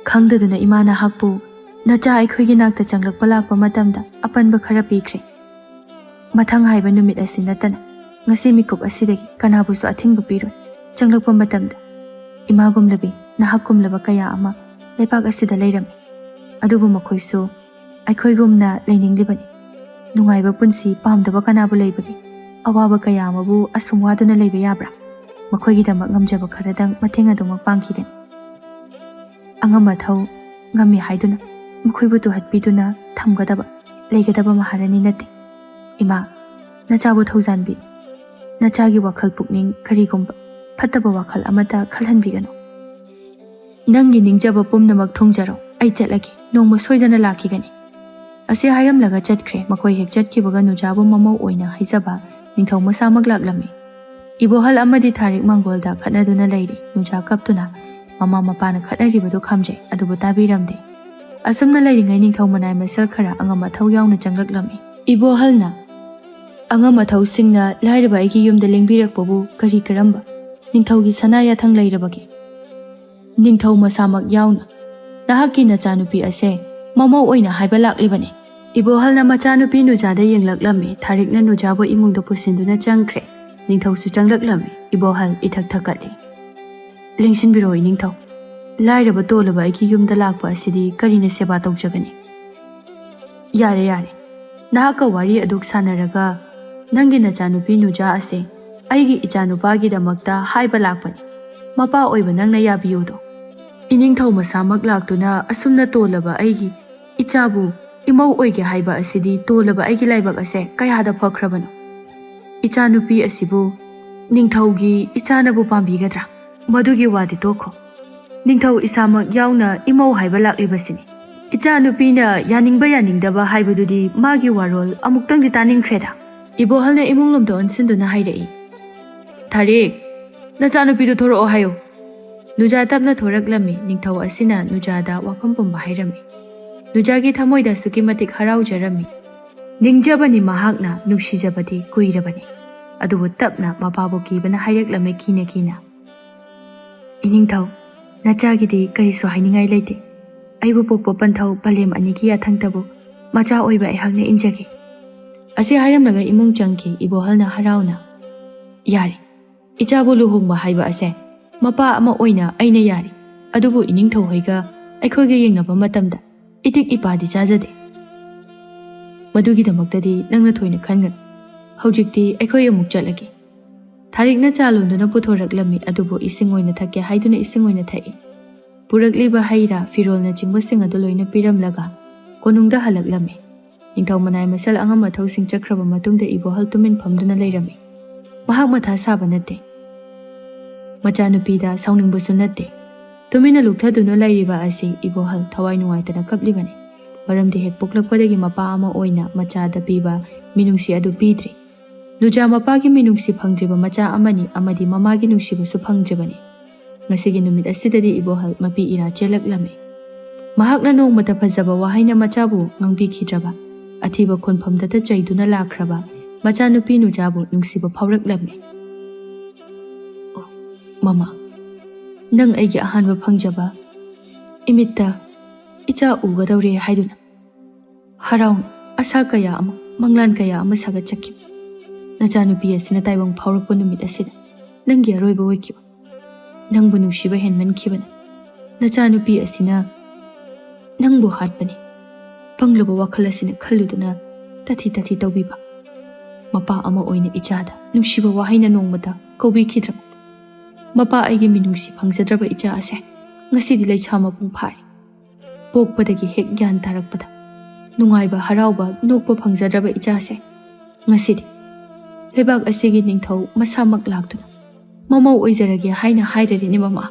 khangdaduna imana hakpu nacha aikhoigi nakta changlakpa lakpa matamda apanba khara pikre mathang haiba numit asi natana ngasi mikup asidagi kanabusu athingba piroi changlakpa matamda imagum labi nahakum laba kaya ama leipak asida leirami adubu makhoisu aikhoigumna leininglibani nungaiba punsi pamdaba kanabu leibagi awaba kaya amabu asungwaduna leiba yabra makhoigi damak ngamjaba kharadang mathenga dumak pangkigani angama thau ngami haiduna makhoibu tuhatpiduna thamgadaba leigadaba maharani nate ima nachabu thaujanbi nachagi wakhal pukning karigumba phattaba wakhal amata khalhanbigano nangi ningjaba pumnamak thongjaro ai chatlagi nongma soidana lakhigani asi hairamlaga chatkre makhoi hek chatkibaga nujabu mamau oina haijaba ningthौ masamak laklami ibohal amadi tharik mangolda khatnaduna leiri nuja kaptuna mama mapana khatnaribadu khamjai adubu tabiramde asumna leiringai ningthौ manai masal khara angama thau yauna changlaklami ibohalna angama thau singna lairiba aigi yumda lengbirakpabu kari karamba ningthौgi sanaya thang leirabagi ningthौ masamak yauna nahaki nachanupi ase mamau oina haiba laklibani ibohalna machanupi nujada yenglaklammi tharikna nujabu imungda pusinduna changkhre ningthौsu changlaklami ibohal ithak thakatli lengsinbiroi ningthौ lairaba tolaba aigi yumda lakpa asidi karina seba tawjagani yare nahaka wari aduk sanaraga nangi nachanupi nuja ase aigi ichanupagi damakta haiba lakpani mapa oiba nangna yabiyodo ꯏꯅꯤꯡꯊꯧ ꯃꯁꯥꯃꯛ ꯂꯥꯛꯇꯨꯅ ꯑꯁꯨꯝꯅ ꯇꯣꯜꯂꯕ ꯑꯩꯒꯤ ꯏꯆꯥꯕꯨ ꯏꯃꯧ ꯑꯣꯏꯒꯦ ꯍꯥꯏꯕ ꯑꯁꯤꯗꯤ ꯇꯣꯜꯂꯕ ꯑꯩꯒꯤ ꯂꯥꯏꯕꯛ ꯑꯁꯦ ꯀꯌꯥꯗ ꯐꯈ꯭ꯔꯕꯅꯣ? ꯏꯆꯥꯅꯨꯄꯤ ꯑꯁꯤꯕꯨ ꯅꯤꯡꯊꯧꯒꯤ ꯏꯆꯥꯅꯕꯨ ꯄꯥꯝꯕꯤꯒꯗ꯭ꯔꯥ? ꯃꯗꯨꯒꯤ ꯋꯥꯗꯤ ꯇꯣꯛꯈꯣ꯫ ꯅꯤꯡꯊꯧ ꯏꯁꯥꯃꯛ ꯌꯥꯎꯅ ꯏꯃꯧ ꯍꯥꯏꯕ ꯂꯥꯛꯂꯤꯕꯁꯤꯅꯤ꯫ ꯏꯆꯥꯅꯨꯄꯤꯅ ꯌꯥꯅꯤꯡꯕ ꯌꯥꯅꯤꯡꯗꯕ ꯍꯥꯏꯕꯗꯨꯗꯤ ꯃꯥꯒꯤ ꯋꯥꯔꯣꯜ ꯑꯃꯨꯛꯇꯪꯗꯤ ꯇꯥꯅꯤꯡꯈ꯭ꯔꯦꯗ꯫ ꯏꯕꯣꯍꯜꯅ ꯏꯃꯨꯡꯂꯣꯝꯗ ꯑꯣꯟꯁꯤꯟꯗꯨꯅ ꯍꯥꯏꯔꯛꯏ, ꯊꯥꯔꯤꯛ, ꯅꯆꯥꯅꯨꯄꯤꯗꯨ ꯊꯣꯔꯛꯑꯣ ꯍꯥꯏꯌꯨ꯫ ꯅꯨꯖꯥ ꯇꯞꯅ ꯊꯣꯔꯛꯂꯝꯃꯤ꯫ ꯅꯤꯡꯊꯧ ꯑꯁꯤꯅ ꯅꯨꯖꯥꯗ ꯋꯥꯐꯝ ꯄꯨꯝꯕ ꯍꯥꯏꯔꯝꯃꯤ꯫ ꯅꯨꯖꯥꯒꯤ ꯊꯃꯣꯏꯗ ꯑꯁꯨꯛꯀꯤ ꯃꯇꯤꯛ ꯍꯔꯥꯎꯖꯔꯝꯃꯤ꯫ ꯅꯤꯡꯖꯕꯅꯤ ꯃꯍꯥꯛꯅ ꯅꯨꯡꯁꯤꯖꯕꯗꯤ ꯀꯨꯏꯔꯕꯅꯤ꯫ ꯑꯗꯨꯕꯨ ꯇꯞꯅ ꯃꯄꯥꯕꯨ ꯀꯤꯕꯅ ꯍꯥꯏꯔꯛꯂꯝꯃꯤ ꯀꯤꯅ ꯀꯤꯅ, ꯏꯅꯤꯡꯊꯧ, ꯅꯆꯥꯒꯤꯗꯤ ꯀꯔꯤꯁꯨ ꯍꯥꯏꯅꯤꯡꯉꯥꯏ ꯂꯩꯇꯦ꯫ ꯑꯩꯕꯨ ꯄꯣꯛꯄ ꯄꯟꯊꯧ ꯄꯂꯦꯝ ꯑꯅꯤꯒꯤ ꯌꯥꯊꯪꯇꯕꯨ ꯃꯆꯥ ꯑꯣꯏꯕ ꯑꯩꯍꯥꯛꯅ ꯏꯟꯖꯒꯦ꯫ ꯑꯁꯤ ꯍꯥꯏꯔꯝꯂꯒ ꯏꯃꯨꯡ ꯆꯪꯈꯤ꯫ ꯏꯕꯣꯍꯜꯅ ꯍꯔꯥꯎꯅ, ꯌꯥꯔꯦ, ꯏꯆꯥꯕꯨ ꯂꯨꯍꯣꯡꯕ ꯍꯥꯏꯕ ꯑꯁꯦ ꯃꯄꯥ ꯑꯃ ꯑꯣꯏꯅ ꯑꯩꯅ ꯌꯥꯔꯤ꯫ ꯑꯗꯨꯕꯨ ꯏꯅꯤꯡꯊꯧ ꯍꯣꯏꯒ ꯑꯩꯈꯣꯏꯒ ꯌꯦꯡꯅꯕ ꯃꯇꯝꯗ ꯏꯇꯤꯛ ꯏꯄꯥꯗꯤ ꯆꯥꯖꯗꯦ꯫ ꯃꯗꯨꯒꯤꯗꯃꯛꯇꯗꯤ ꯅꯪꯅ ꯊꯣꯏꯅ ꯈꯟꯒꯅꯨ꯫ ꯍꯧꯖꯤꯛꯇꯤ ꯑꯩꯈꯣꯏ ꯑꯃꯨꯛ ꯆꯠꯂꯒꯦ꯫ ꯊꯥꯔꯤꯛꯅ ꯆꯥ ꯂꯣꯟꯗꯨꯅ ꯄꯨꯊꯣꯔꯛꯂꯝꯃꯤ꯫ ꯑꯗꯨꯕꯨ ꯏꯁꯤꯡ ꯑꯣꯏꯅ ꯊꯛꯀꯦ ꯍꯥꯏꯗꯨꯅ ꯏꯁꯤꯡ ꯑꯣꯏꯅ ꯊꯛꯏ꯫ ꯄꯨꯔꯛꯂꯤꯕ ꯍꯩꯔꯥ ꯐꯤꯔꯣꯜꯅꯆꯤꯡꯕꯁꯤꯡ ꯑꯗꯨ ꯂꯣꯏꯅ ꯄꯤꯔꯝꯂꯒ ꯀꯣꯅꯨꯡꯗ ꯍꯜꯂꯛꯂꯝꯃꯤ꯫ ꯅꯤꯡꯊꯧ ꯃꯅꯥꯏ ꯃꯁꯜ ꯑꯉꯝ ꯑꯊꯧꯁꯤꯡ ꯆꯠꯈ꯭ꯔꯕ ꯃꯇꯨꯡꯗ ꯏꯕꯣꯍꯜ ꯇꯨꯃꯤꯟ ꯐꯝꯗꯨꯅ ꯂꯩꯔꯝꯃꯤ꯫ ꯃꯍꯥꯛ ꯃꯊꯥ ꯁꯥꯕ ꯅꯠꯇꯦ, ꯃꯆꯥꯅꯨꯄꯤꯗ ꯁꯥꯎꯅꯤꯡꯕꯁꯨ ꯅꯠꯇꯦ꯫ ꯇꯨꯃꯤꯟꯅ ꯂꯨꯞꯊꯗꯨꯅ ꯂꯩꯔꯤꯕ ꯑꯁꯤ ꯏꯕꯣꯍꯜ ꯊꯋꯥꯏ ꯅꯨꯡꯉꯥꯏꯇꯅ ꯀꯞꯂꯤꯕꯅꯤ꯫ ꯃꯔꯝꯗꯤ ꯍꯦꯛ ꯄꯣꯛꯂꯛꯄꯗꯒꯤ ꯃꯄꯥ ꯑꯃ ꯑꯣꯏꯅ ꯃꯆꯥꯗ ꯄꯤꯕ ꯃꯤꯅꯨꯡꯁꯤ ꯑꯗꯨ ꯄꯤꯗ꯭ꯔꯤ꯫ ꯅꯨꯖꯥ ꯃꯄꯥꯒꯤ ꯃꯤꯅꯨꯡꯁꯤ ꯐꯪꯗ꯭ꯔꯤꯕ ꯃꯆꯥ ꯑꯃꯅꯤ ꯑꯃꯗꯤ ꯃꯃꯥꯒꯤ ꯅꯨꯡꯁꯤꯕꯁꯨ ꯐꯪꯗ꯭ꯔꯤꯕꯅꯤ꯫ ꯉꯁꯤꯒꯤ ꯅꯨꯃꯤꯠ ꯑꯁꯤꯗꯗꯤ ꯏꯕꯣꯍꯜ ꯃꯄꯤ ꯏꯔꯥ ꯆꯦꯜꯂꯛꯂꯝꯃꯤ꯫ ꯃꯍꯥꯛꯅ ꯅꯣꯡꯃꯇ ꯐꯖꯕ ꯋꯥꯍꯩꯅ ꯃꯆꯥꯕꯨ ꯉꯥꯡꯕꯤꯈꯤꯗ꯭ꯔꯕ, ꯑꯊꯤꯕ ꯈꯣꯟꯐꯝꯗꯇ ꯆꯩꯗꯨꯅ ꯂꯥꯛꯈ꯭ꯔꯕ ꯃꯆꯥꯅꯨꯄꯤ ꯅꯨꯖꯥꯕꯨ ꯅꯨꯡꯁꯤꯕ ꯐꯥꯎꯔꯛꯂꯝꯃꯤ꯫ ꯑꯣ ꯃꯃꯥ, ꯅꯪ ꯑꯩꯒꯤ ꯑꯍꯥꯟꯕ ꯐꯪꯖꯕ ꯏꯃꯤꯠꯇ ꯏꯆꯥ ꯎꯒꯗꯧꯔꯦ ꯍꯥꯏꯗꯨꯅ ꯍꯔꯥꯎꯅ ꯑꯁꯥ ꯀꯌా ꯑꯃ, ꯃꯪꯂꯥꯟ ꯀꯌా ꯑꯃ ꯁꯥꯒꯠꯆꯈꯤꯕ ꯅꯆꯥꯅꯨꯄꯤ ꯑꯁꯤꯅ ꯇꯥꯏꯕꯪ ꯐꯥꯎꯔꯛꯄ ꯅꯨꯃꯤꯠ ꯑꯁꯤꯗ ꯅꯪꯒꯤ ꯑꯔꯣꯏꯕ ꯑꯣꯏꯈꯤꯕ꯫ ꯅꯪꯕꯨ ꯅꯨꯡꯁꯤꯕ ꯍꯦꯟꯃꯟꯈꯤꯕꯅ ꯅꯆꯥꯅꯨꯄꯤ ꯑꯁꯤꯅ ꯅꯪꯕꯨ ꯍꯥꯠꯄꯅꯤ꯫ ꯐꯪꯂꯕ ꯋꯥꯈꯜ ꯑꯁꯤꯅ ꯈꯜꯂꯨꯗꯨꯅ ꯇꯊꯤ ꯇꯊꯤ ꯇꯧꯕꯤꯕ ꯃꯄꯥ ꯑꯃ ꯑꯣꯏꯅ ꯏꯆꯥꯗ ꯅꯨꯡꯁꯤꯕ ꯋꯥꯍꯩꯅ ꯅꯣꯡꯃꯇ ꯀꯧꯕꯤꯈꯤꯗ꯭ꯔꯕ ꯃꯄꯥ ꯑꯩꯒꯤ ꯃꯤꯅꯨꯡꯁꯤ ꯐꯪꯖꯗ꯭ꯔꯕ ꯏꯆꯥ ꯑꯁꯦ ꯉꯁꯤꯗꯤ ꯂꯩꯁꯥ ꯃꯄꯨꯡ ꯐꯥꯔꯤ꯫ ꯄꯣꯛꯄꯗꯒꯤ ꯍꯦꯛ ꯒ꯭ꯌꯥꯟ ꯇꯥꯔꯛꯄꯗ ꯅꯨꯡꯉꯥꯏꯕ, ꯍꯔꯥꯎꯕ, ꯅꯣꯛꯄ ꯐꯪꯖꯗ꯭ꯔꯕ ꯏꯆꯥꯁꯦ ꯉꯁꯤꯗꯤ ꯂꯩꯕꯥꯛ ꯑꯁꯤꯒꯤ ꯅꯤꯡꯊꯧ ꯃꯁꯥꯃꯛ ꯂꯥꯛꯇꯨꯅ ꯃꯃꯧ ꯑꯣꯏꯖꯔꯒꯦ ꯍꯥꯏꯅ ꯍꯥꯏꯔꯔꯤꯅꯤ ꯃꯃꯥ꯫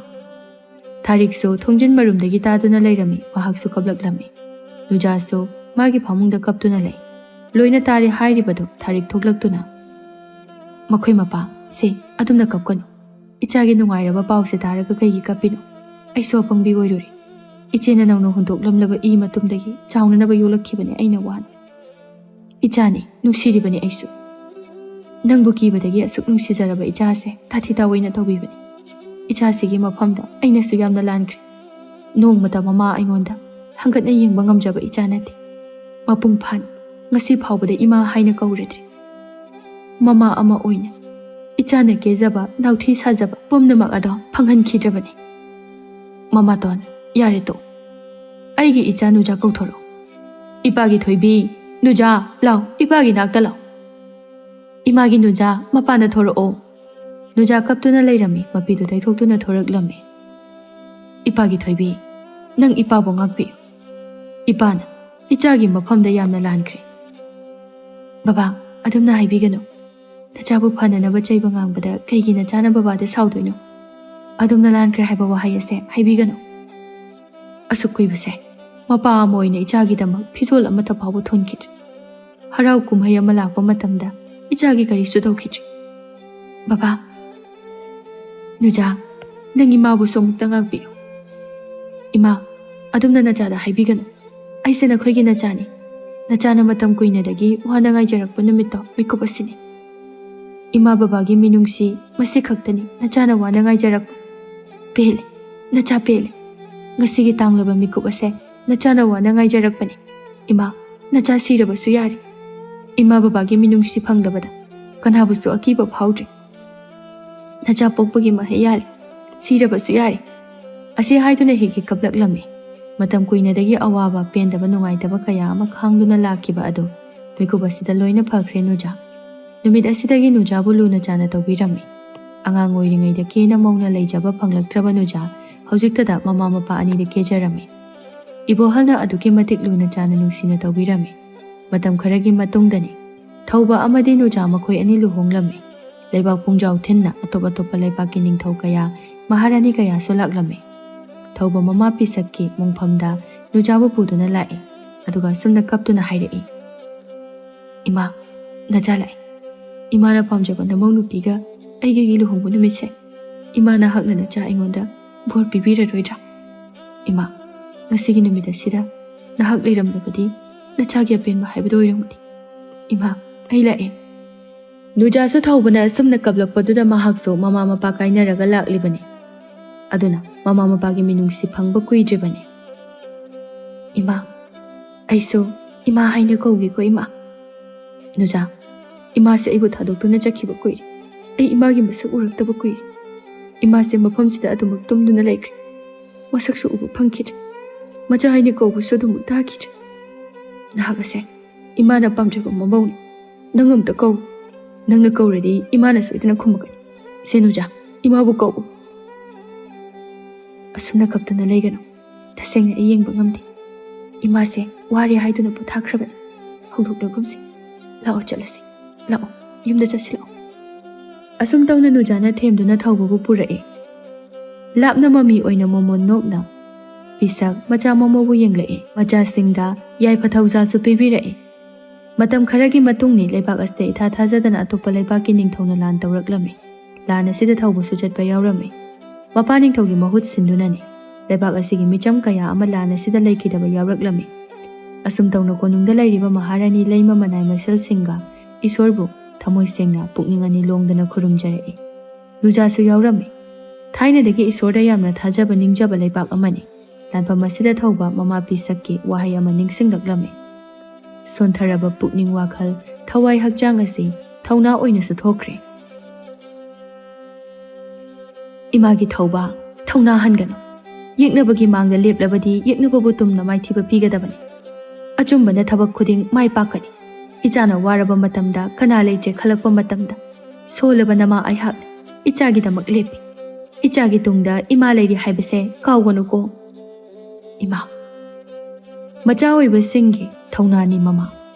ꯊꯥꯔꯤꯛꯁꯨ ꯊꯣꯡꯖꯤꯟ ꯃꯔꯨꯝꯗꯒꯤ ꯇꯥꯗꯨꯅ ꯂꯩꯔꯝꯃꯤ꯫ ꯃꯍꯥꯛꯁꯨ ꯀꯞꯂꯛꯂꯝꯃꯤ꯫ ꯅꯨꯖꯥꯁꯨ ꯃꯥꯒꯤ ꯐꯃꯨꯡꯗ ꯀꯞꯇꯨꯅ ꯂꯩ꯫ ꯂꯣꯏꯅ ꯇꯥꯔꯦ ꯍꯥꯏꯔꯤꯕꯗꯨ ꯊꯥꯔꯤꯛ ꯊꯣꯛꯂꯛꯇꯨꯅ, ꯃꯈꯣꯏ ꯃꯄꯥ, ꯁꯦ ꯑꯗꯨꯝꯅ ꯀꯞꯀꯅꯨ꯫ ꯏꯆꯥꯒꯤ ꯅꯨꯡꯉꯥꯏꯔꯕ ꯄꯥꯎꯁꯦ ꯇꯥꯔꯒ ꯀꯩꯒꯤ ꯀꯞꯄꯤꯅꯣ? ꯑꯩꯁꯨ ꯑꯄꯪꯕꯤ ꯑꯣꯏꯔꯨꯔꯦ꯫ ꯏꯆꯦꯅ ꯅꯧꯅ ꯍꯨꯟꯗꯣꯛꯂꯝꯂꯕ ꯏ ꯃꯇꯨꯡꯗꯒꯤ ꯆꯥꯎꯅꯅꯕ ꯌꯣꯛꯂꯛꯈꯤꯕꯅꯤ ꯑꯩꯅ ꯋꯥꯅ꯫ ꯏꯆꯥꯅꯤ, ꯅꯨꯡꯁꯤꯔꯤꯕꯅꯤ ꯑꯩꯁꯨ꯫ ꯅꯪꯕꯨ ꯀꯤꯕꯗꯒꯤ ꯑꯁꯨꯛ ꯅꯨꯡꯁꯤꯖꯔꯕ ꯏꯆꯥꯁꯦ ꯇꯥꯊꯤ ꯇꯥꯑꯣꯏꯅ ꯇꯧꯕꯤꯕꯅꯤ꯫ ꯏꯆꯥꯁꯤꯒꯤ ꯃꯐꯝꯗ ꯑꯩꯅꯁꯨ ꯌꯥꯝꯅ ꯂꯥꯟꯈ꯭ꯔꯦ꯫ ꯅꯣꯡꯃꯇ ꯃꯃꯥ ꯑꯩꯉꯣꯟꯗ ꯍꯪꯒꯠꯅ ꯌꯦꯡꯕ ꯉꯝꯖꯕ ꯏꯆꯥ ꯅꯠꯇꯦ꯫ ꯃꯄꯨꯡ ꯐꯥꯅ ꯉꯁꯤ ꯐꯥꯎꯕꯗ ꯏꯃꯥ ꯍꯥꯏꯅ ꯀꯧꯔꯗ꯭ꯔꯤ꯫ ꯃꯃꯥ ꯑꯃ ꯑꯣꯏꯅ ꯏꯆꯥꯅ ꯀꯦꯖꯕ, ꯅꯥꯎꯊꯤ ꯁꯥꯖꯕ ꯄꯨꯝꯅꯃꯛ ꯑꯗꯣ ꯐꯪꯍꯟꯈꯤꯗ꯭ꯔꯕꯅꯤ꯫ ꯃꯃꯥꯇꯣꯟ, ꯌꯥꯔꯦ ꯇꯣꯛ꯫ ꯑꯩꯒꯤ ꯏꯆꯥ ꯅꯨꯖꯥ ꯀꯧꯊꯣꯔꯛꯎ꯫ ꯏꯄꯥꯒꯤ ꯊꯣꯏꯕꯤ, ꯅꯨꯖꯥ, ꯂꯥꯎ, ꯏꯄꯥꯒꯤ ꯅꯥꯛꯇ ꯂꯥꯎ꯫ ꯏꯃꯥꯒꯤ ꯅꯨꯖꯥ, ꯃꯄꯥꯅ ꯊꯣꯔꯛꯑꯣ꯫ ꯅꯨꯖꯥ ꯀꯞꯇꯨꯅ ꯂꯩꯔꯝꯃꯤ꯫ ꯃꯄꯤꯗꯨ ꯇꯩꯊꯣꯛꯇꯨꯅ ꯊꯣꯔꯛꯂꯝꯃꯤ꯫ ꯏꯄꯥꯒꯤ ꯊꯣꯏꯕꯤ, ꯅꯪ ꯏꯄꯥꯕꯨ ꯉꯥꯛꯄꯤꯌꯨ꯫ ꯏꯄꯥꯅ ꯏꯆꯥꯒꯤ ꯃꯐꯝꯗ ꯌꯥꯝꯅ ꯂꯥꯟꯈ꯭ꯔꯦ꯫ ꯕꯕꯥ, ꯑꯗꯨꯝꯅ ꯍꯥꯏꯕꯤꯒꯅꯨ꯫ ꯅꯆꯥꯕꯨ ꯐꯅꯅꯕ ꯆꯩꯕ ꯉꯥꯡꯕꯗ ꯀꯩꯒꯤ ꯅꯆꯥꯅ ꯕꯕꯥꯗ ꯁꯥꯎꯗꯣꯏꯅꯣ? ꯑꯗꯨꯝꯅ ꯂꯥꯟꯈ꯭ꯔꯦ ꯍꯥꯏꯕ ꯋꯥꯍꯩ ꯑꯁꯦ ꯍꯥꯏꯕꯤꯒꯅꯨ꯫ ꯑꯁꯨꯛ ꯀꯨꯏꯕꯁꯦ ꯃꯄꯥ ꯑꯃ ꯑꯣꯏꯅ ꯏꯆꯥꯒꯤꯗꯃꯛ ꯐꯤꯖꯣꯜ ꯑꯃꯠꯇ ꯐꯥꯎꯕ ꯊꯣꯟꯈꯤꯗ꯭ꯔꯤ꯫ ꯍꯔꯥꯎ ꯀꯨꯝꯍꯩ ꯑꯃ ꯂꯥꯛꯄ ꯃꯇꯝꯗ ꯏꯆꯥꯒꯤ ꯀꯔꯤꯁꯨ ꯇꯧꯈꯤꯗ꯭ꯔꯤ꯫ ꯕꯕꯥ, ꯅꯨꯖꯥ, ꯅꯪ ꯏꯃꯥꯕꯨꯁꯨ ꯑꯃꯨꯛꯇ ꯉꯥꯛꯄꯤꯌꯨ꯫ ꯏꯃꯥ, ꯑꯗꯨꯝꯅ ꯅꯆꯥꯗ ꯍꯥꯏꯕꯤꯒꯅꯨ꯫ ꯑꯩꯁꯦ ꯅꯈꯣꯏꯒꯤ ꯅꯆꯥꯅꯤ꯫ ꯅꯆꯥꯅ ꯃꯇꯝ ꯀꯨꯏꯅꯗꯒꯤ ꯋꯥꯅ ꯉꯥꯏꯖꯔꯛꯄ ꯅꯨꯃꯤꯠꯇꯣ ꯃꯤꯀꯨꯞ ꯑꯁꯤꯅꯤ꯫ ꯏꯃꯥ ꯕꯕꯥꯒꯤ ꯃꯤꯅꯨꯡꯁꯤ ꯃꯁꯤ ꯈꯛꯇꯅꯤ ꯅꯆꯥꯅ ꯋꯥꯅ ꯉꯥꯏꯖꯔꯛꯄ꯫ ꯄꯦꯜꯂꯦ, ꯅꯆꯥ ꯄꯦꯜꯂꯦ꯫ ꯉꯁꯤꯒꯤ ꯇꯥꯡꯂꯕ ꯃꯤꯀꯨꯞ ꯑꯁꯦ ꯅꯆꯥꯅ ꯋꯥꯅ ꯉꯥꯏꯖꯔꯛꯄꯅꯤ꯫ ꯏꯃꯥ, ꯅꯆꯥ ꯁꯤꯔꯕꯁꯨ ꯌꯥꯔꯤ꯫ ꯏꯃꯥ ꯕꯕꯥꯒꯤ ꯃꯤꯅꯨꯡꯁꯤ ꯐꯪꯗꯕꯗ ꯀꯅꯥꯕꯨꯁꯨ ꯑꯀꯤꯕ ꯐꯥꯎꯗ꯭ꯔꯤ꯫ ꯅꯆꯥ ꯄꯣꯛꯄꯒꯤ ꯃꯍꯩ ꯌꯥꯜꯂꯤ, ꯁꯤꯔꯕꯁꯨ ꯌꯥꯔꯤ꯫ ꯑꯁꯤ ꯍꯥꯏꯗꯨꯅ ꯍꯦꯛ ꯍꯦꯛ ꯀꯞꯂꯛꯂꯝꯃꯤ꯫ ꯃꯇꯝ ꯀꯨꯏꯅꯗꯒꯤ ꯑꯋꯥꯕ, ꯄꯦꯟꯗꯕ, ꯅꯨꯡꯉꯥꯏꯇꯕ ꯀꯌా ꯑꯃ ꯈꯥꯡꯗꯨꯅ ꯂꯥꯛꯈꯤꯕ ꯑꯗꯨ ꯃꯤꯀꯨꯞ ꯑꯁꯤꯗ ꯂꯣꯏꯅ ꯐꯈ꯭ꯔꯦ ꯅꯨꯖꯥ꯫ ꯅꯨꯃꯤꯠ ꯑꯁꯤꯗꯒꯤ ꯅꯨꯖꯥꯕꯨ ꯂꯨꯅ ꯆꯥꯅ ꯇꯧꯕꯤꯔꯝꯃꯤ꯫ ꯑꯉꯥꯡ ꯑꯣꯏꯔꯤꯉꯩꯗ ꯀꯦꯅ ꯃꯧꯅ ꯂꯩꯖꯕ ꯐꯪꯂꯛꯇ꯭ꯔꯕ ꯅꯨꯖꯥ ꯍꯧꯖꯤꯛꯇꯗ ꯃꯃꯥ ꯃꯄꯥ ꯑꯅꯤꯗ ꯀꯦꯖꯔꯝꯃꯤ꯫ ꯏꯕꯣꯍꯜꯅ ꯑꯗꯨꯛꯀꯤ ꯃꯇꯤꯛ ꯂꯨꯅ ꯆꯥꯟꯅ ꯅꯨꯡꯁꯤꯅ ꯇꯧꯕꯤꯔꯝꯃꯤ꯫ ꯃꯇꯝ ꯈꯔꯒꯤ ꯃꯇꯨꯡꯗꯅꯤ ꯊꯧꯕ ꯑꯃꯗꯤ ꯅꯨꯖꯥ ꯃꯈꯣꯏ ꯑꯅꯤ ꯂꯨꯍꯣꯡꯂꯝꯃꯤ꯫ ꯂꯩꯕꯥꯛ ꯄꯨꯡꯖꯥꯎ ꯊꯤꯟꯅ ꯑꯇꯣꯞ ꯑꯇꯣꯞꯄ ꯂꯩꯕꯥꯛꯀꯤ ꯅꯤꯡꯊꯧ ꯀꯌꯥ, ꯃꯍꯥꯔꯥꯅꯤ ꯀꯌꯥꯁꯨ ꯂꯥꯛꯂꯝꯃꯤ꯫ ꯊꯧꯕ ꯃꯃꯥ ꯄꯤꯁꯛꯀꯤ ꯃꯣꯡꯐꯝꯗ ꯅꯨꯖꯥꯕꯨ ꯄꯨꯗꯨꯅ ꯂꯥꯛꯏ꯫ ꯑꯗꯨꯒ ꯑꯁꯨꯝꯅ ꯀꯞꯇꯨꯅ ꯍꯥꯏꯔꯛꯏ, "ꯏꯃꯥ, ꯅꯆꯥ ꯂꯥꯛꯏ꯫ ꯏꯃꯥꯅ ꯄꯥꯝꯖꯕ ꯅꯃꯧ ꯅꯨꯄꯤꯒ ꯑꯩꯒꯒꯤ ꯂꯨꯍꯣꯡꯕ ꯅꯨꯃꯤꯠꯁꯦ ꯏꯃꯥꯅ ꯍꯛꯅ ꯅꯆꯥ ꯑꯩꯉꯣꯟꯗ ꯕꯣꯔ ꯄꯤꯕꯤꯔꯔꯣꯏꯗ꯭ꯔꯥ? ꯏꯃꯥ, ꯉꯁꯤꯒꯤ ꯅꯨꯃꯤꯠ ꯑꯁꯤꯗ ꯅꯍꯥꯛ ꯂꯩꯔꯝꯂꯕꯗꯤ ꯅꯆꯥꯒꯤ ꯑꯄꯦꯟꯕ ꯍꯥꯏꯕꯗꯨ ꯑꯣꯏꯔꯝꯒꯅꯤ꯫ ꯏꯃꯥ, ꯑꯩ ꯂꯥꯛꯑꯦ." ꯅꯨꯖꯥꯁꯨ ꯊꯧꯕꯅ ꯑꯁꯨꯝꯅ ꯀꯞꯂꯛꯄꯗꯨꯗ ꯃꯍꯥꯛꯁꯨ ꯃꯃꯥ ꯃꯄꯥ ꯀꯥꯏꯅꯔꯒ ꯂꯥꯛꯂꯤꯕꯅꯤ꯫ ꯑꯗꯨꯅ ꯃꯃꯥ ꯃꯄꯥꯒꯤ ꯃꯤꯅꯨꯡꯁꯤ ꯐꯪꯕ ꯀꯨꯏꯗ꯭ꯔꯤꯕꯅꯤ꯫ "ꯏꯃꯥ, ꯑꯩꯁꯨ ꯏꯃꯥ ꯍꯥꯏꯅ ꯀꯧꯒꯦꯀꯣ ꯏꯃꯥ." "ꯅꯨꯖꯥ, ꯏꯃꯥꯁꯦ ꯑꯩꯕꯨ ꯊꯥꯗꯣꯛꯇꯨꯅ ꯆꯠꯈꯤꯕ ꯀꯨꯏꯔꯦ꯫ ꯑꯩ ꯏꯃꯥꯒꯤ ꯃꯁꯛ ꯎꯔꯛꯇꯕ ꯀꯨꯏꯔꯦ꯫ ꯏꯃꯥꯁꯦ ꯃꯐꯝꯁꯤꯗ ꯑꯗꯨꯃꯛ ꯇꯨꯝꯗꯨꯅ ꯂꯩꯈ꯭ꯔꯦ꯫ ꯃꯁꯛꯁꯨ ꯎꯕ ꯐꯪꯈꯤꯗ꯭ꯔꯦ꯫ ꯃꯆꯥ ꯍꯥꯏꯅ ꯀꯧꯕꯁꯨ ꯑꯗꯨꯃꯛ ꯇꯥꯈꯤꯗ꯭ꯔꯦ꯫ ꯅꯍꯥꯛ ꯑꯁꯦ ꯏꯃꯥꯅ ꯄꯥꯝꯖꯕ ꯃꯃꯧꯅꯤ꯫ ꯅꯪ ꯑꯝꯇ ꯀꯧ꯫ ꯅꯪꯅ ꯀꯧꯔꯗꯤ ꯏꯃꯥꯅ ꯁꯣꯏꯗꯅ ꯈꯨꯝꯃꯛꯀꯅꯤ꯫ ꯁꯦ ꯅꯨꯖꯥ, ꯏꯃꯥꯕꯨ ꯀꯧ." "ꯑꯁꯨꯝꯅ ꯀꯞꯇꯨꯅ ꯂꯩꯒꯅꯨ꯫ ꯇꯁꯦꯡꯅ ꯑꯩ ꯌꯦꯡꯕ ꯉꯝꯗꯦ꯫ ꯏꯃꯥꯁꯦ ꯋꯥꯔꯦ ꯍꯥꯏꯗꯨꯅ ꯄꯣꯊꯥꯈ꯭ꯔꯕꯅꯤ꯫ ꯍꯧꯗꯣꯛꯂꯒꯨꯝꯁꯤ꯫ ꯂꯥꯛꯑꯣ ꯆꯠꯂꯁꯤ꯫ ꯂꯥꯛꯑꯣ, ꯌꯨꯝꯗ ꯆꯠꯁꯤ ꯂꯥꯛꯑꯣ." ꯑꯁꯨꯝ ꯇꯧꯅ ꯅꯨꯖꯥꯅ ꯊꯦꯝꯗꯨꯅ ꯊꯧꯕꯕꯨ ꯄꯨꯔꯛꯏ꯫ ꯂꯥꯞꯅ ꯃꯃꯤ ꯑꯣꯏꯅ ꯃꯣꯃꯣꯟ ꯅꯣꯛꯅ ꯄꯤꯁꯛ ꯃꯆꯥ ꯃꯣꯃꯣꯕꯨ ꯌꯦꯡꯂꯛꯏ꯫ ꯃꯆꯥꯁꯤꯡꯗ ꯌꯥꯏꯐ ꯊꯧꯖꯥꯜꯁꯨ ꯄꯤꯕꯤꯔꯛꯏ꯫ ꯃꯇꯝ ꯈꯔꯒꯤ ꯃꯇꯨꯡꯅꯤ ꯂꯩꯕꯥꯛ ꯑꯁꯤꯗ ꯏꯊꯥ ꯊꯥꯖꯗꯅ ꯑꯇꯣꯞꯄ ꯂꯩꯕꯥꯛꯀꯤ ꯅꯤꯡꯊꯧꯅ ꯂꯥꯟ ꯇꯧꯔꯛꯂꯝꯃꯤ꯫ ꯂꯥꯟ ꯑꯁꯤꯗ ꯊꯧꯕꯁꯨ ꯆꯠꯄ ꯌꯥꯎꯔꯝꯃꯤ꯫ ꯃꯄꯥ ꯅꯤꯡꯊꯧꯒꯤ ꯃꯍꯨꯠ ꯁꯤꯟꯗꯨꯅꯅꯤ ꯂꯩꯕꯥꯛ ꯑꯁꯤꯒꯤ ꯃꯤꯆꯝ ꯀꯌꯥ ꯑꯃ ꯂꯥꯟ ꯑꯁꯤꯗ ꯂꯩꯈꯤꯗꯕ ꯌꯥꯎꯔꯛꯂꯝꯃꯤ꯫ ꯑꯁꯨꯝ ꯇꯧꯅ ꯀꯣꯅꯨꯡꯗ ꯂꯩꯔꯤꯕ ꯃꯍꯥꯔꯥꯅꯤ ꯂꯩꯃ ꯃꯅꯥꯏ ꯃꯁꯜꯁꯤꯡꯒ ꯏꯁꯣꯔꯕꯨ ꯊꯃꯣꯏ ꯁꯦꯡꯅ ꯄꯨꯛꯅꯤꯡ ꯑꯅꯤ ꯂꯣꯡꯗꯅ ꯈꯨꯔꯨꯝꯖꯔꯛꯏ꯫ ꯅꯨꯖꯥꯁꯨ ꯌꯥꯎꯔꯝꯃꯤ꯫ ꯊꯥꯏꯅꯗꯒꯤ ꯏꯁꯣꯔꯗ ꯌꯥꯝꯅ ꯊꯥꯖꯕ ꯅꯤꯡꯖꯕ ꯂꯩꯕꯥꯛ ꯑꯃꯅꯤ꯫ ꯂꯥꯟꯐꯝ ꯑꯁꯤꯗ ꯊꯧꯕ ꯃꯃꯥ ꯄꯤꯁꯛꯀꯤ ꯋꯥꯍꯩ ꯑꯃ ꯅꯤꯡꯁꯤꯡꯂꯛꯂꯝꯃꯤ꯫ ꯁꯣꯟꯊꯔꯕ ꯄꯨꯛꯅꯤꯡ ꯋꯥꯈꯜ ꯊꯋꯥꯏ ꯍꯛꯆꯥꯡ ꯑꯁꯤ ꯊꯧꯅꯥ ꯑꯣꯏꯅꯁꯨ ꯊꯣꯛꯈ꯭ꯔꯦ꯫ "ꯏꯃꯥꯒꯤ ꯊꯧꯕ, ꯊꯧꯅꯥ ꯍꯟꯒꯅꯨ꯫ ꯌꯦꯛꯅꯕꯒꯤ ꯃꯥꯡꯗ ꯂꯦꯞꯂꯕꯗꯤ ꯌꯦꯛꯅꯕꯕꯨ ꯇꯨꯝꯅ ꯃꯥꯏꯊꯤꯕ ꯄꯤꯒꯗꯕꯅꯤ꯫ ꯑꯆꯨꯝꯕꯅ ꯊꯕꯛ ꯈꯨꯗꯤꯡ ꯃꯥꯏ ꯄꯥꯛꯀꯅꯤ꯫ ꯏꯆꯥꯅ ꯋꯥꯔꯕ ꯃꯇꯝꯗ, ꯀꯅꯥ ꯂꯩꯇ꯭ꯔꯦ ꯈꯜꯂꯛꯄ ꯃꯇꯝꯗ ꯁꯣꯜꯂꯕ ꯅꯃꯥ ꯑꯩꯍꯥꯛꯅ ꯏꯆꯥꯒꯤꯗꯃꯛ ꯂꯦꯞꯄꯤ꯫ ꯏꯆꯥꯒꯤ ꯇꯨꯡꯗ ꯏꯃꯥ ꯂꯩꯔꯤ ꯍꯥꯏꯕꯁꯦ ꯀꯥꯎꯒꯅꯨꯀꯣ꯫ ꯏꯃꯥ." ꯃꯆꯥ ꯑꯣꯏꯕꯁꯤꯡꯒꯤ ꯊꯧꯅꯥꯅꯤ ꯃꯃꯥ꯫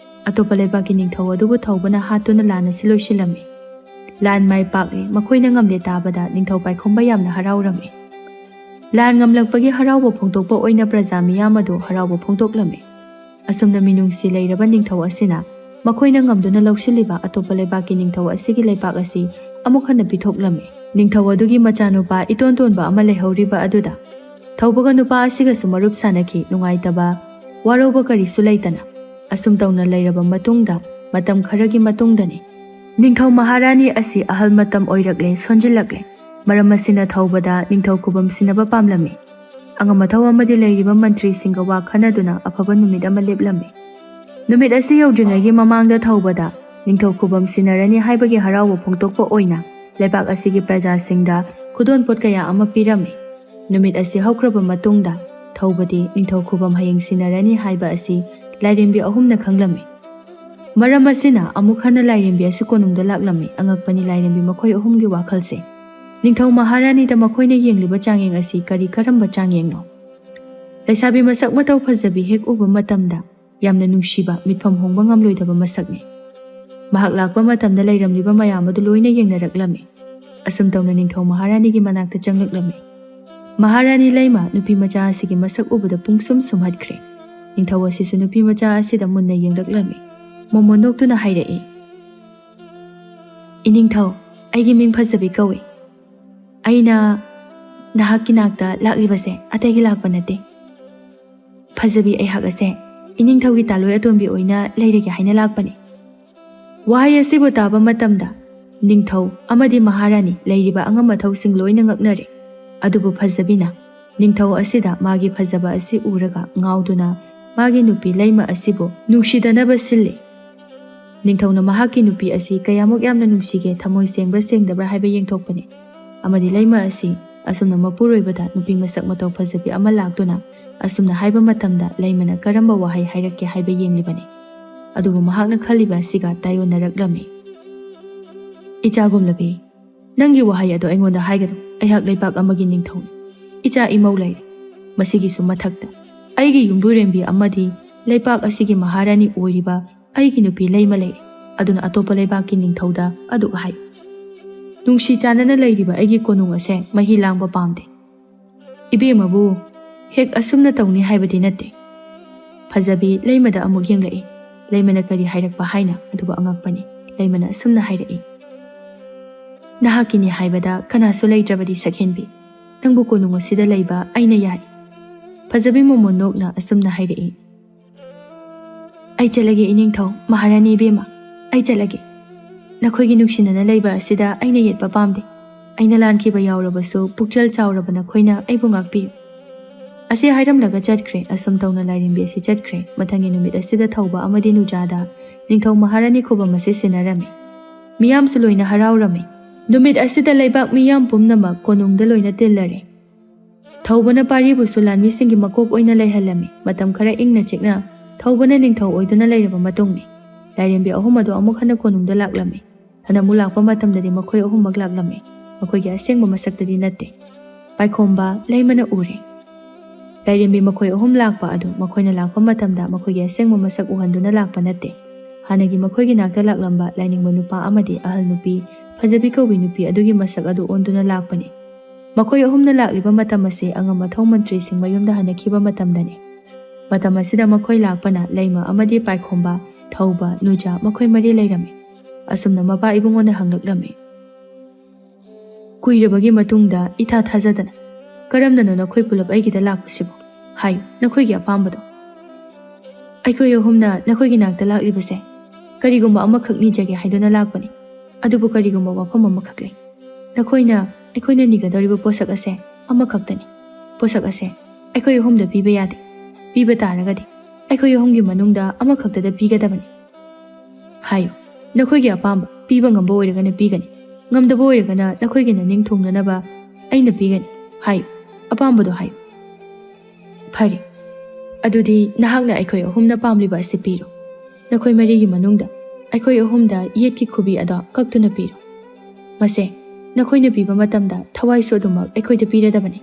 ꯑꯇꯣꯞꯄ ꯂꯩꯕꯥꯛꯀꯤ ꯅꯤꯡꯊꯧ ꯑꯗꯨꯕꯨ ꯊꯧꯕꯅ ꯍꯥꯠꯇꯨꯅ ꯂꯥꯟ ꯑꯁꯤ ꯂꯣꯏꯁꯤꯜꯂꯝꯃꯤ꯫ ꯂꯥꯟ ꯃꯥꯏ ꯄꯥꯛꯂꯤ ꯃꯈꯣꯏꯅ ꯉꯝꯂꯦ ꯇꯥꯕꯗ ꯅꯤꯡꯊꯧ ꯄꯥꯏꯈꯣꯝꯕ ꯌꯥꯝꯅ ꯍꯔꯥꯎꯔꯝꯃꯤ꯫ ꯂꯥꯟ ꯉꯝꯂꯛꯄꯒꯤ ꯍꯔꯥꯎꯕ ꯐꯣꯡꯗꯣꯛꯄ ꯑꯣꯏꯅ ประꯖꯥ ꯃꯤꯌꯥꯝ ꯑꯗꯨ ꯍꯔꯥꯎꯕ ꯐꯣꯡꯗꯣꯛꯂꯝꯃꯤ꯫ ꯑꯁꯨꯝꯅ ꯃꯤꯅꯨꯡꯁꯤ ꯂꯩꯔꯕ ꯅꯤꯡꯊꯧ ꯑꯁꯤꯅ ꯃꯈꯣꯏꯅ ꯉꯝꯗꯨꯅ ꯂꯧꯁꯤꯜꯂꯤꯕ ꯑꯇꯣꯞꯄ ꯂꯩꯕꯥꯛꯀꯤ ꯅꯤꯡꯊꯧ ꯑꯁꯤꯒꯤ ꯂꯩꯕꯥꯛ ꯑꯁꯤ ꯑꯃꯨꯛ ꯍꯟꯅ ꯄꯤꯊꯣꯛꯂꯝꯃꯤ꯫ ꯅꯤꯡꯊꯧ ꯑꯗꯨꯒꯤ ꯃꯆꯥꯅꯨꯄꯥ ꯏꯇꯣꯟ ꯇꯣꯟꯕ ꯑꯃ ꯂꯩꯍꯧꯔꯤꯕ ꯑꯗꯨꯗ ꯊꯧꯕꯒ ꯅꯨꯄꯥ ꯑꯁꯤꯒꯁꯨ ꯃꯔꯨꯞ ꯁꯥꯅꯈꯤ ꯅꯨꯡꯉꯥꯏꯇꯕ ꯋꯥꯔꯧꯕ ꯀꯔꯤꯁꯨ ꯂꯩꯇꯅ꯫ ꯑꯁꯨꯝ ꯇꯧꯅ ꯂꯩꯔꯕ ꯃꯇꯨꯡꯗ ꯃꯇꯝ ꯈꯔꯒꯤ ꯃꯇꯨꯡꯗꯅꯤ ꯅꯤꯡꯊꯧ ꯃꯍꯥꯔꯥꯅꯤ ꯑꯁꯤ ꯑꯍꯜ ꯃꯇꯝ ꯑꯣꯏꯔꯛꯂꯦ, ꯁꯣꯟꯖꯤꯜꯂꯛꯂꯦ꯫ ꯃꯔꯝ ꯑꯁꯤꯅ ꯊꯧꯕꯗ ꯅꯤꯡꯊꯧ ꯈꯨꯕꯝ ꯁꯤꯟꯅꯕ ꯄꯥꯝꯂꯝꯃꯤ꯫ ꯑꯉꯝ ꯑꯊꯧ ꯑꯃꯗꯤ ꯂꯩꯔꯤꯕ ꯃꯟꯇ꯭ꯔꯤꯁꯤꯡꯒ ꯋꯥ ꯈꯟꯅꯗꯨꯅ ꯑꯐꯕ ꯅꯨꯃꯤꯠ ꯑꯃ ꯂꯦꯞꯂꯝꯃꯤ꯫ ꯅꯨꯃꯤꯠ ꯑꯁꯤ ꯌꯧꯗ꯭ꯔꯤꯉꯩꯒꯤ ꯃꯃꯥꯡꯗ ꯊꯧꯕꯗ ꯅꯤꯡꯊꯧ ꯈꯨꯕꯝ ꯁꯤꯟꯅꯔꯅꯤ ꯍꯥꯏꯕꯒꯤ ꯍꯔꯥꯎꯕ ꯐꯣꯡꯗꯣꯛꯄ ꯑꯣꯏꯅ ꯂꯩꯕꯥꯛ ꯑꯁꯤꯒꯤ ꯄ꯭ꯔꯖꯥꯁꯤꯡꯗ ꯈꯨꯗꯣꯜꯄꯣꯠ ꯀꯌా ꯑꯃ ꯄꯤꯔꯝꯃꯤ꯫ ꯅꯨꯃꯤꯠ ꯑꯁꯤ ꯍꯧꯈ꯭ꯔꯕ ꯃꯇꯨꯡꯗ ꯊꯧꯕꯗꯤ ꯅꯤꯡꯊꯧ ꯈꯨꯕꯝ ꯍꯌꯦꯡ ꯁꯤꯟꯅꯔꯅꯤ ꯍꯥꯏꯕ ꯑꯁꯤ ꯂꯥꯏꯔꯦꯝꯕꯤ ꯑꯍꯨꯝꯅ ꯈꯪꯂꯝꯃꯤ꯫ ꯃꯔꯝ ꯑꯁꯤꯅ ꯑꯃꯨꯛ ꯍꯟꯅ ꯂꯥꯏꯔꯦꯝꯕꯤ ꯑꯁꯤ ꯀꯣꯅꯨꯡꯗ ꯂꯥꯛꯂꯝꯃꯤ꯫ ꯑꯉꯛꯄꯅꯤ ꯂꯥꯏꯔꯦꯝꯕꯤ ꯃꯈꯣꯏ ꯑꯍꯨꯝꯒꯤ ꯋꯥꯈꯜꯁꯦ꯫ ꯅꯤꯡꯊꯧ ꯃꯍꯥꯔꯥꯅꯤꯗ ꯃꯈꯣꯏꯅ ꯌꯦꯡꯂꯤꯕ ꯆꯥꯡꯌꯦꯡ ꯑꯁꯤ ꯀꯔꯝꯕ ꯆꯥꯡꯌꯦꯡꯅꯣ? ꯂꯩꯁꯥꯕꯤ ꯃꯁꯛ ꯃꯇꯧ ꯐꯖꯕꯤ ꯍꯦꯛ ꯎꯕ ꯃꯇꯝꯗ ꯌꯥꯝꯅ ꯅꯨꯡꯁꯤꯕ, ꯃꯤꯠꯐꯝ ꯍꯣꯡꯕ ꯉꯝꯂꯣꯏꯗꯕ ꯃꯁꯛꯅꯤ꯫ ꯃꯍꯥꯛ ꯂꯥꯛꯄ ꯃꯇꯝꯗ ꯂꯩꯔꯝꯂꯤꯕ ꯃꯌꯥꯝ ꯑꯗꯨ ꯂꯣꯏꯅ ꯌꯦꯡꯅꯔꯛꯂꯝꯃꯤ꯫ ꯑꯁꯨꯝ ꯇꯧꯅ ꯅꯤꯡꯊꯧ ꯃꯍꯥꯔꯥꯅꯤꯒꯤ ꯃꯅꯥꯛꯇ ꯆꯪꯂꯛꯂꯝꯃꯤ꯫ ꯃꯍꯥꯔꯥꯅꯤ ꯂꯩꯃ ꯅꯨꯄꯤ ꯃꯆꯥ ꯑꯁꯤꯒꯤ ꯃꯁꯛ ꯎꯕꯗ ꯄꯨꯡꯁꯨꯝ ꯁꯨꯝꯍꯠꯈ꯭ꯔꯦ꯫ ꯅꯤꯡꯊꯧ ꯑꯁꯤꯁꯨ ꯅꯨꯄꯤ ꯃꯆꯥ ꯑꯁꯤꯗ ꯃꯨꯟꯅ ꯌꯦꯡꯂꯛꯂꯝꯃꯤ꯫ ꯃꯣꯃꯣꯟ ꯅꯣꯛꯇꯨꯅ ꯍꯥꯏꯔꯛꯏ, "ꯏꯅꯤꯡꯊꯧ, ꯑꯩꯒꯤ ꯃꯤꯡ ꯐꯖꯕꯤ ꯀꯧꯏ꯫ ꯑꯩꯅ ꯅꯍꯥꯛꯀꯤ ꯅꯥꯛꯇ ꯂꯥꯛꯂꯤꯕꯁꯦ ꯑꯇꯩꯒꯤ ꯂꯥꯛꯄ ꯅꯠꯇꯦ꯫ ꯐꯖꯕꯤ ꯑꯩꯍꯥꯛ ꯑꯁꯦ ꯏꯅꯤꯡꯊꯧꯒꯤ ꯇꯥꯂꯣꯏ ꯑꯇꯣꯝꯕꯤ ꯑꯣꯏꯅ ꯂꯩꯔꯒꯦ ꯍꯥꯏꯅ ꯂꯥꯛꯄꯅꯤ." ꯋꯥꯍꯩ ꯑꯁꯤꯕꯨ ꯇꯥꯕ ꯃꯇꯝꯗ ꯅꯤꯡꯊꯧ ꯑꯃꯗꯤ ꯃꯍꯥꯔꯥꯅꯤ ꯂꯩꯔꯤꯕ ꯑꯉꯝ ꯑꯊꯧꯁꯤꯡ ꯂꯣꯏꯅ ꯉꯛꯅꯔꯦ꯫ ꯑꯗꯨꯕꯨ ꯐꯖꯕꯤꯅ ꯅꯤꯡꯊꯧ ꯑꯁꯤꯗ ꯃꯥꯒꯤ ꯐꯖꯕ ꯑꯁꯤ ꯎꯔꯒ ꯉꯥꯎꯗꯨꯅ ꯃꯥꯒꯤ ꯅꯨꯄꯤ ꯂꯩꯃ ꯑꯁꯤꯕꯨ ꯅꯨꯡꯁꯤꯗꯅꯕ ꯁꯤꯜꯂꯤ꯫ ꯅꯤꯡꯊꯧꯅ ꯃꯍꯥꯛꯀꯤ ꯅꯨꯄꯤ ꯑꯁꯤ ꯀꯌꯥꯃꯨꯛ ꯌꯥꯝꯅ ꯅꯨꯡꯁꯤꯒꯦ ꯊꯃꯣꯏ ꯁꯦꯡꯕ꯭ꯔꯥ ꯁꯦꯡꯗꯕ꯭ꯔꯥ ꯍꯥꯏꯕ ꯌꯦꯡꯊꯣꯛꯄꯅꯤ꯫ ꯑꯃꯗꯤ ꯂꯩꯃ ꯑꯁꯤ ꯑꯁꯨꯝꯅ ꯃꯄꯨꯔꯣꯏꯕꯗ ꯅꯨꯄꯤ ꯃꯁꯛ ꯃꯇꯧ ꯐꯖꯕꯤ ꯑꯃ ꯂꯥꯛꯇꯨꯅ ꯑꯁꯨꯝꯅ ꯍꯥꯏꯕ ꯃꯇꯝꯗ ꯂꯩꯃꯅ ꯀꯔꯝꯕ ꯋꯥꯍꯩ ꯍꯥꯏꯔꯛꯀꯦ ꯍꯥꯏꯕ ꯌꯦꯡꯂꯤꯕꯅꯤ꯫ ꯑꯗꯨꯕꯨ ꯃꯍꯥꯛꯅ ꯈꯜꯂꯤꯕ ꯑꯁꯤꯒ ꯇꯥꯏꯑꯣꯟꯅꯔꯛꯂꯝꯃꯤ꯫ "ꯏꯆꯥꯒꯨꯝꯂꯕꯤ, ꯅꯪꯒꯤ ꯋꯥꯍꯩ ꯑꯗꯣ ꯑꯩꯉꯣꯟꯗ ꯍꯥꯏꯒꯅꯨ꯫ ꯑꯩꯍꯥꯛ ꯂꯩꯕꯥꯛ ꯑꯃꯒꯤ ꯅꯤꯡꯊꯧꯅꯤ꯫ icha imau lei masigi su mathakta aigi yumburembi amadi leipak asigi maharani oiriba aigi nupi leima lei aduna atopa leibak ki ningthauda adu hai nungsi chanana leiriba aigi konung ase mahi langba pamde ibemabu hek asumna tawni haibadi natte fajabi leimada amuk yenglai leimana kari hairakpa haina aduba angakpani leimana asumna hairai nahakini haibada kanasu leitrabadi sakhenbi nangbu konung asida leiba aina yari fajabi momonokna asumna hairai ai chalage iningthau maharani bema ai chalage nakhoigi nuksinana leiba asida aina yetpa pamde aina lankhiba yawrabasu pukchal chawrabana khoina aibu ngakpi ase hairamlaga chatkhre asam tawna lairimbi asi chatkhre mathangi numit asida thauba amadi nujada ningthau maharani khoba mase sinarame miyam su loina harawrame numit asida leibak miyam pumnama konungda loina tillare thaubana paribu sulanmi singi makok oina leihalame matam khara ingna chekna thaubana ningthau oiduna leiraba matungni lairimbi ahum ado amuk hana konungda laklame hana mulakpa matamdadi makhoi ahummak laklame makhoi gi asengba masaktadi natte paikhomba leimana ure lairimbi makhoi ahum lakpa adu makhoina lakpa matamda makhoi gi asengba masak uhanduna lakpa natte hanagi makhoi gi nakta laklamba lainingba nupa amadi ahal nupi fajabi kawi nupi adugi masak adu onduna lakpani makhoi ahumna lakliba matam ase angama thau mantri sing mayumda hanakhiba matamdani matam asida makhoi lakpana leima amadi paikhomba thauba nuja makhoi mari leirame asumna mapa ibungona hanglaklame kuirabagi matungda itha thajadana karamdano nakhoi pulap aigida lakpasibo hayu nakhoigi apambado aikhoi ahumna nakhoigi nakta laklibase karigumba amakhak nijage haidona lakpani adubu karigumba wafam amakhak lei nakhoina nigadoriba posak ase amakhaktani posak ase aikhoi ahumda piba yade piba taragadi aikhoi ahumgi manungda amakhaktada pigadabani hayu nakhoigi apamba piba ngamba oiragana pigani ngamdaba oiragana nakhoigi naning thungnanaba aina pigani hayu apambado hayu phari adudi nahakna aikhoi ahumna pamliba ase piro nakhoi marigi manungda aikhoi ahumda yetki khubi ada kaktuna piro mase nakhoina piba matamda thawai sodumak aikhoida piradabani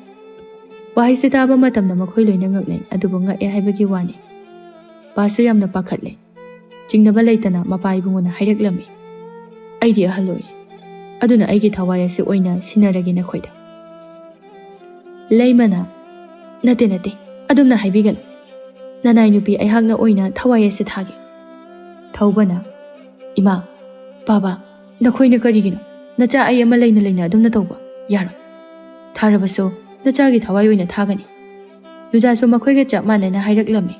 wahaise taba matamda makhoi loina ngaknai adubu ngak e haibagi wani pasu yamna pakhatle jingnaba leitana mapa ibungona haireklami aidi ahaloi aduna aigi thawai ase oina sinaragi nakhoida leimana nate adumna haibigan nanai nupi aihakna oina thawai ase thage thaubana ima baba nakhoina karigino nacha ai ama leina adumna tawba yaro tharabaso nachagi thawai oina thagani nujaso makhoiga chap manana haireklami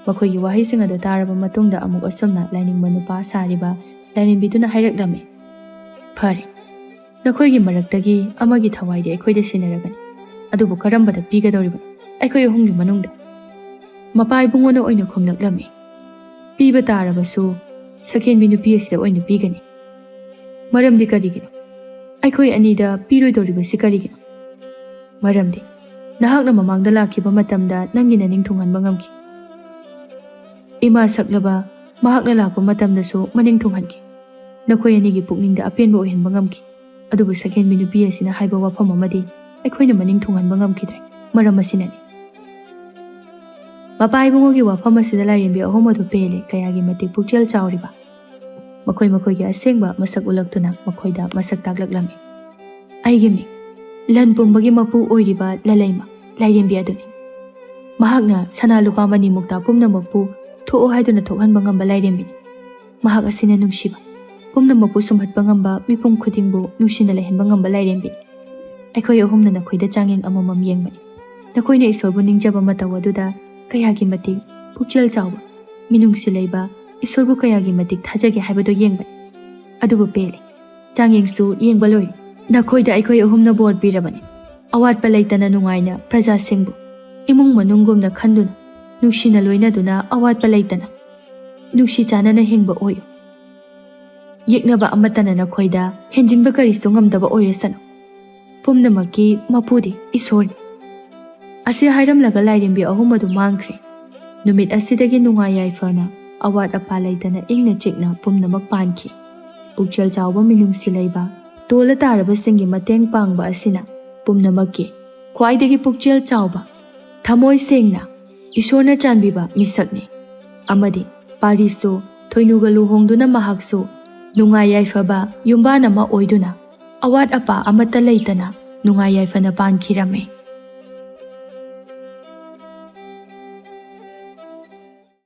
makhoigi wahaising adu taraba matungda amuk asomna laining manupa sariba laininbiduna haireklami phare nakhoigi maraktagi amagi thawaidi aikhoida sinaragani adubu karambada pigadoriba aikhoi ahumgi manungda mapa ibungona oina khomlaklami piba tarabasu sakhenbi nupi asida oina pigani maramdi karigino aikhoi anida piroidoriba sikarigino maramdi nahakna mamangda lakhiba matamda nangina ningthunghanba ngamki ima saklaba mahakna lakpa matamdasu maning thunghanki nakhoi anigi pukningda apenba oihanba ngamki adubu sakhenbi nupi asina haiba wafam amadi aikhoina maning thunghanba ngamkidre maram asinani mapa ibungogi wafam asida lairimbi ahum adu pele kayagi matik pukchel chawriba makhoigi asengba masak ulaktuna makhoida masak taklaklami aigi mi lan pumbagi mapu oiriba lalaima lairimbi aduni mahakna sana lupa mani mukta pumna makpu tho'o haiduna thokhanba ngamba lairimbi mahak asina nungshiba pumna makpu sumhatpa ngamba mipum khudingbu nungsina lehenba ngamba lairimbi aikhoi ahumna nakhoida changyeng amamam yengbani nakhoina isorbu ningjaba mataw aduda kayagi matik pukchel chawba minungsi leiba isorbu kayagi matik thajage haibado yengbani adubu pele changyengsu yengba loi nakhoida aikhoi ahumna bor pirabani awatpa leitana nungaina praja singbu imung manungumna khanduna nuksina loinaduna awatpa leitana nukshi chanana hingba oyo yeknaba amatana nakhoida henjinba karisu ngamdaba oiresano pumnamaki mapudi isorni ase hairamlaga lairimbi ahum adu mangkhre numit asidagi nungai yaifana awat apa leitana ingna chekna pumnamak pankhi pukchel chawba minungsi leiba tola taraba singi mateng pangba asina pumnamakki ꯈ꯭ꯋꯥꯏꯗꯒꯤ ꯄꯨꯛꯆꯦꯜ ꯆꯥꯎꯕ, ꯊꯃꯣꯏ ꯁꯦꯡꯅ ꯏꯁꯣꯔꯅ ꯆꯥꯟꯕꯤꯕ ꯃꯤꯁꯛꯅꯤ꯫ ꯑꯃꯗꯤ ꯄꯥꯔꯤꯁꯁꯨ ꯊꯣꯏꯅꯨꯒ ꯂꯨꯍꯣꯡꯗꯨꯅ ꯃꯍꯥꯛꯁꯨ ꯅꯨꯡꯉꯥꯏ ꯌꯥꯏꯐꯕ ꯌꯨꯝꯕꯥꯟ ꯑꯃ ꯑꯣꯏꯗꯨꯅ ꯑꯋꯥꯠ ꯑꯄꯥ ꯑꯃꯠꯇ ꯂꯩꯇꯅ ꯅꯨꯡꯉꯥꯏ ꯌꯥꯏꯐꯅ ꯄꯥꯟꯈꯤꯔꯝꯃꯤ꯫